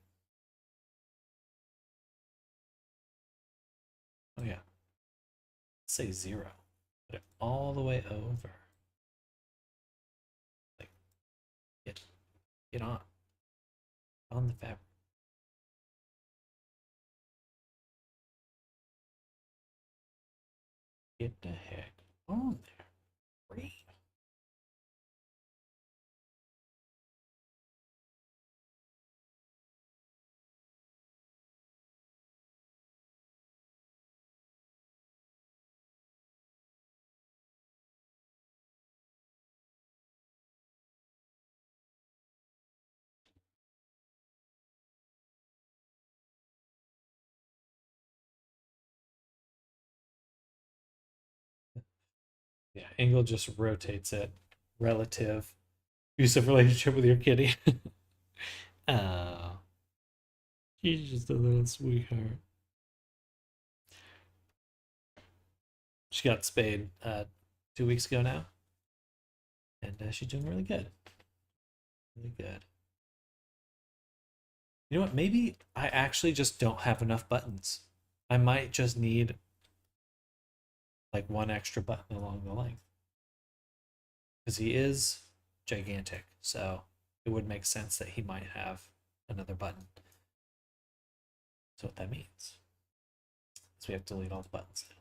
Oh yeah. Let's say 0. Put it all the way over. Like get on the fabric. Get the heck on there. Great. Yeah, angle just rotates it relative. Abusive relationship with your kitty. Oh, she's just a little sweetheart. She got spayed 2 weeks ago now, and she's doing really good. Really good. You know what? Maybe I actually just don't have enough buttons. I might just need like one extra button along the length. Because he is gigantic, so it would make sense that he might have another button. So what that means is we have to delete all the buttons now.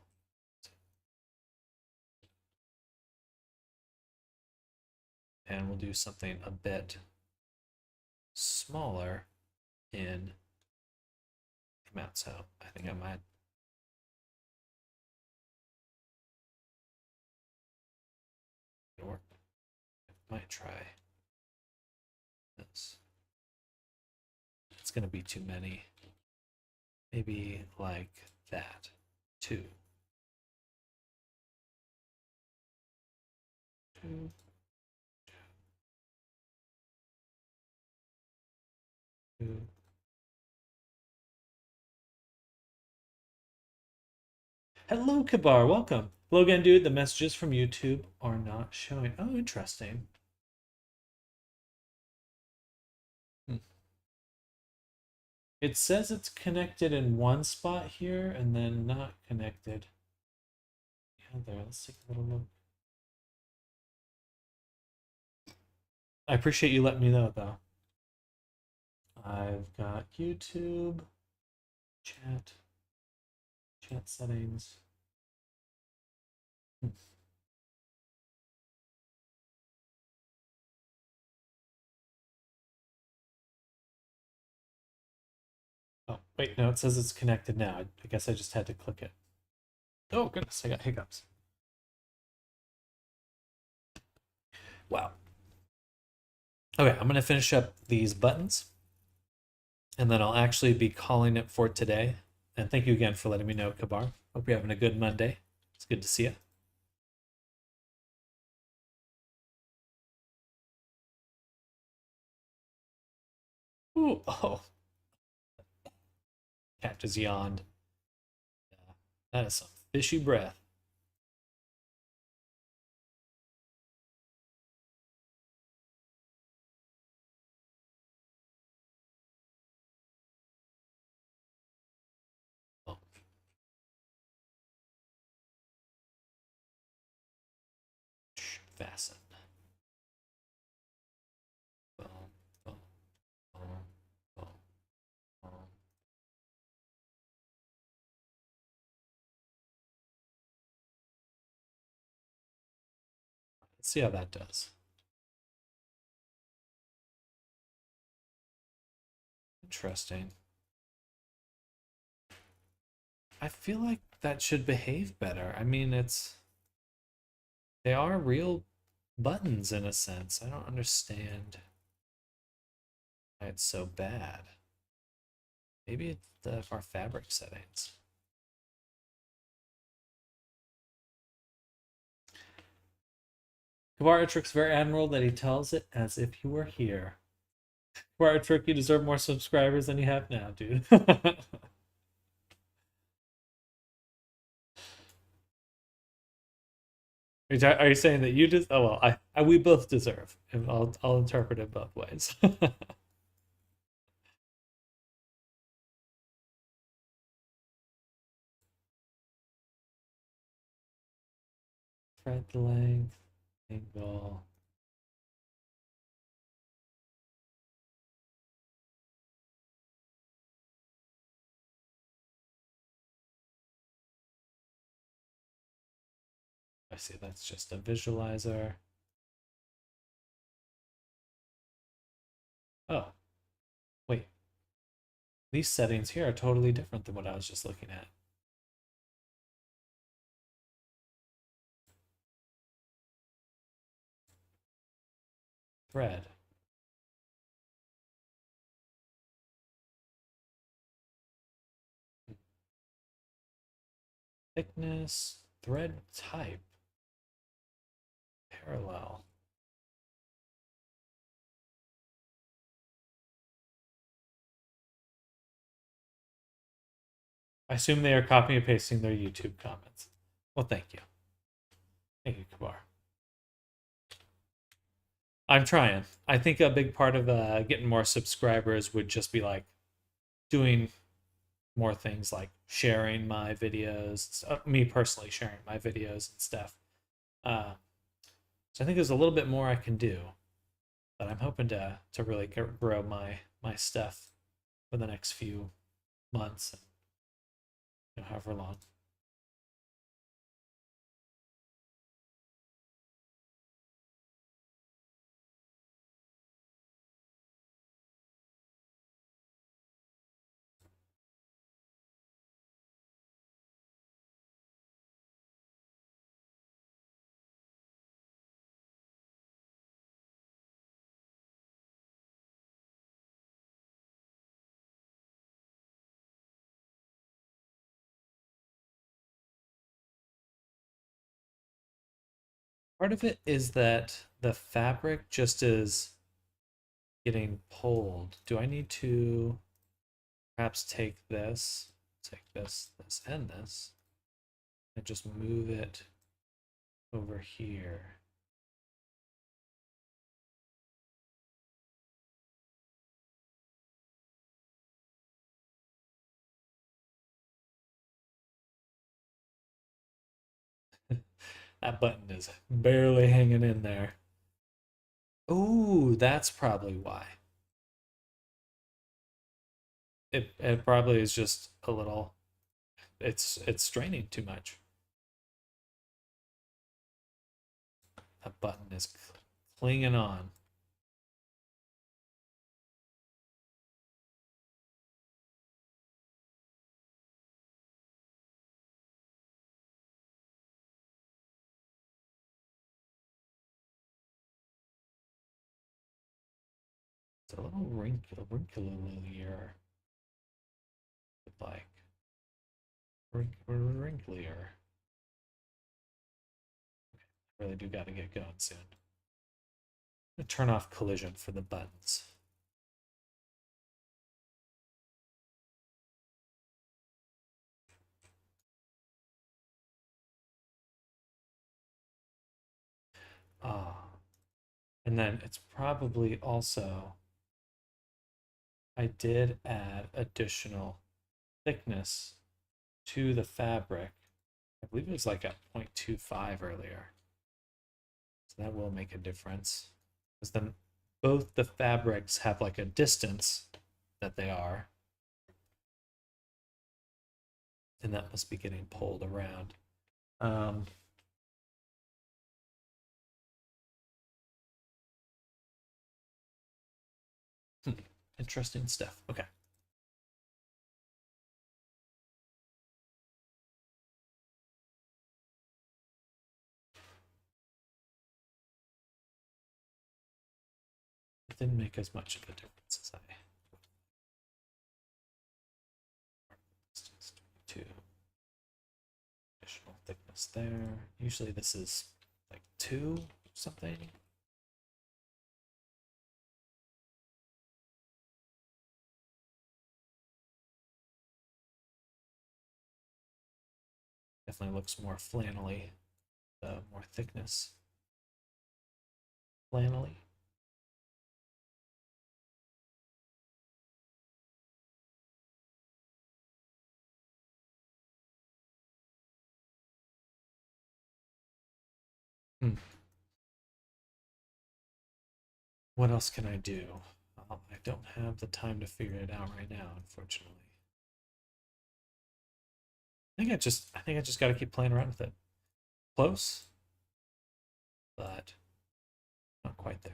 And we'll do something a bit smaller in amount. So I think I might work. I might try this. It's gonna be too many. Maybe like that. 2. 2. Hello, Kabar. Welcome. Hello again, dude. The messages from YouTube are not showing. Oh, interesting. It says it's connected in one spot here and then not connected. Yeah, there. Let's take a little look. I appreciate you letting me know, though. I've got YouTube, chat settings. Oh, wait, no, it says it's connected now. I guess I just had to click it. Oh, goodness, I got hiccups. Wow. Okay, I'm going to finish up these buttons, and then I'll actually be calling it for today. And thank you again for letting me know, Kabar. Hope you're having a good Monday. It's good to see you. Ooh, oh, cat just yawned. Yeah, that is some fishy breath. Oh, fasten. Boom, boom, boom, boom, boom. Let's see how that does. Interesting. I feel like that should behave better. I mean, they are real buttons in a sense. I don't understand why it's so bad. Maybe it's our fabric settings. Kavaratrik's very admirable that he tells it as if he were here. Kavaratrick, you deserve more subscribers than you have now, dude. Are you saying that you just? Oh well, we both deserve, and I'll interpret it both ways. Thread length, angle. I see. That's just a visualizer. Oh, wait. These settings here are totally different than what I was just looking at. Thread. Thickness. Thread type. Parallel. I assume they are copying and pasting their YouTube comments. Well, thank you. Thank you, Kabar. I'm trying. I think a big part of getting more subscribers would just be like doing more things like sharing my videos, me personally sharing my videos and stuff. Uh, so I think there's a little bit more I can do, but I'm hoping to really grow my stuff for the next few months, and, however long. Part of it is that the fabric just is getting pulled. Do I need to perhaps take this, and this, and just move it over here? That button is barely hanging in there. Ooh, that's probably why. It probably is just a little. It's straining too much. That button is clinging on. It's a little wrinkly here. Like wrinklier. I really do got to get going soon. I'm gonna turn off collision for the buttons. Ah, and then it's probably also, I did add additional thickness to the fabric. I believe it was like at 0.25 earlier. So that will make a difference. Because then both the fabrics have like a distance that they are. And that must be getting pulled around. Interesting stuff. Okay. It didn't make as much of a difference as I. Just two additional thickness there. Usually this is like 2 something. Definitely looks more flannelly, more thickness. Flannelly. What else can I do? I don't have the time to figure it out right now, unfortunately. I think I just got to keep playing around with it. Close, but not quite there.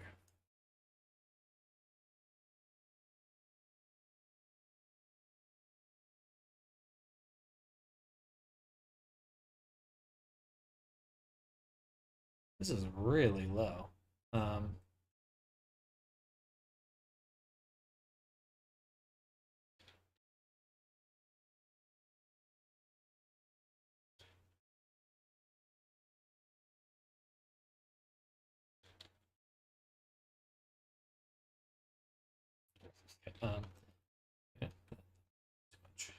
This is really low. Um, yeah, too much.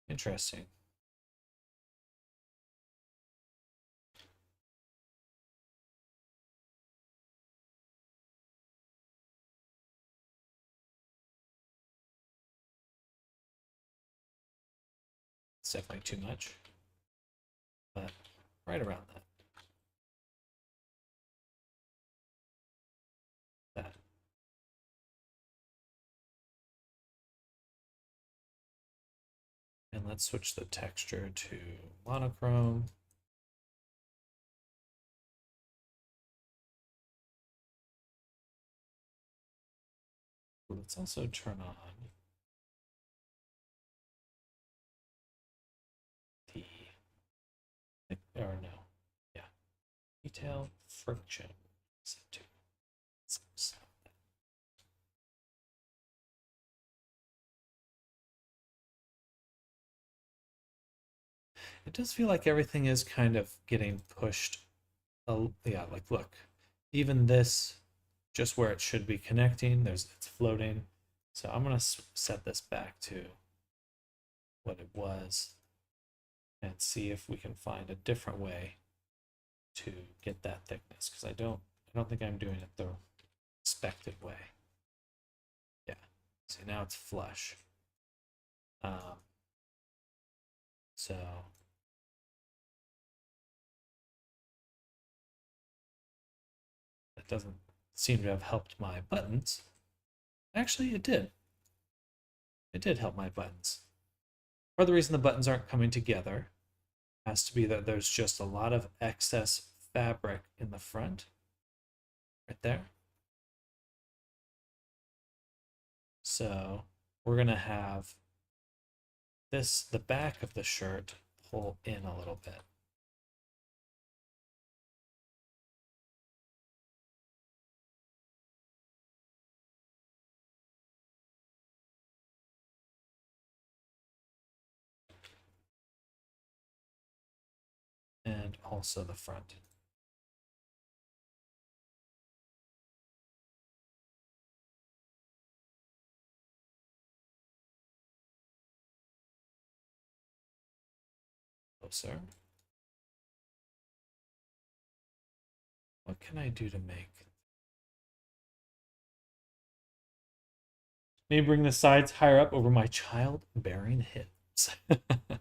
Interesting. It's definitely too much, but right around that. That. And let's switch the texture to monochrome. Let's also turn on the, or no, yeah, detail friction. It does feel like everything is kind of getting pushed. Yeah, like look, even this, just where it should be connecting, it's floating. So I'm gonna set this back to what it was and see if we can find a different way to get that thickness, because I don't think I'm doing it the expected way. Yeah. See, now it's flush. So that doesn't seem to have helped my buttons. Actually, it did. It did help my buttons. Part of the reason the buttons aren't coming together has to be that there's just a lot of excess fabric in the front, right there. So we're gonna have the back of the shirt pull in a little bit. and also the front. Closer. What can I do to make? Maybe bring the sides higher up over my child-bearing hips. Definitely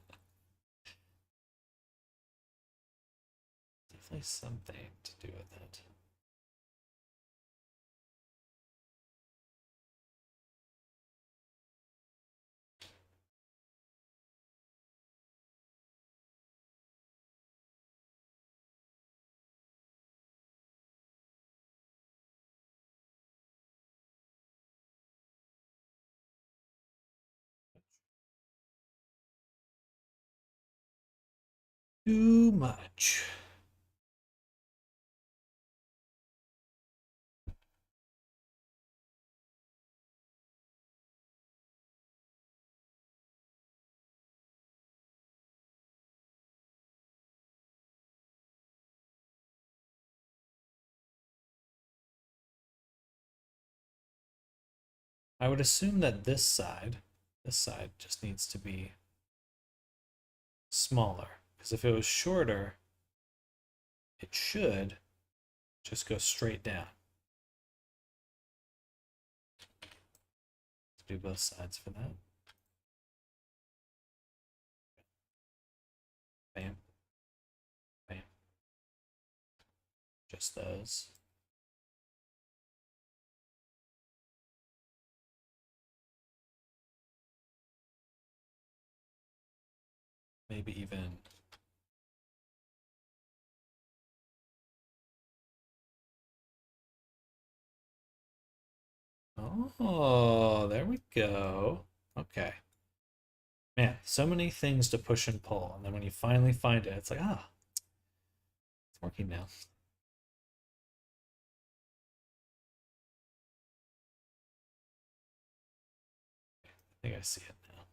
something to do with it. Too much. I would assume that this side just needs to be smaller. Because if it was shorter, it should just go straight down. Let's do both sides for that. Bam. Bam. Just those. Maybe even oh, there we go. Okay. Man, so many things to push and pull. And then when you finally find it, it's like, ah, it's working now. I think I see it now.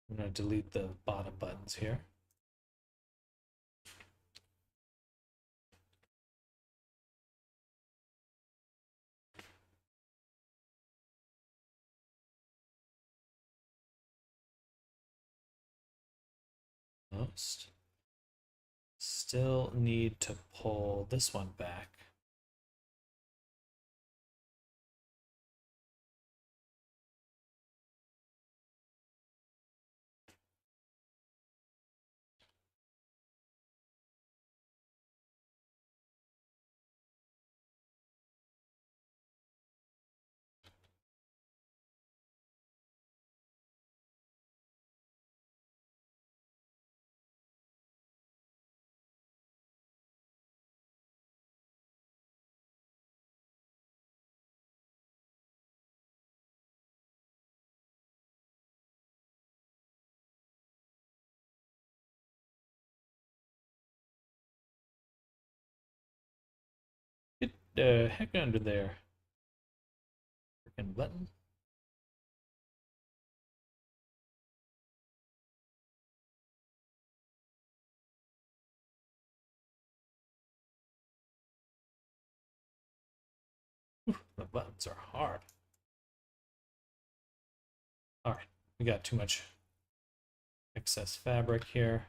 I'm going to delete the bottom buttons here. Most. Still need to pull this one back. Get the heck under there. Freaking button. Oof, the buttons are hard. All right, we got too much excess fabric here.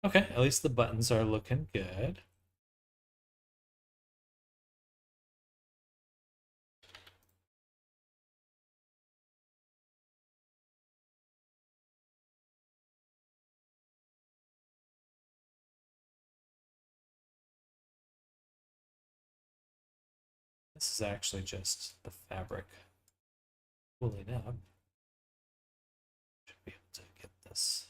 Okay, at least the buttons are looking good. This is actually just the fabric pulling up. Should be able to get this.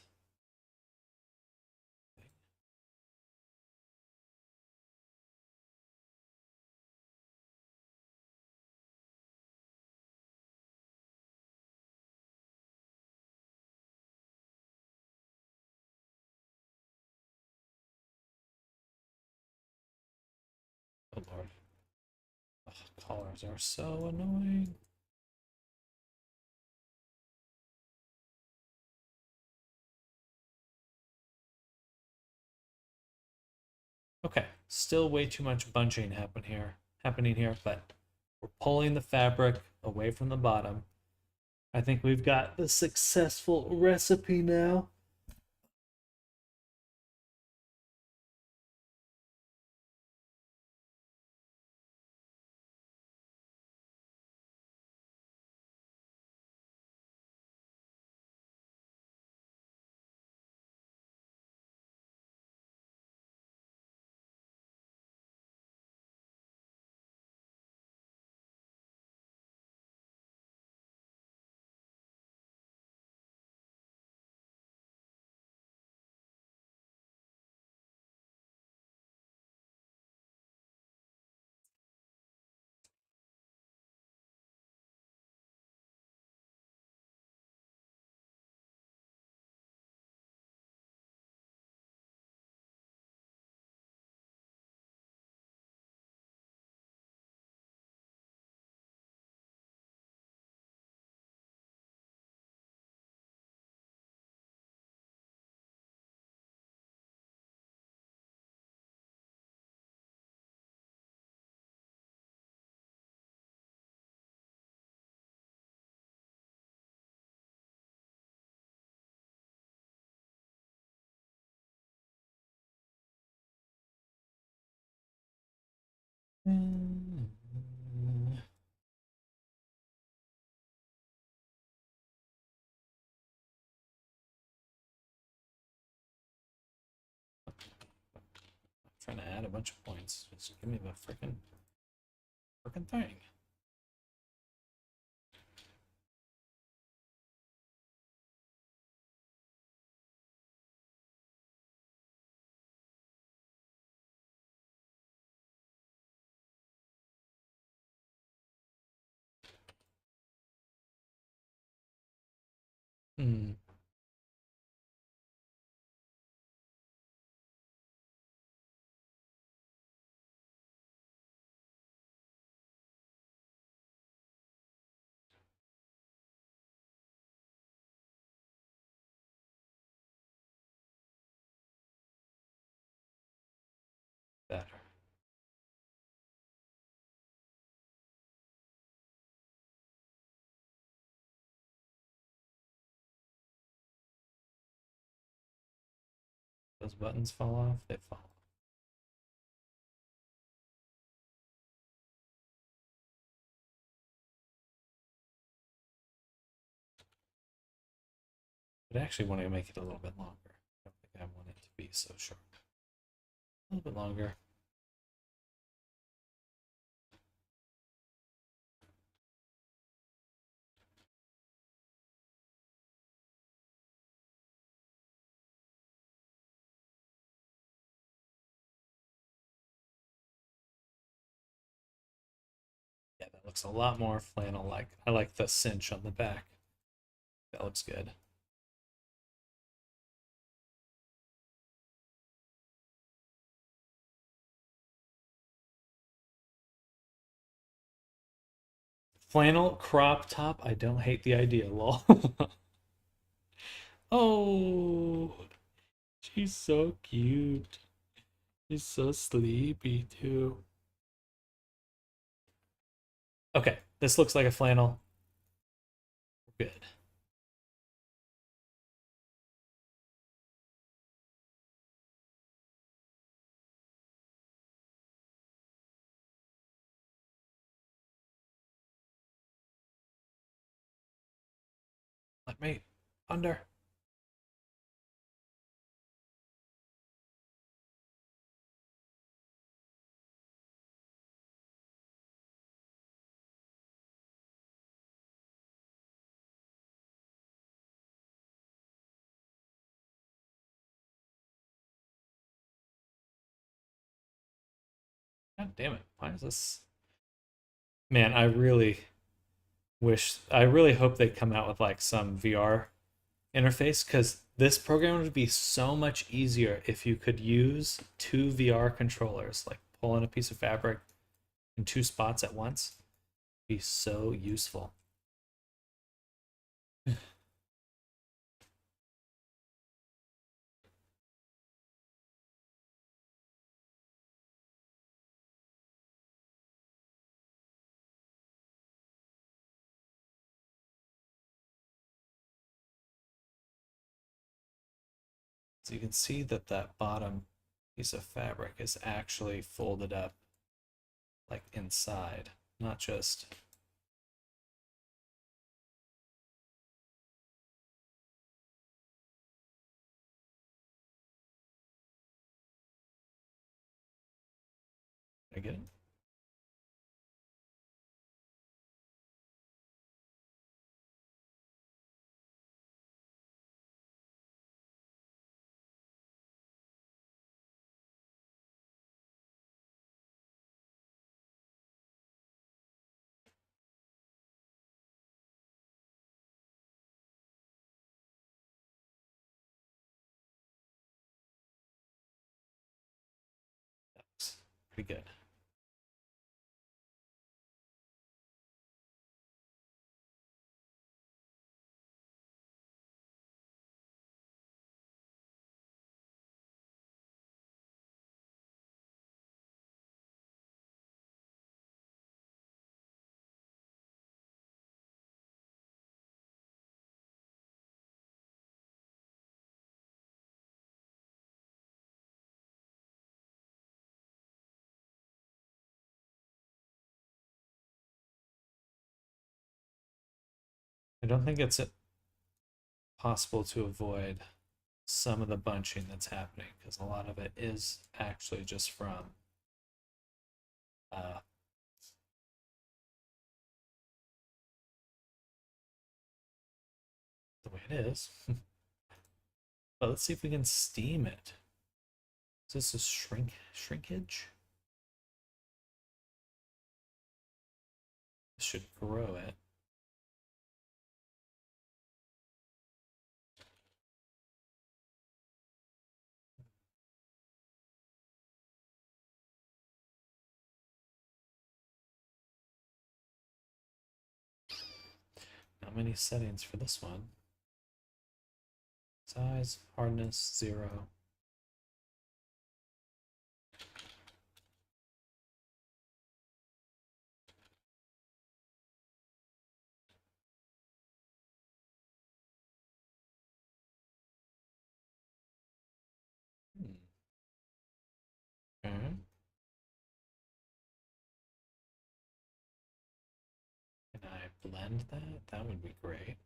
Collars are so annoying. Okay, still way too much bunching happening here, but we're pulling the fabric away from the bottom. I think we've got the successful recipe now. I'm trying to add a bunch of points. Just give me the freaking thing. Hmm. Better. Those buttons fall off, they fall off. But I actually want to make it a little bit longer. I don't think I want it to be so short. A little bit longer. Yeah, that looks a lot more flannel-like. I like the cinch on the back. That looks good. Flannel crop top. I don't hate the idea, lol. Oh, she's so cute. She's so sleepy too. Okay, this looks like a flannel. Good. Let me under. God damn it. Why is this? Man, I really hope they come out with like some VR interface because this program would be so much easier if you could use two VR controllers, like pull in a piece of fabric in two spots at once. Be so useful. So you can see that that bottom piece of fabric is actually folded up like inside, not just I get it. That's pretty good. I don't think it's possible to avoid some of the bunching that's happening because a lot of it is actually just from uh, the way it is. But let's see if we can steam it. Is this a shrinkage? This should grow it. Not many settings for this one. Size, hardness, 0. Okay. Can I blend that? That would be great.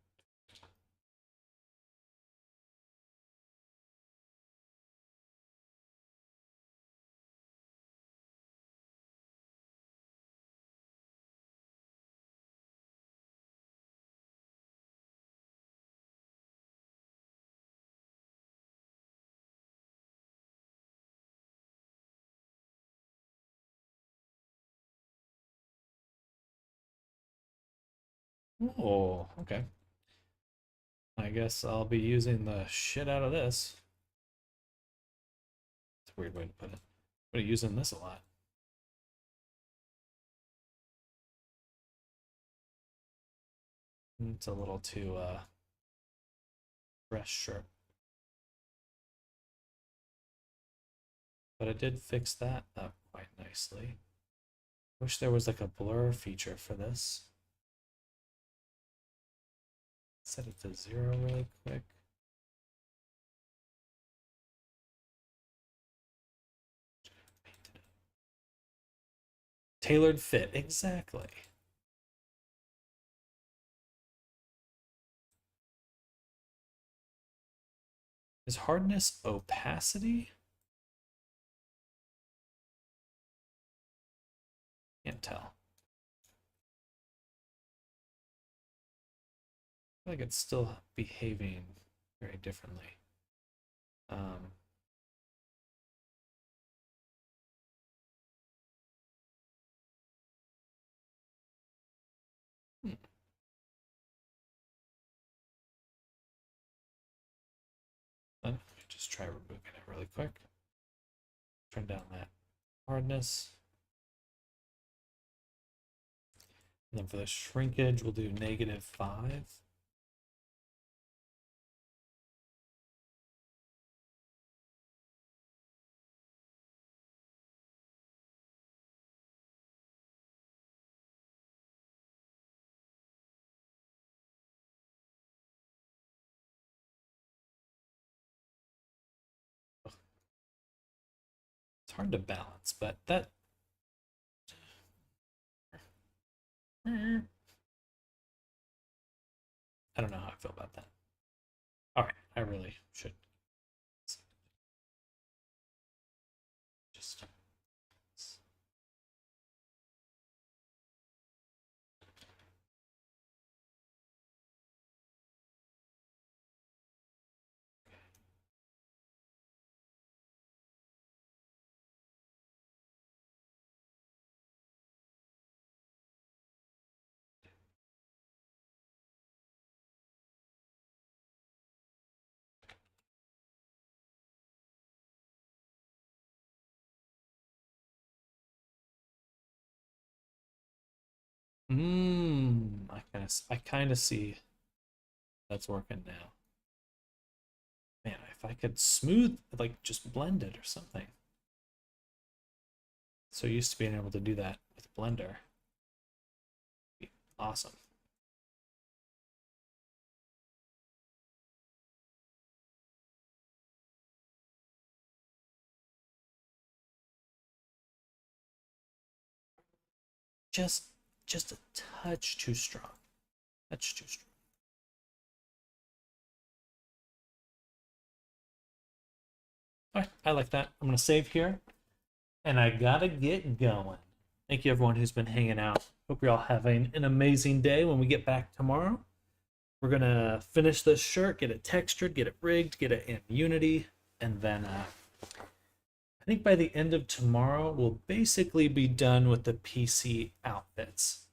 Oh, okay. I guess I'll be using the shit out of this. It's a weird way to put it. But using this a lot. It's a little too fresh sharp. But I did fix that up quite nicely. Wish there was like a blur feature for this. Set it to 0 really quick. Tailored fit, exactly. Is hardness opacity? Can't tell. I feel like it's still behaving very differently. Um, hmm. Let me just try removing it really quick. Turn down that hardness. And then for the shrinkage, we'll do -5. It's hard to balance, but that... I don't know how I feel about that. All right, I really should just... I kind of see that's working now. Man, if I could smooth, like just blend it or something. So used to being able to do that with Blender. Awesome. Just a touch too strong. Touch too strong. All right, I like that. I'm gonna save here, and I gotta get going. Thank you everyone who's been hanging out. Hope you're all having an amazing day. When we get back tomorrow, we're gonna finish this shirt, get it textured, get it rigged, get it in Unity, and then I think by the end of tomorrow, we'll basically be done with the PC outfits.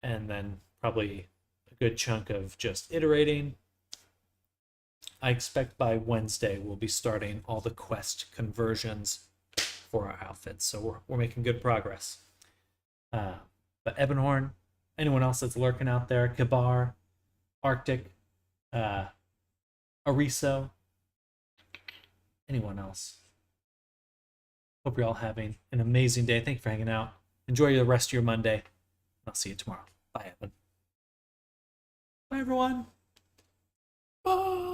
And then probably a good chunk of just iterating. I expect by Wednesday, we'll be starting all the quest conversions for our outfits. So we're making good progress. But Ebonhorn, anyone else that's lurking out there, Kabar, Arctic, Ariso, anyone else. Hope you're all having an amazing day. Thank you for hanging out. Enjoy the rest of your Monday. I'll see you tomorrow. Bye, Evan. Bye, everyone. Bye.